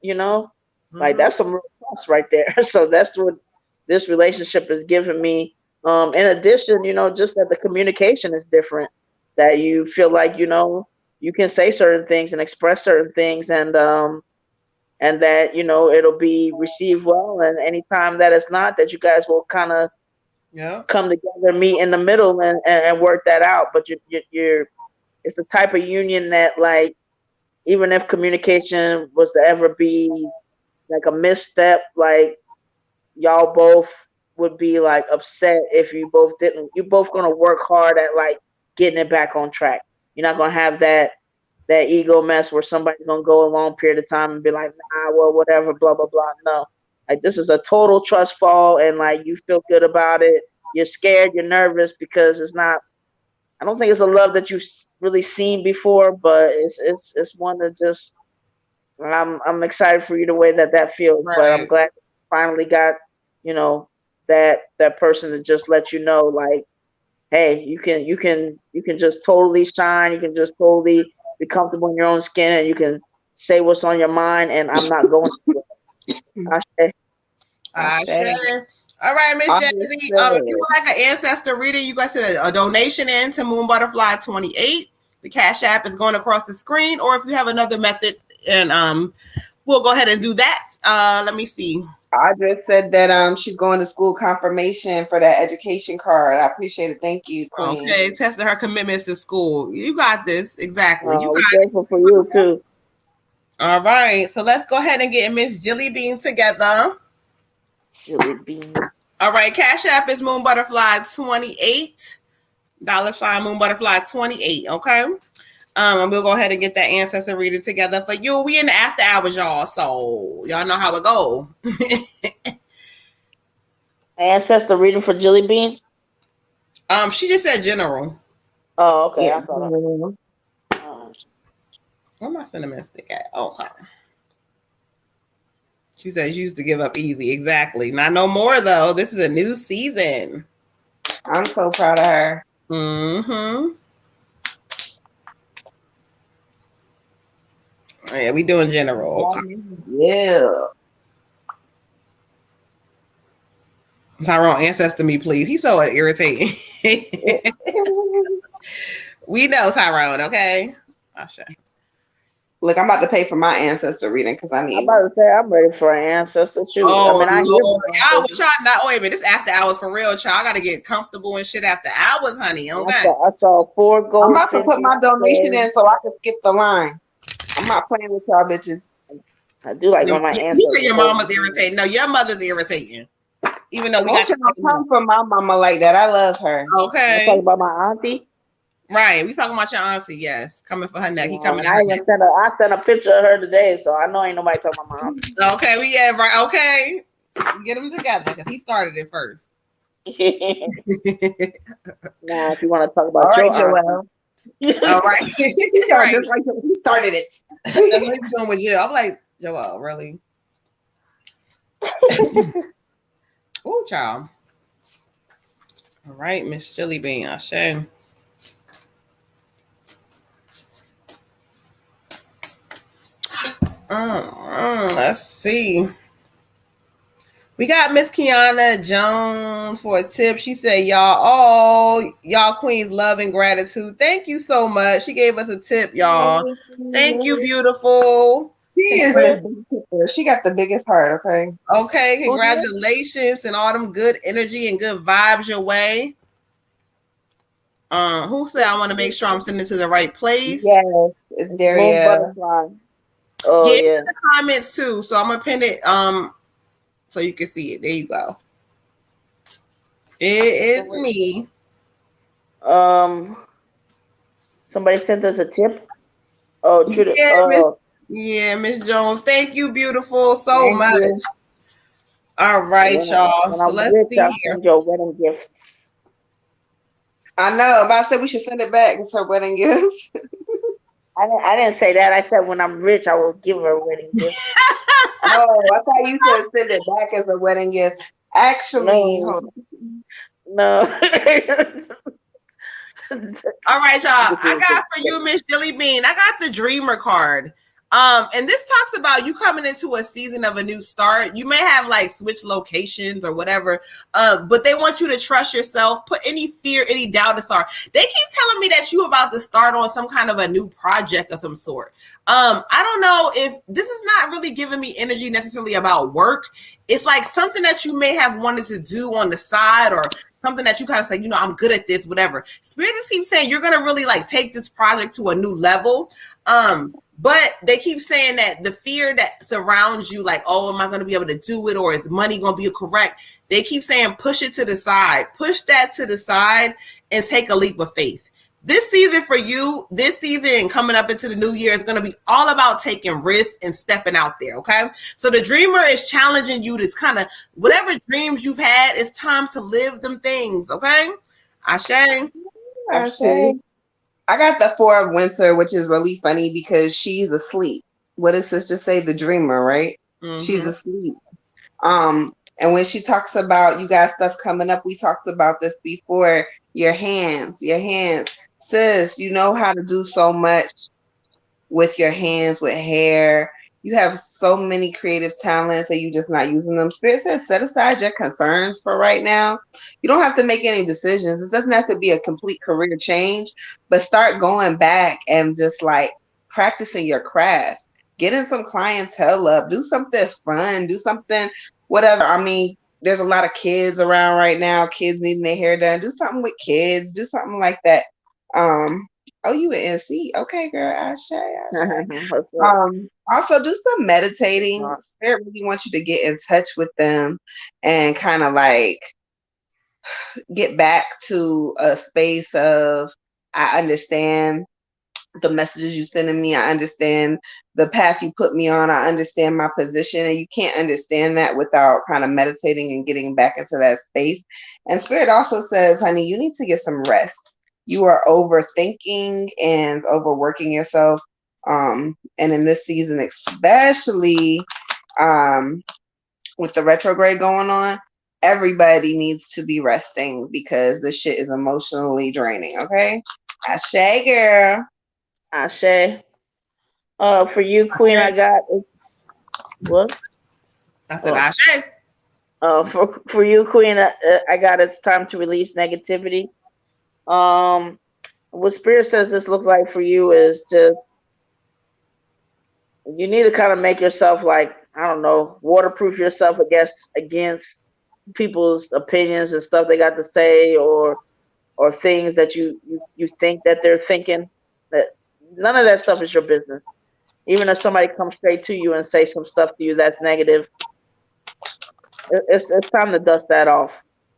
that's some real trust right there. So that's what this relationship is giving me. In addition, just that the communication is different, that you feel you can say certain things and express certain things, and that it'll be received well, and anytime that it's not, that you guys will kind of come together, meet in the middle, and work that out. But you're it's the type of union that even if communication was to ever be a misstep, y'all both would be upset if you both didn't. You're both gonna work hard at getting it back on track. You're not gonna have that ego mess where somebody's gonna go a long period of time and be like, nah, well, whatever, blah blah blah. No, this is a total trust fall, and you feel good about it. You're scared, you're nervous because it's not. I don't think it's a love that you've really seen before, but it's one that just. I'm excited for you the way that feels, right. But I'm glad you finally got that person to just let you know hey, you can just totally shine. You can just totally be comfortable in your own skin, and you can say what's on your mind, and I'm not going to it. Ashe. All right, Miss Jazzy. If you would like an ancestor reading, you guys send a donation in to Moon Butterfly 28. The Cash App is going across the screen, or if you have another method, and we'll go ahead and do that. Let me see. I just said that she's going to school confirmation for that education card. I appreciate it. Thank you, Queen. Okay, testing her commitments to school. You got this. Exactly. You We're got grateful for you too. All right. So let's go ahead and get Miss Jilly Bean together. Jilly Bean. All right. Cash App is Moon Butterfly 28. $ Moon Butterfly 28. Okay. And we'll go ahead and get that ancestor reading together for you. We in the after hours, y'all. So y'all know how it go. Ancestor reading for Jilly Bean. She just said general. Oh, okay. Yeah. I thought. Where my cinnamon stick at? Okay. She says she used to give up easy. Exactly. Not no more though. This is a new season. I'm so proud of her. Mm-hmm. Yeah, we doing general. Okay. Yeah. Tyrone, ancestor me, please. He's so irritating. We know Tyrone, okay? Look, I'm about to pay for my ancestor reading because I need. I'm about to say I'm ready for an ancestor too. Oh, I mean, Lord. Y'all, not wait a minute. This after hours for real, child. I gotta get comfortable and shit after hours, honey. Okay. I saw 4 gold. I'm about to put my donation in so I can skip the line. I'm not playing with y'all bitches. I do like when my ancestors. You say your mama's irritating. No, your mother's irritating. Even though we got don't come from my mama like that. I love her. Okay. You talking about my auntie? Right. We talking about your auntie, yes. Coming for her neck. He coming I sent a picture of her today, so I know ain't nobody talking about my auntie. Okay, right. Okay. Get them together because he started it first. Now, if you want to talk about all right, Joel. All right. He started it. What are you doing with Jill? I'm like, Joel, really? Oh, child. All right, Miss Jilly Bean, Ashe. Let's see. We got Miss Kiana Jones for a tip. She said, y'all queens love and gratitude. Thank you so much. She gave us a tip, y'all. Thank you, beautiful. She is Miss Tipper. She got the biggest heart, okay? Okay, congratulations and all them good energy and good vibes your way. Who said I want to make sure I'm sending to the right place? Yes, it's Daria. Oh, yeah, it's in the comments too. So I'm gonna pin it so you can see it. There you go. It is me. Somebody sent us a tip. Oh, yeah, Miss Jones. Thank you, beautiful, so much. You. All right, y'all. So let's see here. Your wedding gift. I know. But I said we should send it back as her wedding gift. I didn't say that. I said when I'm rich, I will give her a wedding gift. Oh, I thought you said send it back as a wedding gift. Actually, no. All right, y'all. I got for you, Miss Jilly Bean. I got the Dreamer card. And this talks about you coming into a season of a new start. You may have like switch locations or whatever, but they want you to trust yourself. Put any fear, any doubt aside. They keep telling me that you about to start on some kind of a new project of some sort. I don't know if this is not really giving me energy necessarily about work. It's like something that you may have wanted to do on the side or something that you kind of say, I'm good at this, whatever. Spirit just keeps saying you're going to really like take this project to a new level. But they keep saying that the fear that surrounds you, like, oh, am I going to be able to do it? Or is money going to be correct? They keep saying, push it to the side, push that to the side and take a leap of faith. This season for you, this season and coming up into the new year is going to be all about taking risks and stepping out there. Okay. So the dreamer is challenging you to kind of whatever dreams you've had, it's time to live them things. Okay. Ashe. I got the 4 of Winter, which is really funny because she's asleep. What does sister say? The dreamer, right? Mm-hmm. She's asleep. And when she talks about you got stuff coming up, we talked about this before. Your hands. Sis, you know how to do so much with your hands, with hair. you have so many creative talents that you're just not using them. Spirit says set aside your concerns for right now. You don't have to make any decisions. It doesn't have to be a complete career change, but start going back and just like practicing your craft. Getting some clientele up. Do something fun. Do something, whatever. I mean, there's a lot of kids around right now. Kids needing their hair done. Do something with kids. Do something like that. Oh, you an NC? Okay, girl. Ashe. Also do some meditating. Spirit really wants you to get in touch with them and kind of like get back to a space of I understand the messages you sending me. I understand the path you put me on. I understand my position. And you can't understand that without kind of meditating and getting back into that space. And Spirit also says, honey, you need to get some rest. You are overthinking and overworking yourself. And in this season, especially with the retrograde going on, everybody needs to be resting because this shit is emotionally draining. Okay. Ashe, girl. Ashe. For you, Queen, I got what? I said Ashe. For you, Queen, I got it's time to release negativity. What Spirit says this looks like for you is just you need to kind of make yourself like, I don't know, waterproof yourself against people's opinions and stuff they got to say or things that you think that they're thinking. That none of that stuff is your business. Even if somebody comes straight to you and say some stuff to you that's negative, it's time to dust that off,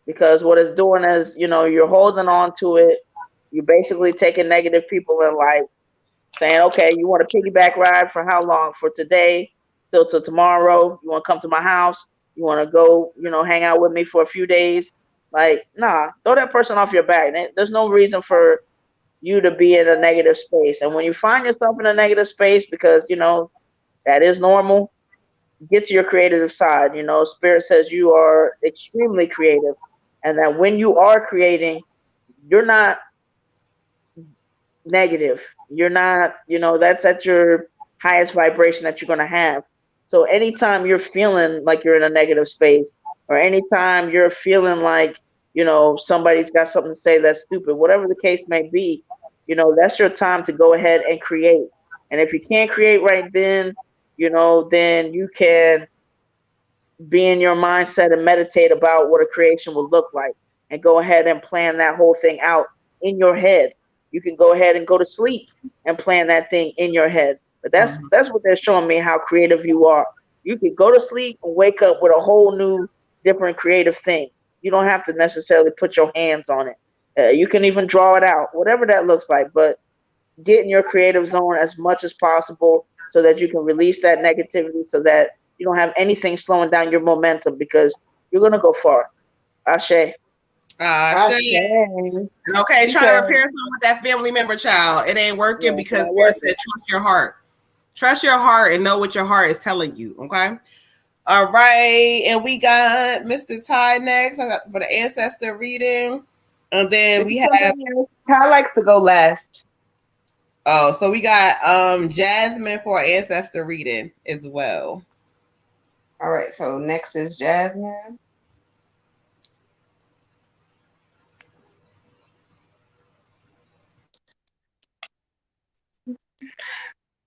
because what it's doing is, you're holding on to it. You're basically taking negative people and like saying, okay, you want to piggyback ride for how long? For today till tomorrow? You want to come to my house? You want to go, hang out with me for a few days? Like, nah, throw that person off your back. There's no reason for you to be in a negative space. And when you find yourself in a negative space, because, that is normal, get to your creative side. Spirit says you are extremely creative, and that when you are creating, you're not negative. You're not, that's at your highest vibration that you're going to have. So anytime you're feeling like you're in a negative space, or anytime you're feeling like, somebody's got something to say that's stupid, whatever the case may be, that's your time to go ahead and create. And if you can't create right then, then you can be in your mindset and meditate about what a creation will look like, and go ahead and plan that whole thing out in your head. You can go ahead and go to sleep and plan that thing in your head. But that's what they're showing me, how creative you are. You can go to sleep and wake up with a whole new, different creative thing. You don't have to necessarily put your hands on it. You can even draw it out, whatever that looks like. But get in your creative zone as much as possible so that you can release that negativity, so that you don't have anything slowing down your momentum, because you're going to go far. Ashe. Okay, trying to repair something with that family member child. It ain't working because Spirit said trust your heart. Trust your heart and know what your heart is telling you. Okay. All right. And we got Mr. Ty next for the ancestor reading. And then we have Ty likes to go last. Oh, so we got Jasmine for our ancestor reading as well. All right. So next is Jasmine.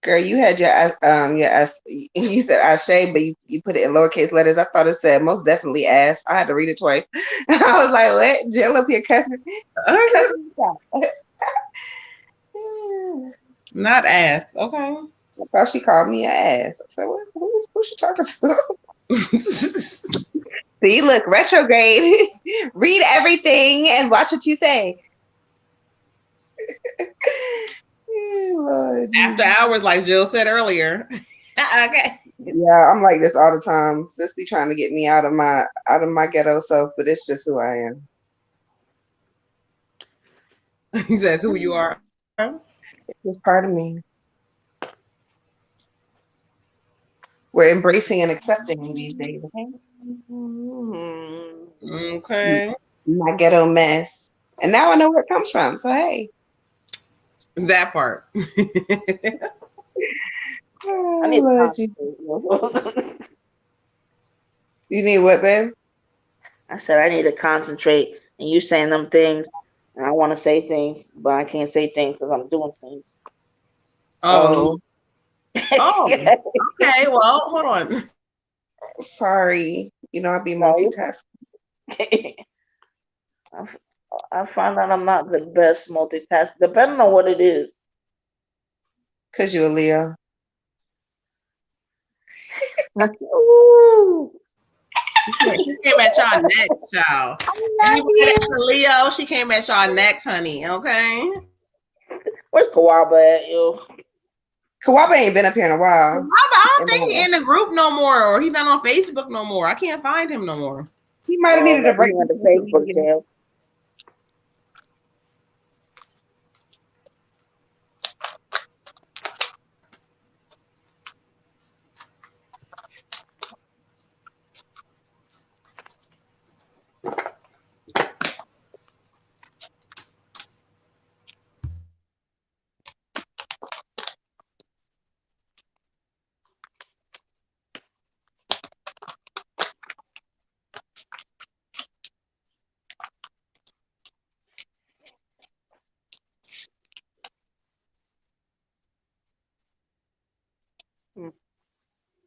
Girl, you had your you said Ashe, but you put it in lowercase letters. I thought it said most definitely ass. I had to read it twice. I was like, what? Jill up here cussing. Not ass. Okay. I thought she called me an ass. I said, who's she talking to? See, look, retrograde. Read everything and watch what you say. Lord, after hours, like Jill said earlier. Okay. Yeah, I'm like this all the time. Sis be trying to get me out of my ghetto self, but it's just who I am. He says who you are. It's just part of me. We're embracing and accepting these days, okay? Okay. My ghetto mess. And now I know where it comes from. So hey. That part. I need to You need what, babe? I said I need to concentrate, and you saying them things, and I want to say things, but I can't say things because I'm doing things. Oh, Oh, oh, okay. Well, hold on. sorry. You know, I be No, multitasking. I f- I find that I'm not the best multitask, depending on what it is. Cause you a Leo. Ooh, She came at y'all next, child. I love Anybody you. that's a Leo, she came at y'all next, honey. Okay. where's Kawaba at, yo? Kawaba ain't been up here in a while. I don't In my think he's life. in the group no more, or he's not on Facebook no more. I can't find him no more. He might have needed a Maybe he break from went to social Facebook media. jail.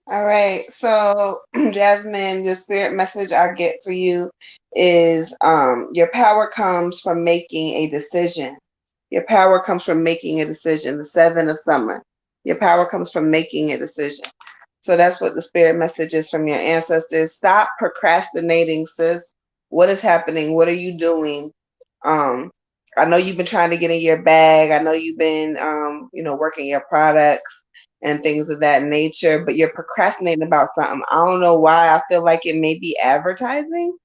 All right. So, Jasmine, the spirit message I get for you is your power comes from making a decision. Your power comes from making a decision. The seven of summer. Your power comes from making a decision. So that's what the spirit message is from your ancestors. Stop procrastinating, sis. What is happening? What are you doing? Um, I know you've been trying to get in your bag. I know you've been, working your products and things of that nature, but you're procrastinating about something. I don't know why. I feel like it may be advertising.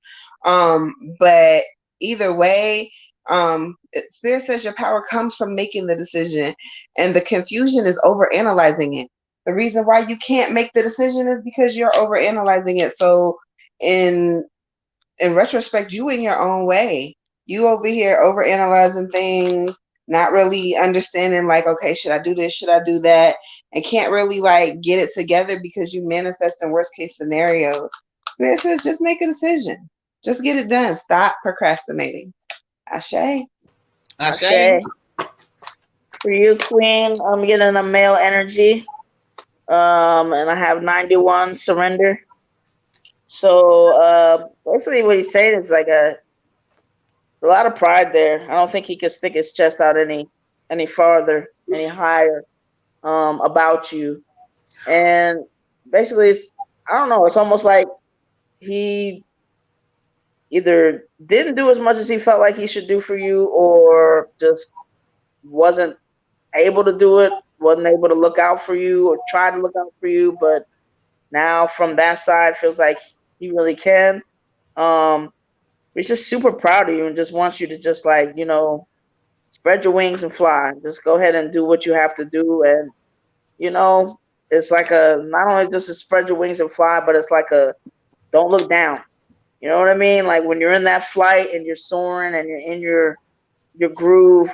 But either way, Spirit says your power comes from making the decision, and the confusion is over analyzing it. The reason why you can't make the decision is because you're over analyzing it. So, in retrospect, you in your own way. You over here over analyzing things, not really understanding like, okay, should I do this? Should I do that? And can't really like get it together because you manifest in worst case scenarios. Spirit says just make a decision. Just get it done. Stop procrastinating. Ashe. Ashay. Okay. For you, Queen, I'm getting a male energy. And I have 91 surrender. So basically what he's saying is like a lot of pride there. I don't think he could stick his chest out any farther, any higher about you. And basically it's, I don't know, it's almost like he either didn't do as much as he felt like he should do for you, or just wasn't able to do it, wasn't able to look out for you or try to look out for you, but now from that side feels like he really can. Um, he's just super proud of you and just wants you to just like, spread your wings and fly. Just go ahead and do what you have to do. And, it's like a, not only just to spread your wings and fly, but it's like a, don't look down. You know what I mean? Like when you're in that flight and you're soaring and you're in your groove,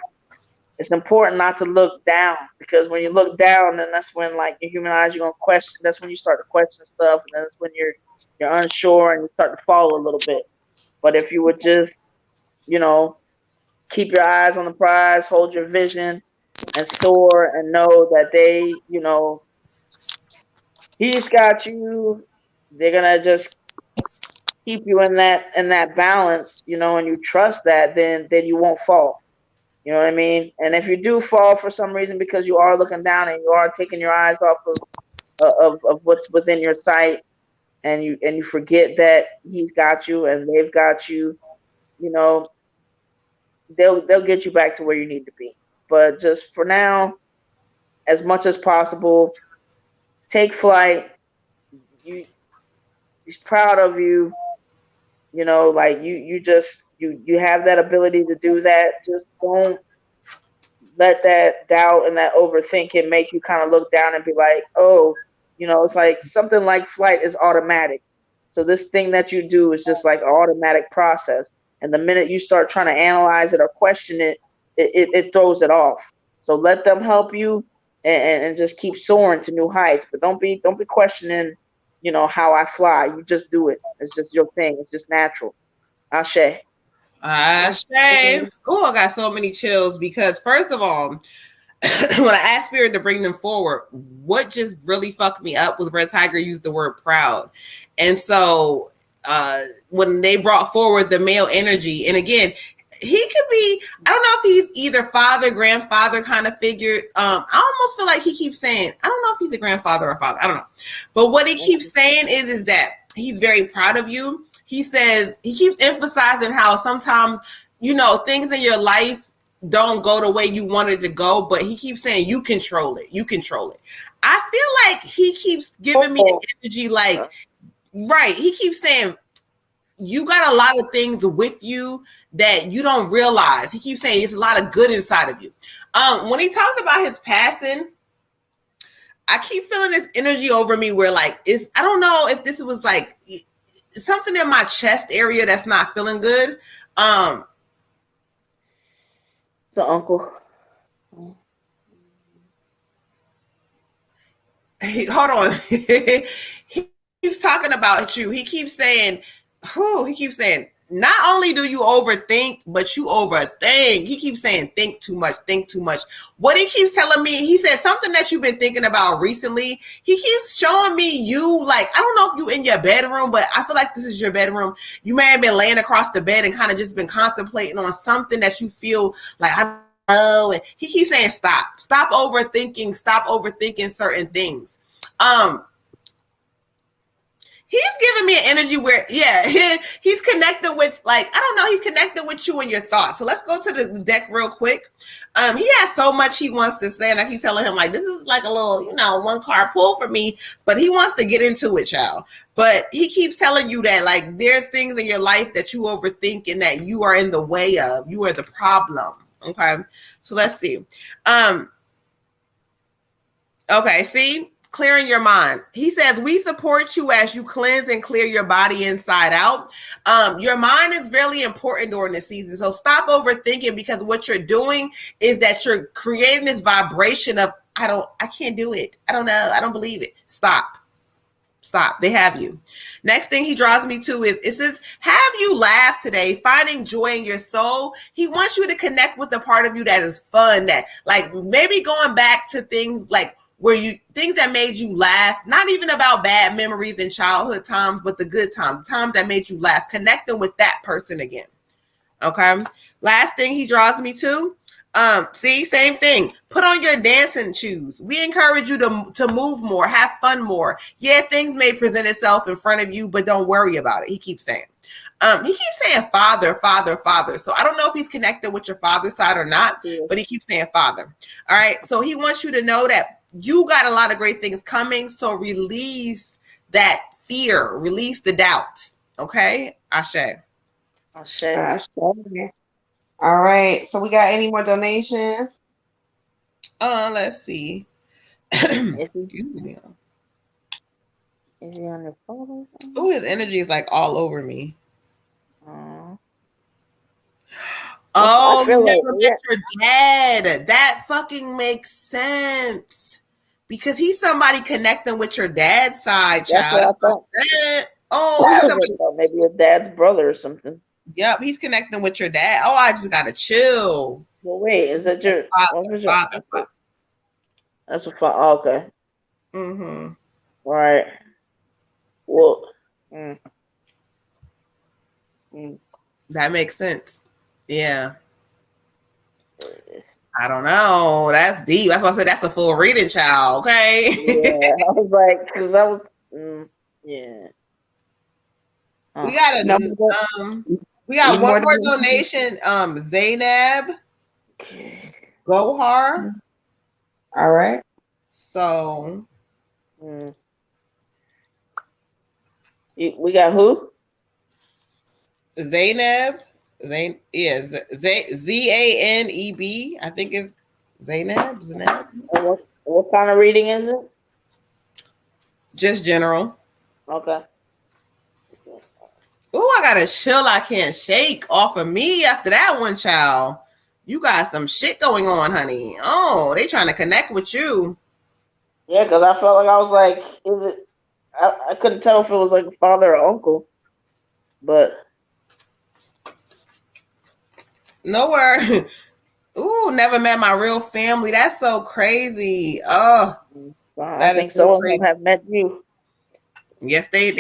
it's important not to look down, because when you look down, then that's when like your human eyes, you're gonna question. That's when you start to question stuff, and that's when you're unsure and you start to fall a little bit. But if you would just, you know, keep your eyes on the prize, hold your vision, and soar, and know that he's got you. They're gonna just keep you in that balance, and you trust that, then you won't fall. You know what I mean? And if you do fall for some reason because you are looking down and you are taking your eyes off of what's within your sight, and you forget that he's got you and they've got you, you know, they'll get you back to where you need to be. But just for now, as much as possible, take flight. You He's proud of you. Like you have that ability to do that. Just don't let that doubt and that overthinking make you kind of look down and be like, oh, it's like something like flight is automatic. So this thing that you do is just like an automatic process. And the minute you start trying to analyze it or question it, it throws it off. So let them help you. and just keep soaring to new heights. But don't be questioning, how I fly. You just do it. It's just your thing. It's just natural. Ashe. I say, oh, I got so many chills because first of all, when I asked Spirit to bring them forward, what just really fucked me up was Red Tiger used the word proud. And so when they brought forward the male energy, and again, he could be, I don't know if he's either father, grandfather kind of figure. I almost feel like he keeps saying, I don't know if he's a grandfather or father. I don't know. But what he keeps saying is that he's very proud of you. He says, he keeps emphasizing how sometimes, things in your life don't go the way you wanted to go, but he keeps saying you control it. You control it. I feel like he keeps giving me an energy like, right. He keeps saying you got a lot of things with you that you don't realize. He keeps saying there's a lot of good inside of you. When he talks about his passing, I keep feeling this energy over me where like I don't know if this was like something in my chest area that's not feeling good. So, Uncle. Hold on. He keeps talking about you. He keeps saying, not only do you overthink, but you overthink. He keeps saying, think too much. What he keeps telling me, he said something that you've been thinking about recently. He keeps showing me you, like, I don't know if you in your bedroom, but I feel like this is your bedroom. You may have been laying across the bed and kind of just been contemplating on something that you feel like, and he keeps saying, stop overthinking certain things. He's giving me an energy where, he's connected with, like, I don't know, he's connected with you and your thoughts. So let's go to the deck real quick. He has so much he wants to say, and I keep telling him, like, this is like a little, one card pull for me, but he wants to get into it, y'all. But he keeps telling you that, like, there's things in your life that you overthink and that you are in the way of. You are the problem. Okay, so let's see. Okay, see? Clearing your mind. He says, we support you as you cleanse and clear your body inside out. Your mind is really important during this season. So stop overthinking, because what you're doing is that you're creating this vibration of, I can't do it. I don't know. I don't believe it. Stop. They have you. Next thing he draws me to is, it says, have you laughed today, finding joy in your soul? He wants you to connect with the part of you that is fun, that like maybe going back to things like things that made you laugh, not even about bad memories in childhood times, but the good times, the times that made you laugh, connecting with that person again. Okay. Last thing he draws me to, same thing. Put on your dancing shoes. We encourage you to move more, have fun more. Yeah, things may present itself in front of you, but don't worry about it. He keeps saying. He keeps saying father. So I don't know if he's connected with your father's side or not, but he keeps saying father. All right. So he wants you to know that you got a lot of great things coming. So release that fear, release the doubts. Okay. Ashe. All right. So we got any more donations? Let's see. Is he on your phone? Oh, his energy is like all over me. Oh, you never met your dad. That fucking makes sense. Because he's somebody connecting with your dad's side, child. Oh, maybe your dad's brother or something. Yep, he's connecting with your dad. Oh, I just gotta chill. Well, wait, is that your father? That's a father. Oh, okay. Mm-hmm. All right. Well, that makes sense. Yeah. I don't know. That's deep. That's why I said that's a full reading, child. Okay. Yeah, I was like, because I was, yeah. We got we got one more donation. Zainab Gohar. All right. So we got who? Zainab. Zaneb. I think it's Zainab. What kind of reading is it? Just general. Okay. Oh, I got a chill I can't shake off of me after that one, child. You got some shit going on, honey. Oh, they trying to connect with you. Yeah, because I felt like I was like, is it? I couldn't tell if it was like father or uncle, but Nowhere. Ooh, never met my real family. That's so crazy. Oh, I that is think so some of them crazy. have met you. Yes, they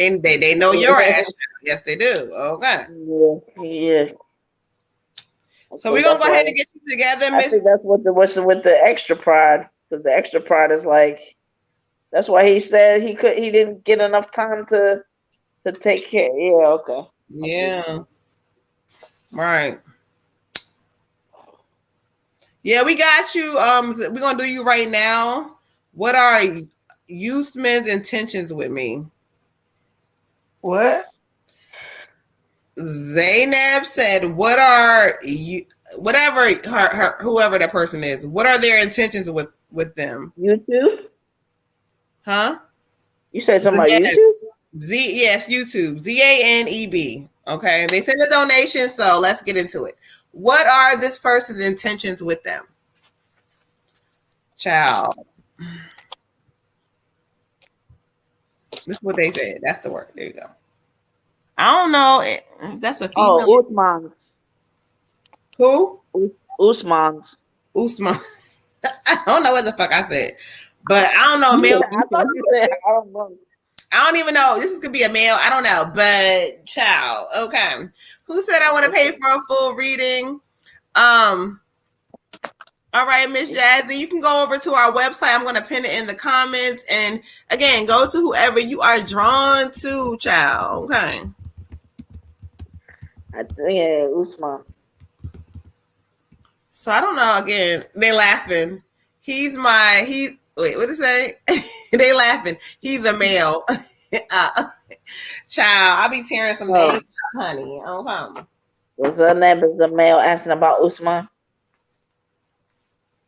know your ass. Yes, they do. Okay. Yeah. So So we're gonna that's go ahead why and get you together, I Miss. think that's what the what's with the extra pride, because the extra pride is like that's why he said he didn't get enough time to take care. Yeah, okay. Yeah. Right. Yeah, we got you. We're gonna do you right now. What are Usman's intentions with me? What? Zainab said, "What are you? Whatever her whoever that person is. What are their intentions with them? YouTube? Huh? You said something about Zaneb. YouTube? Yes, YouTube. ZANEB. Okay, they sent a donation, so let's get into it. What are this person's intentions with them? Child. This is what they said. That's the word. There you go. I don't know if that's a female. Oh, Usman. Who? Usman's. Usman. I don't know what the fuck I said, but I don't know Yeah, male. I thought you said I don't know. I don't even know. This could be a male. I don't know, but child. Okay. Who said I want to pay for a full reading? All right, Miss Jazzy, you can go over to our website. I'm going to pin it in the comments. And again, go to whoever you are drawn to, child. Okay. I think yeah, Usman. So I don't know. Again, they laughing. Wait, what did it say? They laughing. He's a male. Child, I'll be tearing some names up, honey. Okay. Was her name is a male asking about Usman?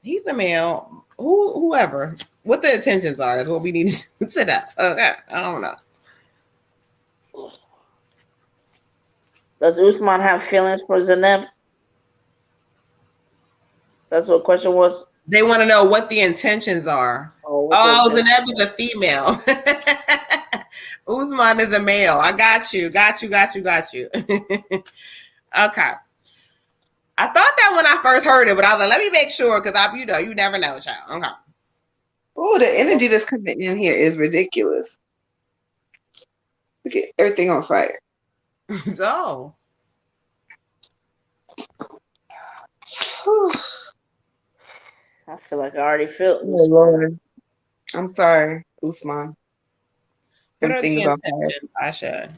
He's a male. Whoever. What the intentions are is what we need to set up. Okay. I don't know. Does Usman have feelings for Zaneb? That's what the question was. They want to know what the intentions are. Oh, Zaneb is a female. Usman is a male. I got you. Okay. I thought that when I first heard it, but I was like, let me make sure because you never know, child. Okay. Oh, the energy that's coming in here is ridiculous. Look at everything on fire. So. I feel like I already felt Oh, Lord. I'm sorry, Usman. Everything is on fire. I should.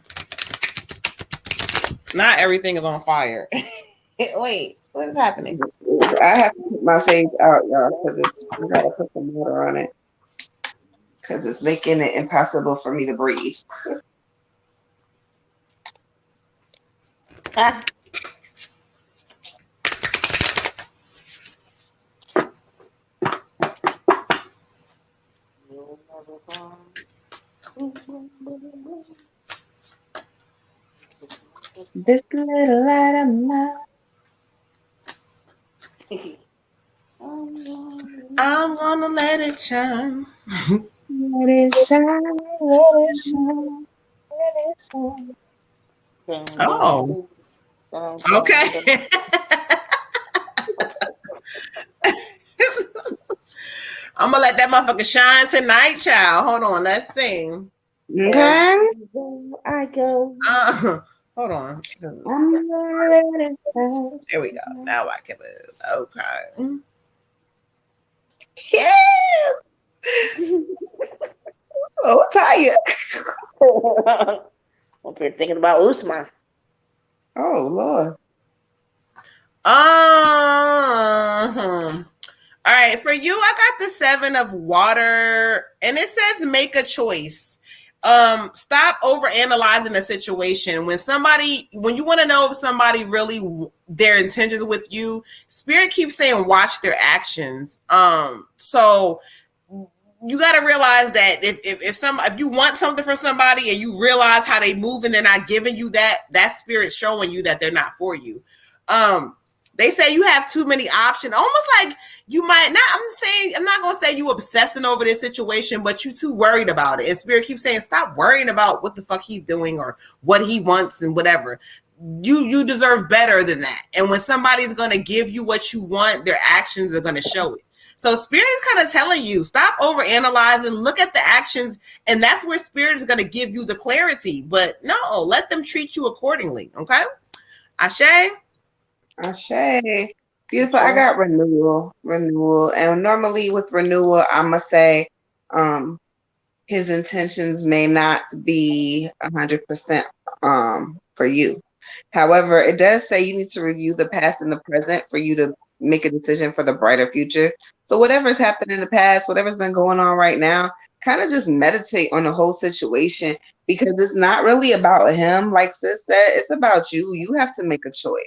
Not everything is on fire. Wait, what is happening? I have to put my sage out, y'all, because I gotta put some water on it. Because it's making it impossible for me to breathe. This little light of mine. I'm gonna let it shine. Let it shine, let it shine, let it shine. Oh. Okay. I'm gonna let that motherfucker shine tonight, child. Hold on, let's sing. Okay. I go. Hold on. I'm gonna let it shine. There we go. Now I can move. Okay. Yeah. Oh, tired. Hope you're thinking about Usman. Oh, Lord. All right, for you, I got the 7 of water, and it says make a choice. Stop over analyzing the situation. When you want to know if somebody really their intentions with you, Spirit keeps saying watch their actions. So you got to realize that if you want something from somebody and you realize how they move and they're not giving you that Spirit showing you that they're not for you. They say you have too many options. Almost like you might not. I'm not gonna say you obsessing over this situation, but you too worried about it. And Spirit keeps saying, stop worrying about what the fuck he's doing or what he wants and whatever. You deserve better than that. And when somebody's gonna give you what you want, their actions are gonna show it. So Spirit is kind of telling you, stop overanalyzing, look at the actions, and that's where Spirit is going to give you the clarity. But no, let them treat you accordingly, okay? Ashe? Ashe. Beautiful. I got renewal. And normally with renewal, I'm going to say his intentions may not be 100% for you. However, it does say you need to review the past and the present for you to make a decision for the brighter future. So whatever's happened in the past, whatever's been going on right now, kind of just meditate on the whole situation, because it's not really about him. Like Sis said, it's about you. You have to make a choice.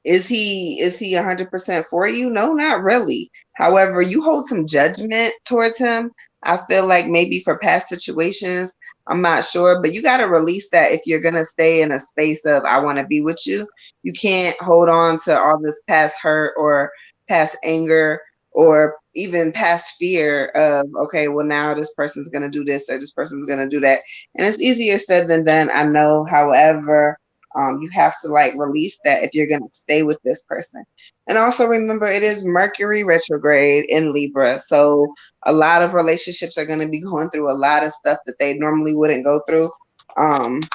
Is he 100% for you? No, not really. However, you hold some judgment towards him. I feel like maybe for past situations, I'm not sure, but you got to release that if you're going to stay in a space of, I want to be with you. You can't hold on to all this past hurt or past anger or even past fear of, okay, well, now this person's going to do this or this person's going to do that. And it's easier said than done, I know. However, you have to like release that if you're going to stay with this person. And also remember, it is Mercury retrograde in Libra. So a lot of relationships are going to be going through a lot of stuff that they normally wouldn't go through. And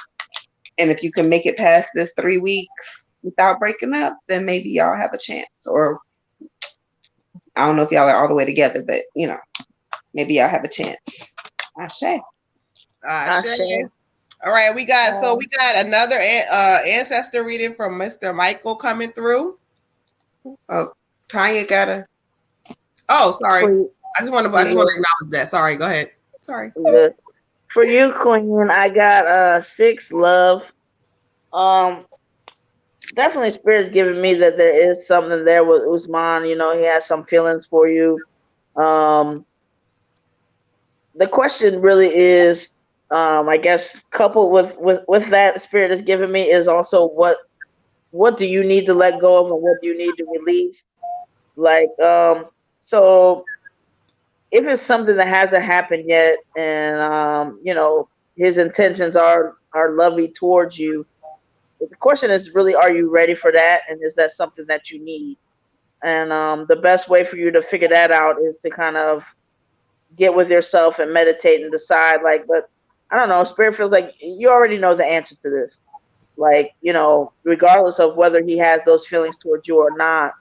if you can make it past this 3 weeks without breaking up, then maybe y'all have a chance. Or I don't know if y'all are all the way together, but you know, maybe y'all have a chance. Ashe. Ashe. All right, we got another ancestor reading from Mr. Michael coming through. Oh, Tanya got a. Oh, sorry. I just want to acknowledge that. Sorry, go ahead. Sorry. Good. For you, Queen, I got 6 love. Definitely Spirit's giving me that there is something there with Usman. You know, he has some feelings for you. The question really is, I guess, coupled with that Spirit is giving me is also what do you need to let go of and what do you need to release? Like, so if it's something that hasn't happened yet and, you know, his intentions are lovely towards you, the question is really, are you ready for that? And is that something that you need? And the best way for you to figure that out is to kind of get with yourself and meditate and decide, like, but I don't know, Spirit feels like you already know the answer to this. Like, you know, regardless of whether he has those feelings towards you or not,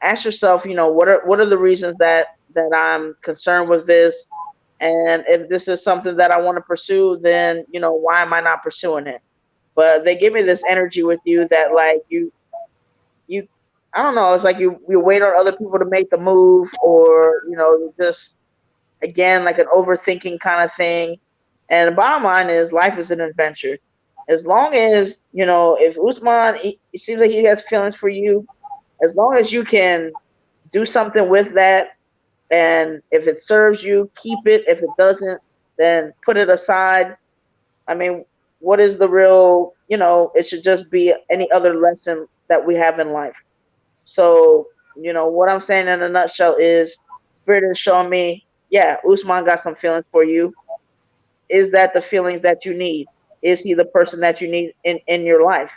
ask yourself, you know, what are the reasons that I'm concerned with this? And if this is something that I want to pursue, then, you know, why am I not pursuing it? But they give me this energy with you that, like, you I don't know, it's like you wait on other people to make the move, or, you know, you just, again, like an overthinking kind of thing. And the bottom line is, life is an adventure. As long as, you know, if Usman, it seems like he has feelings for you, as long as you can do something with that, and if it serves you, keep it. If it doesn't, then put it aside. I mean, what is the real, you know, it should just be any other lesson that we have in life. So, you know, what I'm saying in a nutshell is, Spirit is showing me, yeah, Usman got some feelings for you. Is that the feelings that you need? Is he the person that you need in your life?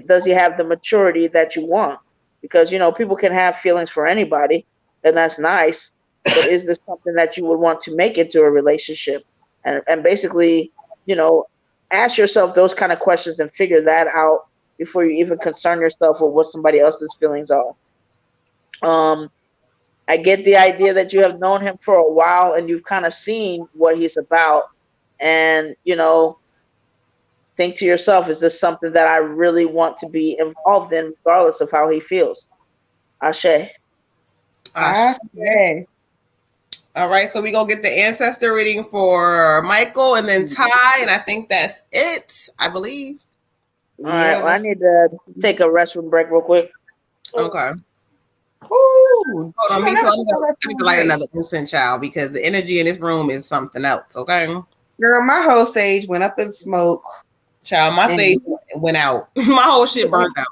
Does he have the maturity that you want? Because, you know, people can have feelings for anybody, and that's nice. But is this something that you would want to make into a relationship? And basically, you know, ask yourself those kind of questions and figure that out before you even concern yourself with what somebody else's feelings are. I get the idea that you have known him for a while and you've kind of seen what he's about. And, you know, think to yourself, is this something that I really want to be involved in, regardless of how he feels? Ashe. Ashe. All right, so we gonna get the ancestor reading for Michael and then Ty, and I think that's it, I believe. All right, well, I need to take a restroom break real quick. Okay. Ooh, hold on, I need to light another incense, child, because the energy in this room is something else. Okay, girl, my whole sage went up in smoke. Child, my And sage went out. My whole shit burned out.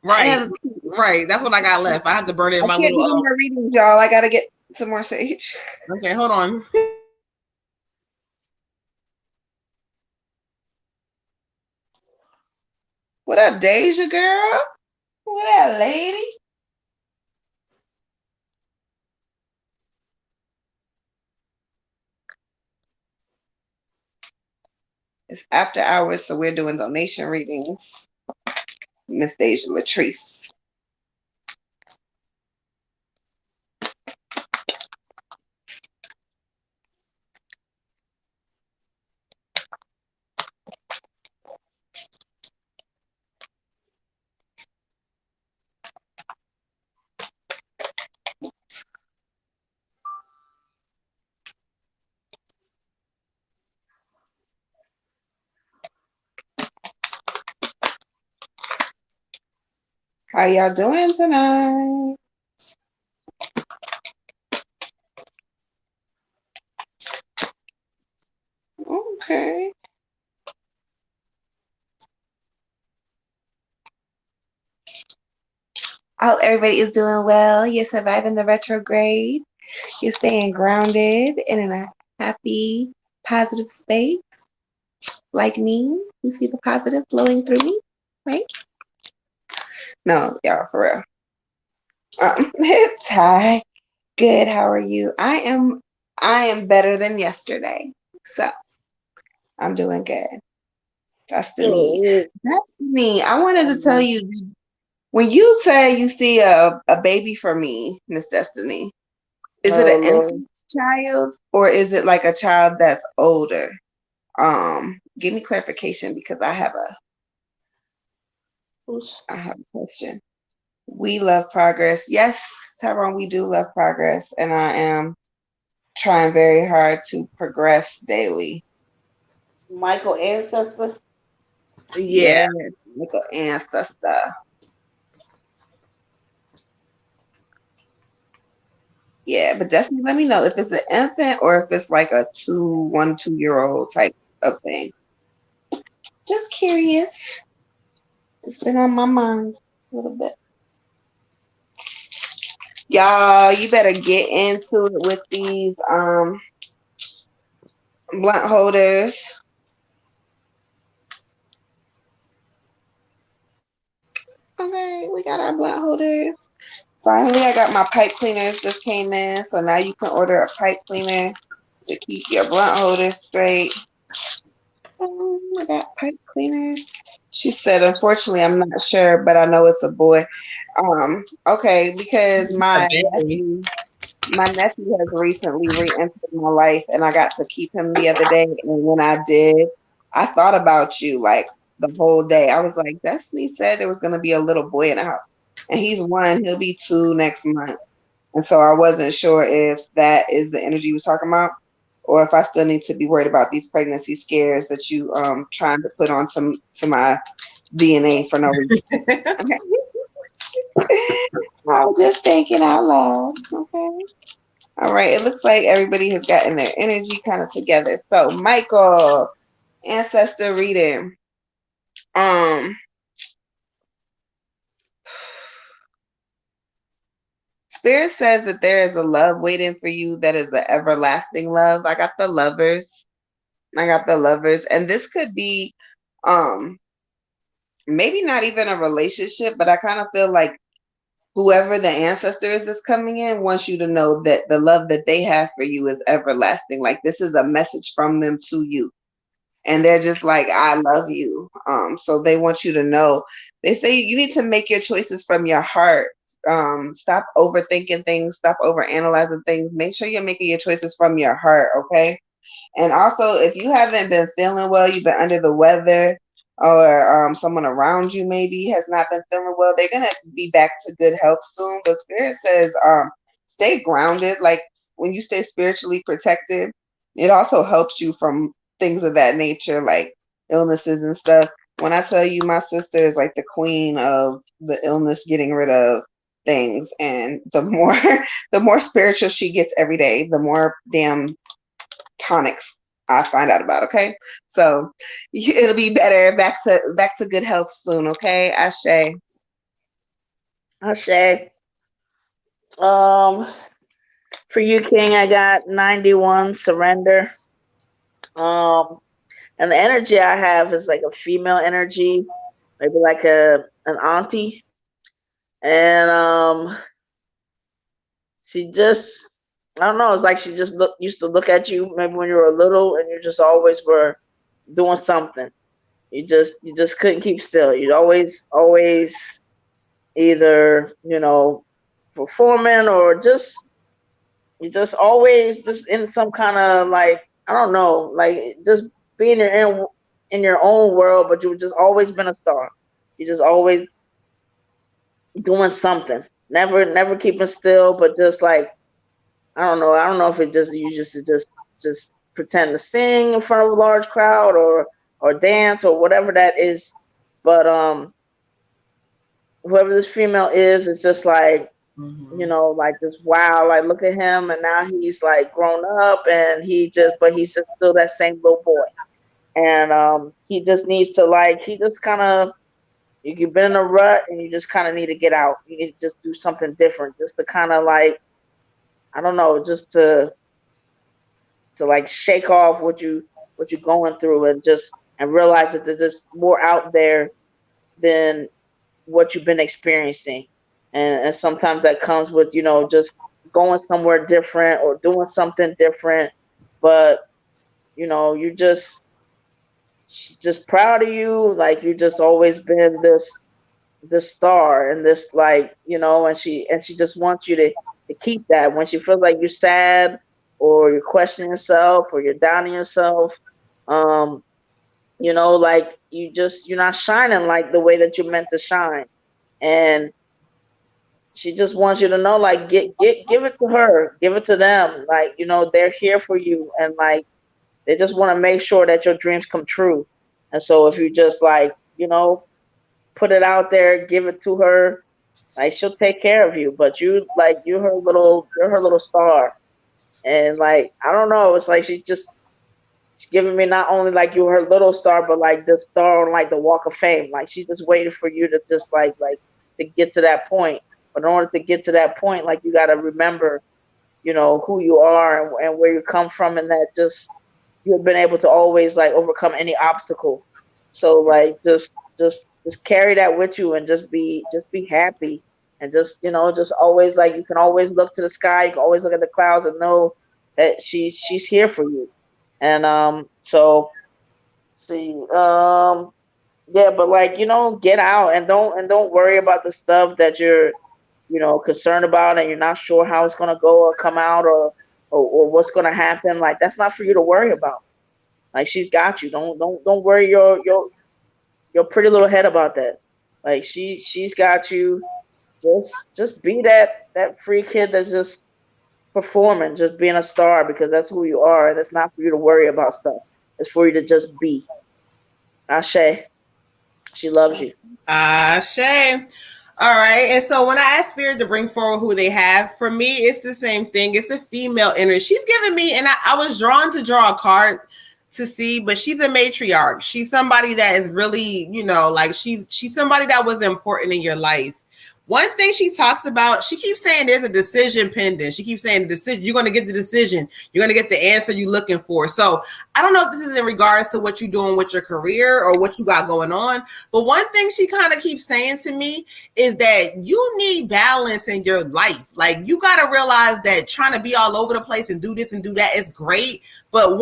I Right. have, Right. That's what I got left. I had to burn it in I my can't little do no more readings, y'all. I gotta get some more sage. Okay, hold on. What up, Deja girl? What up, lady? It's after hours, so we're doing donation readings. Miss Deja Latrice. How y'all doing tonight? Okay. I hope everybody is doing well. You're surviving the retrograde. You're staying grounded and in a happy, positive space. Like me, you see the positive flowing through me, right? No, y'all, for real. It's hi. Good. How are you? I am better than yesterday. So I'm doing good. Destiny. Destiny, I wanted to tell you when you say you see a baby for me, Miss Destiny, is it Oh an Lord. infant child or is it like a child that's older? Give me clarification because I have a question. We love progress. Yes, Tyrone, we do love progress, and I am trying very hard to progress daily. Michael ancestor. Yeah. Yes, like an ancestor. Yeah, but definitely let me know if it's an infant or if it's like a 2 year old type of thing. Just curious. It's been on my mind a little bit. Y'all, you better get into it with these blunt holders. Okay, we got our blunt holders. Finally, I got my pipe cleaners just came in, so now you can order a pipe cleaner to keep your blunt holders straight. I got pipe cleaners. She said, unfortunately, I'm not sure, but I know it's a boy. Okay, because my nephew has recently re-entered my life, and I got to keep him the other day. And when I did, I thought about you like the whole day. I was like, Destiny said there was going to be a little boy in the house, and he's 1. He'll be 2 next month. And so I wasn't sure if that is the energy you was talking about, or if I still need to be worried about these pregnancy scares that you trying to put on to my DNA for no reason. Okay. I was just thinking out loud. Okay. All right. It looks like everybody has gotten their energy kind of together. So Michael, ancestor reading. Spirit says that there is a love waiting for you that is the everlasting love. I got the lovers. And this could be maybe not even a relationship, but I kind of feel like whoever the ancestor is that's coming in wants you to know that the love that they have for you is everlasting. Like this is a message from them to you. And they're just like, I love you. So they want you to know. They say you need to make your choices from your heart. Stop overthinking things, stop overanalyzing things. Make sure you're making your choices from your heart, okay? And also, if you haven't been feeling well, you've been under the weather, or someone around you maybe has not been feeling well, they're gonna be back to good health soon. But Spirit says, stay grounded. Like when you stay spiritually protected, it also helps you from things of that nature, like illnesses and stuff. When I tell you, my sister is like the queen of the illness getting rid of things, and the more the more spiritual she gets every day, the more damn tonics I'll find out about. Okay, so it'll be better. Back to good health soon. Okay, Ashe. Ashe. Um, for you, King, I got 91 surrender. Um, and the energy I have is like a female energy, maybe like an auntie, and she just, I don't know, it's like she just used to look at you maybe when you were little, and you just always were doing something. You just couldn't keep still. You'd always either, performing, or you just always just in some kind of, like, I don't know, like just being in your own world, but you just always been a star. You just always doing something. Never keeping still, but just like, I don't know if it just, you just pretend to sing in front of a large crowd, or dance, or whatever that is. But whoever this female is just like, like, just wow, like, look at him, and now he's like grown up, and but he's just still that same little boy. And he just needs to, like, he just kind of, you've been in a rut, and you just kind of need to get out. You need to just do something different, just to kind of, like, I don't know, just to like shake off what you're going through, and realize that there's just more out there than what you've been experiencing. And sometimes that comes with, just going somewhere different, or doing something different. But you're just proud of you. Like, you just always been this star, and this, like, and she just wants you to keep that. When she feels like you're sad, or you're questioning yourself, or you're doubting yourself, like, you're not shining like the way that you're meant to shine. And she just wants you to know, like, give it to her, give it to them. Like, they're here for you, and, like, they just want to make sure that your dreams come true. And so if you just, like, put it out there, give it to her, like, she'll take care of you. But you're her little star. And, like, I don't know, it's like she's giving me not only like you her little star, but like the star on, like, the Walk of Fame. Like, she's just waiting for you to just like to get to that point. But in order to get to that point, like, you got to remember, who you are, and where you come from, and that just you've been able to always, like, overcome any obstacle. So, like, just carry that with you, and just be happy, and just always, like, you can always look to the sky, you can always look at the clouds, and know that she's here for you. And so, see, yeah, but, like, get out, and don't worry about the stuff that you're concerned about, and you're not sure how it's gonna go, or come out, or what's gonna happen. Like, that's not for you to worry about. Like, she's got you. Don't worry your pretty little head about that. Like, she's got you. Just be that free kid that's just performing, just being a star, because that's who you are, and it's not for you to worry about stuff. It's for you to just be. Ashe. She loves you. Ashe. All right. And so when I ask Spirit to bring forward who they have, for me, it's the same thing. It's a female energy. She's giving me, and I was drawn to draw a card to see, but she's a matriarch. She's somebody that is really, like, she's somebody that was important in your life. One thing she talks about, she keeps saying there's a decision pending. She keeps saying decision. You're going to get the decision. You're going to get the answer you're looking for. So I don't know if this is in regards to what you're doing with your career or what you got going on. But one thing she kind of keeps saying to me is that you need balance in your life. Like, you got to realize that trying to be all over the place and do this and do that is great. But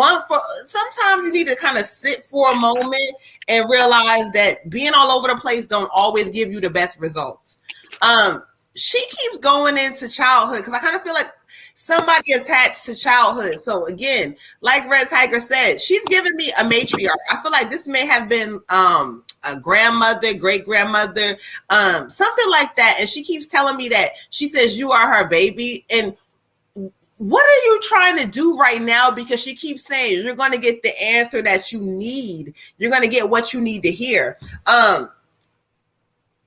sometimes you need to kind of sit for a moment and realize that being all over the place don't always give you the best results. She keeps going into childhood, because I kind of feel like somebody attached to childhood. So again, like Red Tiger said, she's giving me a matriarch. I feel like this may have been a grandmother, great grandmother, something like that. And she keeps telling me that she says you are her baby. And what are you trying to do right now? Because she keeps saying you're going to get the answer that you need. You're going to get what you need to hear.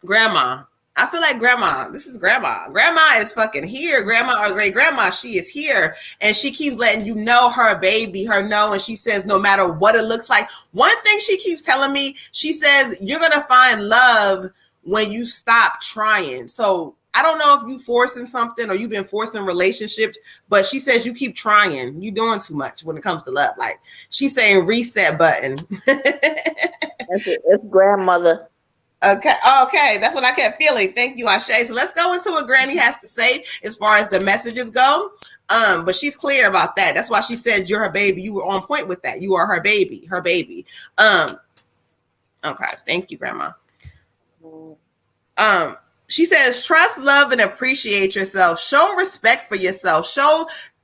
Grandma, I feel like grandma. This is grandma. Grandma is fucking here. Grandma or great grandma, she is here. And she keeps letting you know her baby, her know. And she says, no matter what it looks like. One thing she keeps telling me, she says, you're going to find love when you stop trying. So I don't know if you forcing something or you've been forcing relationships, but she says you keep trying. You're doing too much when it comes to love. Like she's saying reset button. It's grandmother. Okay, that's what I kept feeling. Thank you, Ashe. So let's go into what Granny has to say as far as the messages go. But she's clear about that. That's why she said you're her baby. You were on point with that. You are her baby, her baby. Okay, thank you, Grandma. She says, trust, love, and appreciate yourself. Show respect for yourself.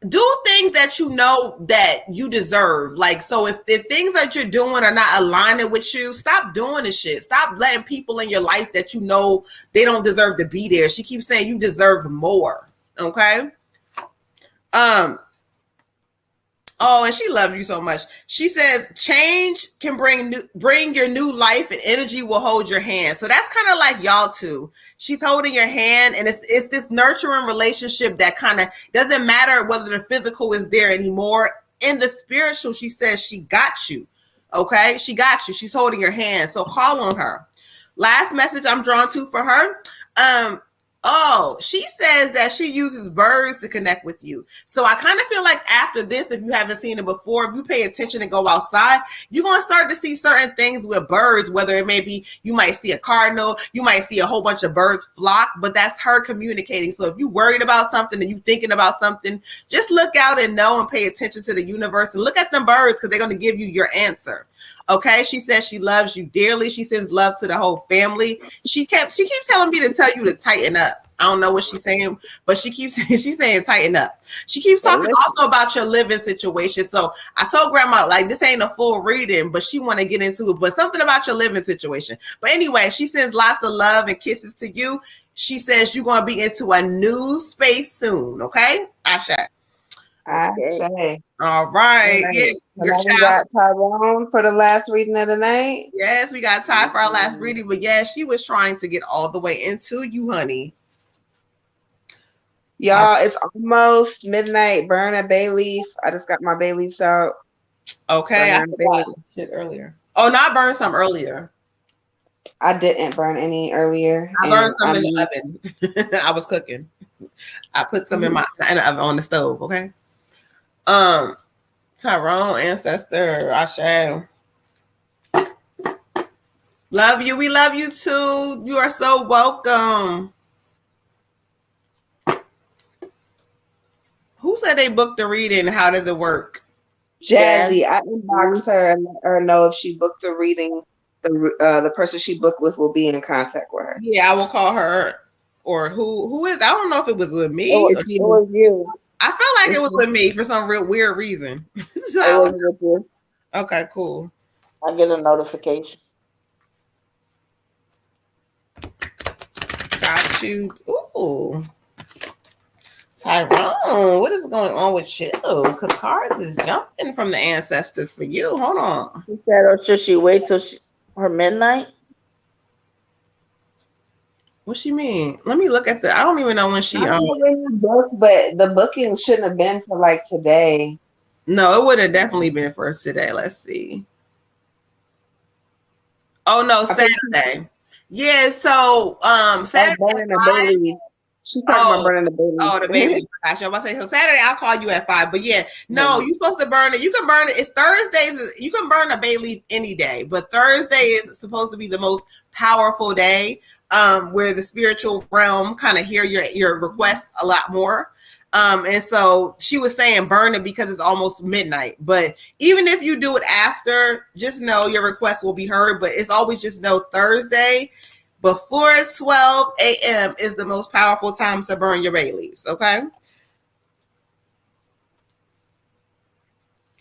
Do things that you know that you deserve. Like, so if the things that you're doing are not aligning with you, stop doing this shit. Stop letting people in your life that you know they don't deserve to be there. She keeps saying you deserve more. Okay. Oh, and she loves you so much. She says change can bring your new life, and energy will hold your hand. So that's kind of like y'all two. She's holding your hand, and it's this nurturing relationship that kind of doesn't matter whether the physical is there anymore. In the spiritual, she says she got you. Okay, she got you. She's holding your hand. So call on her. Last message I'm drawn to for her. Oh, she says that she uses birds to connect with you. So I kind of feel like after this, if you haven't seen it before, if you pay attention and go outside, you're going to start to see certain things with birds, whether it may be, you might see a cardinal, you might see a whole bunch of birds flock, but that's her communicating. So if you're worried about something and you're thinking about something, just look out and know and pay attention to the universe and look at them birds because they're going to give you your answer. Okay, she says she loves you dearly. She sends love to the whole family. She keeps telling me to tell you to tighten up. I don't know what she's saying, but she's saying tighten up. She keeps talking also about your living situation. So I told Grandma, like, this ain't a full reading, but she want to get into it. But something about your living situation. But anyway, she sends lots of love and kisses to you. She says you're going to be into a new space soon. Okay, Ashe. Okay. All right. Yeah, we got Tyrone for the last reading of the night. Yes, we got Ty for our last reading. But yeah, she was trying to get all the way into you, honey. Y'all, it's almost midnight. Burn a bay leaf. I just got my bay leaves out. Okay. I forgot shit earlier. Oh, no, I burned some earlier. I didn't burn any earlier. I burned some in the oven. I was cooking. I put some in the oven on the stove. Okay. Tyrone, ancestor, Ashe. Love you. We love you too. You are so welcome. Who said they booked the reading? How does it work? Jazzy. I inboxed her and let her know if she booked the reading, the person she booked with will be in contact with her. Yeah, I will call her. Or who is? I don't know if it was with me. It was you. I felt like it was with me for some real weird reason. So, it was with you. Okay, cool. I get a notification. Got you. Ooh. Tyrone, what is going on with you? Because cards is jumping from the ancestors for you. Hold on. She said, or should she wait till her midnight? What she mean? Let me look at I don't even know when she booked, but the booking shouldn't have been for like today. No, it would have definitely been for us today. Let's see. Oh no, Saturday. Yeah, so Saturday. She's talking about burning the baby. Oh, the baby. I was about to say, so Saturday I'll call you at 5. But yeah, no, you're supposed to burn it. You can burn it. It's Thursdays. You can burn a bay leaf any day, but Thursday is supposed to be the most powerful day, where the spiritual realm kind of hear your requests a lot more. And so she was saying burn it because it's almost midnight. But even if you do it after, just know your request will be heard. But it's always just know Thursday before 12 a.m. is the most powerful time to burn your bay leaves. Okay.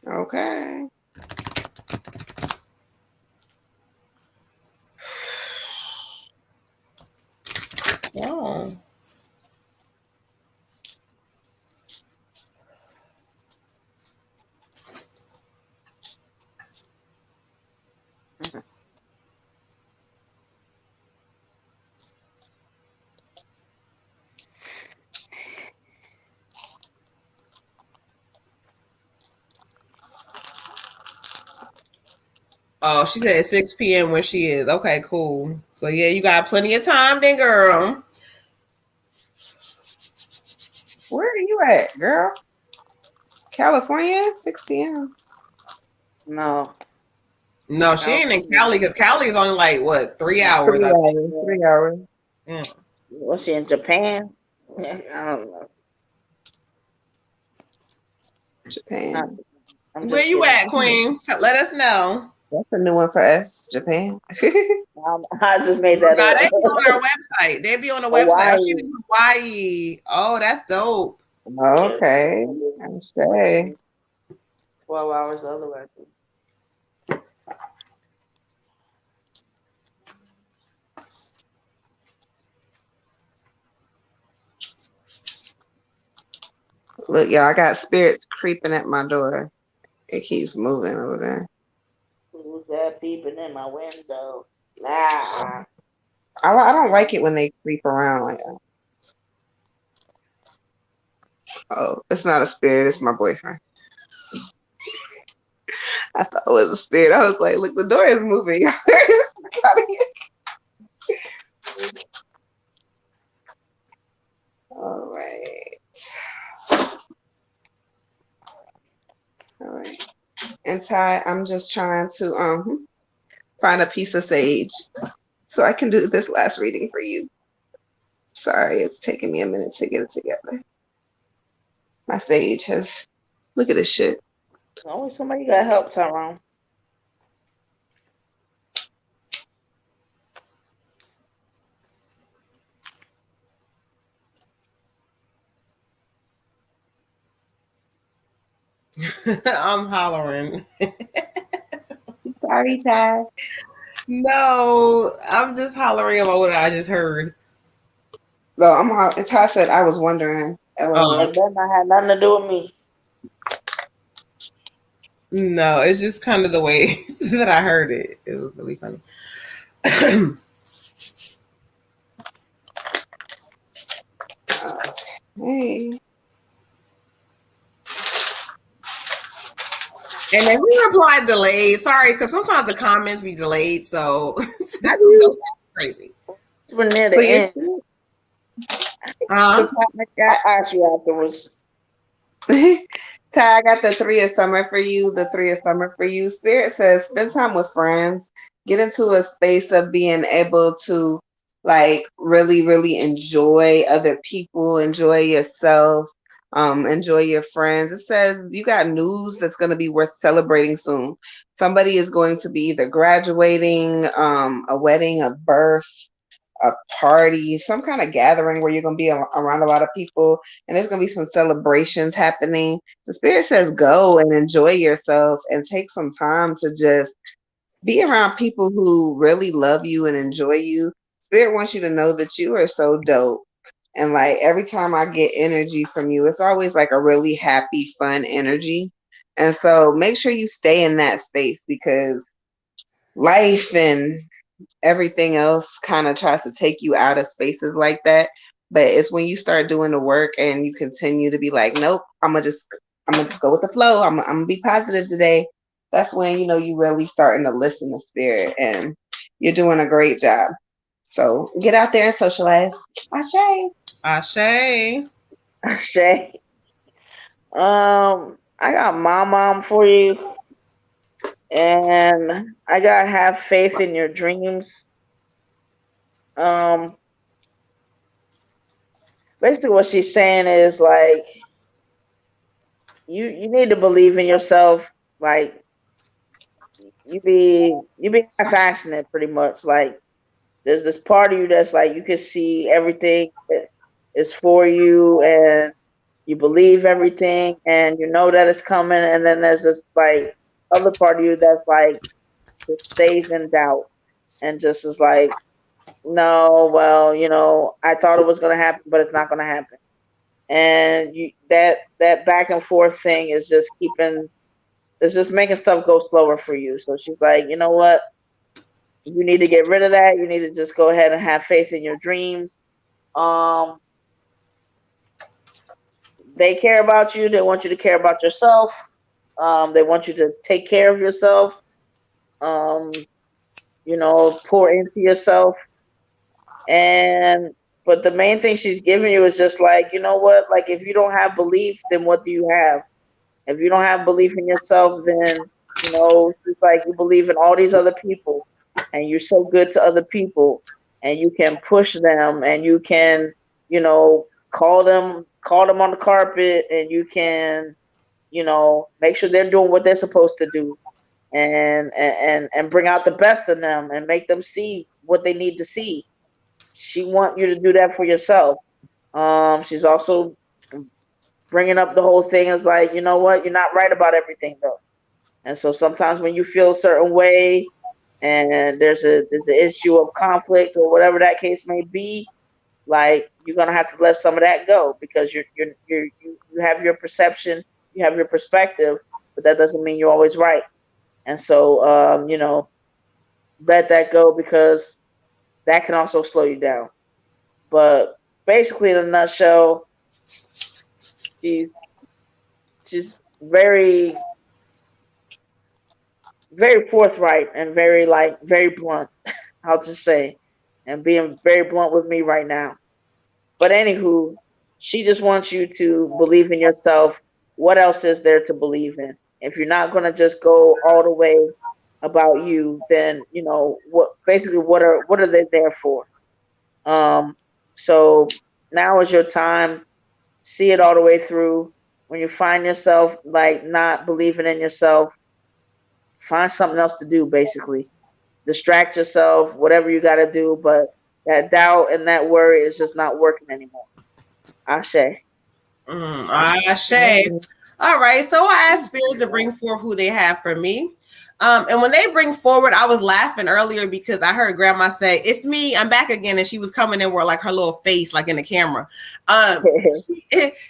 Okay. Yeah. Oh, she said 6 p.m. where she is. Okay, cool. So yeah, you got plenty of time then, girl. Where are you at, girl? California, 6 p.m. No. No, she ain't in Cali because Cali is only like what 3 hours, I 3 hours. think. 3 hours. Yeah. Was she in Japan? I don't know. Japan. I'm Where just you kidding. at, Queen? Let us know. That's a new one for us, Japan. I just made that Nah, they up. be on our website. They be on the website. Oh, Hawaii. she's in Hawaii. Oh, that's dope. Okay. I say. 12 hours the other way. Look, y'all, I got spirits creeping at my door. It keeps moving over there. Who's that peeping in my window? Nah. I don't like it when they creep around like that. Oh, it's not a spirit, it's my boyfriend. I thought it was a spirit. I was like, look, the door is moving. All right. All right. And Ty, I'm just trying to find a piece of sage so I can do this last reading for you. Sorry, it's taking me a minute to get it together. My sage has look at this shit. Always somebody got help, Tyrone. I'm hollering. Sorry, Ty. No, I'm just hollering about what I just heard. No, Ty said I was wondering. Oh. That better not have nothing to do with me. No, it's just kind of the way that I heard it. It was really funny. Hey. And then we replied delayed. Sorry, because sometimes the comments be delayed. So How do you? crazy. We're near the So end. So I asked you afterwards. Ty, I got the 3 of summer for you. The 3 of summer for you. Spirit says spend time with friends. Get into a space of being able to like really, really enjoy other people, enjoy yourself, enjoy your friends. It says you got news that's going to be worth celebrating soon. Somebody is going to be either graduating, a wedding, a birth, a party, some kind of gathering where you're going to be around a lot of people and there's going to be some celebrations happening. The spirit says go and enjoy yourself and take some time to just be around people who really love you and enjoy you. Spirit wants you to know that you are so dope. And like every time I get energy from you, it's always like a really happy, fun energy. And so make sure you stay in that space because life and everything else kind of tries to take you out of spaces like that. But it's when you start doing the work and you continue to be like, nope, I'm gonna just go with the flow. I'm gonna be positive today. That's when you know you really starting to listen to spirit, and you're doing a great job. So get out there and socialize. Ashe. Ashe. Shay. I got my mom for you, and I got have faith in your dreams. Um, Basically, what she's saying is like you need to believe in yourself. Like you be passionate, pretty much. Like there's this part of you that's like you can see everything that is for you, and you believe everything, and you know that it's coming. And then there's this like other part of you that's like just stays in doubt and just is like, no, well, I thought it was gonna happen, but it's not gonna happen. And that back and forth thing is just making stuff go slower for you. So she's like, you know what? You need to get rid of that. You need to just go ahead and have faith in your dreams. They care about you. They want you to care about yourself. They want you to take care of yourself. um, pour into yourself. And but the main thing she's giving you is just like, you know what? Like, if you don't have belief, then what do you have? If you don't have belief in yourself, then it's like you believe in all these other people, and you're so good to other people, and you can push them, and you can, call them on the carpet, and you can, make sure they're doing what they're supposed to do, and bring out the best in them, and make them see what they need to see. She wants you to do that for yourself. She's also bringing up the whole thing is like, you know what, you're not right about everything though. And so sometimes when you feel a certain way, and there's the issue of conflict or whatever that case may be, like, you're gonna have to let some of that go, because you have your perception, you have your perspective, but that doesn't mean you're always right. And so let that go, because that can also slow you down. But basically, in a nutshell, she's very, very forthright and very blunt. I'll just say, and being very blunt with me right now. But anywho, she just wants you to believe in yourself. What else is there to believe in? If you're not gonna just go all the way about you, then what are they there for? So now is your time. See it all the way through. When you find yourself like not believing in yourself, find something else to do. Basically, distract yourself, whatever you got to do. But that doubt and that worry is just not working anymore. Ashe. Ashe. All right. So I asked Spirit to bring forth who they have for me. And when they bring forward, I was laughing earlier because I heard Grandma say, "It's me, I'm back again," and she was coming in with like her little face, like in the camera.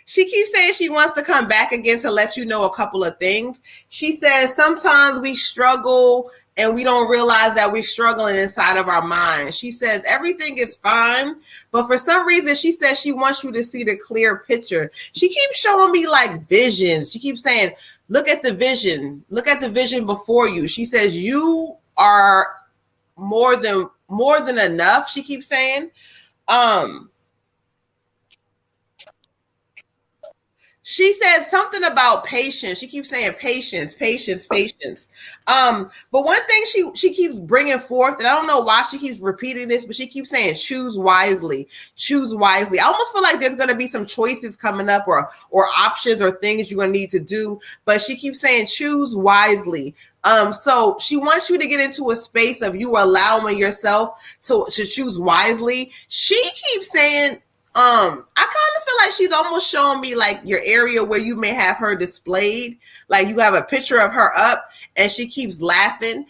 She keeps saying she wants to come back again to let you know a couple of things. She says sometimes we struggle and we don't realize that we're struggling inside of our mind. She says everything is fine, but for some reason, she says she wants you to see the clear picture. She keeps showing me like visions. She keeps saying, look at the vision. Look at the vision before you. She says you are more than enough. She keeps saying. She says something about patience. She keeps saying patience. But one thing she keeps bringing forth, and I don't know why she keeps repeating this, but she keeps saying choose wisely. Choose wisely. I almost feel like there's going to be some choices coming up, or options or things you're going to need to do. But she keeps saying choose wisely. So she wants you to get into a space of you allowing yourself to choose wisely. She keeps saying, I kind of feel like she's almost showing me like your area where you may have her displayed. Like you have a picture of her up and she keeps laughing.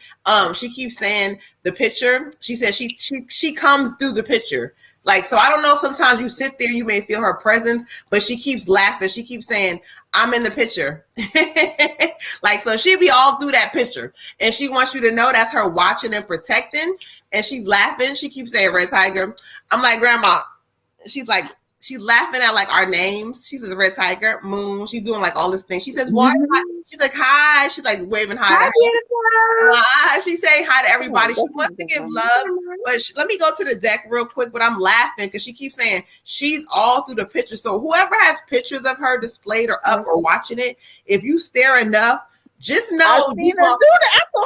She keeps saying the picture. She says she comes through the picture. Like, so I don't know, sometimes you sit there, you may feel her presence, but she keeps laughing. She keeps saying, I'm in the picture. Like, so she be all through that picture. And she wants you to know that's her watching and protecting. And she's laughing. She keeps saying, Red Tiger. I'm like, Grandma. She's like, she's laughing at like our names. She says Red Tiger, Moon. She's doing like all this thing. She says, "Why?" She's like, "Hi." She's like waving hi. She's saying hi to everybody. She wants to give love, but let me go to the deck real quick. But I'm laughing because she keeps saying she's all through the picture. So whoever has pictures of her displayed or up or watching it, if you stare enough, just know I saw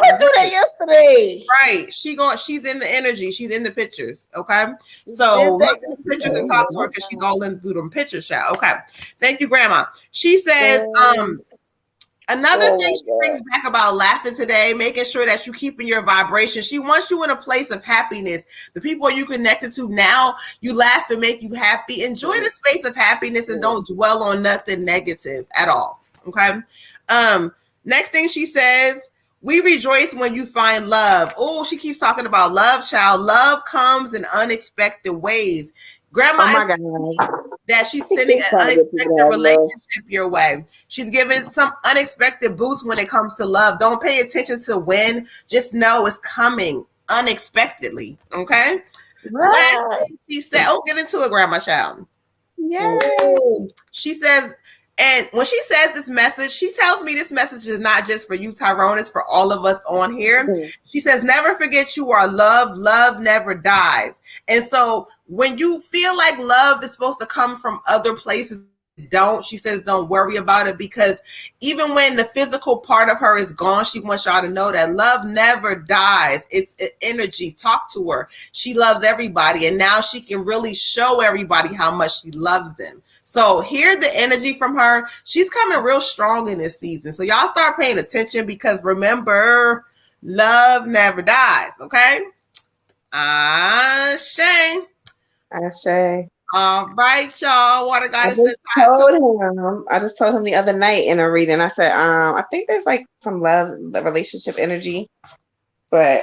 her do that yesterday. Right. She's in the energy. She's in the pictures. Okay. So look at the pictures and talk to her because she's all in through them pictures, child. Okay. Thank you, Grandma. She says, another thing she brings back about laughing today, making sure that you keep in your vibration. She wants you in a place of happiness. The people you connected to now, you laugh and make you happy. Enjoy the space of happiness and don't dwell on nothing negative at all. Okay. Next thing she says, we rejoice when you find love. Oh, she keeps talking about love, child. Love comes in unexpected ways. Grandma, that she's sending an unexpected relationship your way. She's giving some unexpected boost when it comes to love. Don't pay attention to when. Just know it's coming unexpectedly. Okay? Last thing she said, get into it, Grandma, child. Yay. She says, And when she says this message, she tells me this message is not just for you, Tyrone, it's for all of us on here. Mm-hmm. She says, never forget you are loved. Love never dies. And so when you feel like love is supposed to come from other places, she says, don't worry about it, because even when the physical part of her is gone, she wants y'all to know that love never dies. It's an energy. Talk to her. She loves everybody, and now she can really show everybody how much she loves them. So hear the energy from her. She's coming real strong in this season. So y'all start paying attention, because remember, love never dies. Okay. Shane. Ashe. All right, y'all. Water I goddess. just told him the other night in a reading. I said, I think there's like some love, the relationship energy, but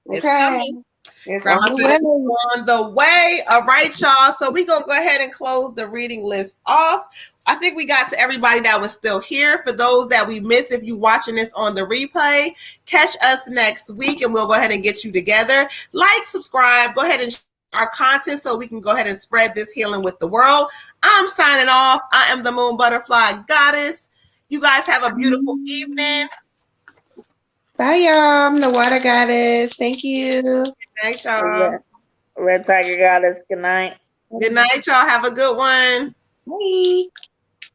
It's okay. coming. It's Grandma on the says it's way. on the way. All right, y'all. So we're going to go ahead and close the reading list off. I think we got to everybody that was still here. For those that we missed, if you're watching this on the replay, catch us next week and we'll go ahead and get you together. Like, subscribe, go ahead and share our content so we can go ahead and spread this healing with the world. I'm signing off. I am the Moon Butterfly Goddess. You guys have a beautiful evening. Bye, y'all. I'm the water goddess. Thank you. Thanks, y'all. Red Tiger Goddess. Good night. Good night, y'all. Have a good one. Bye.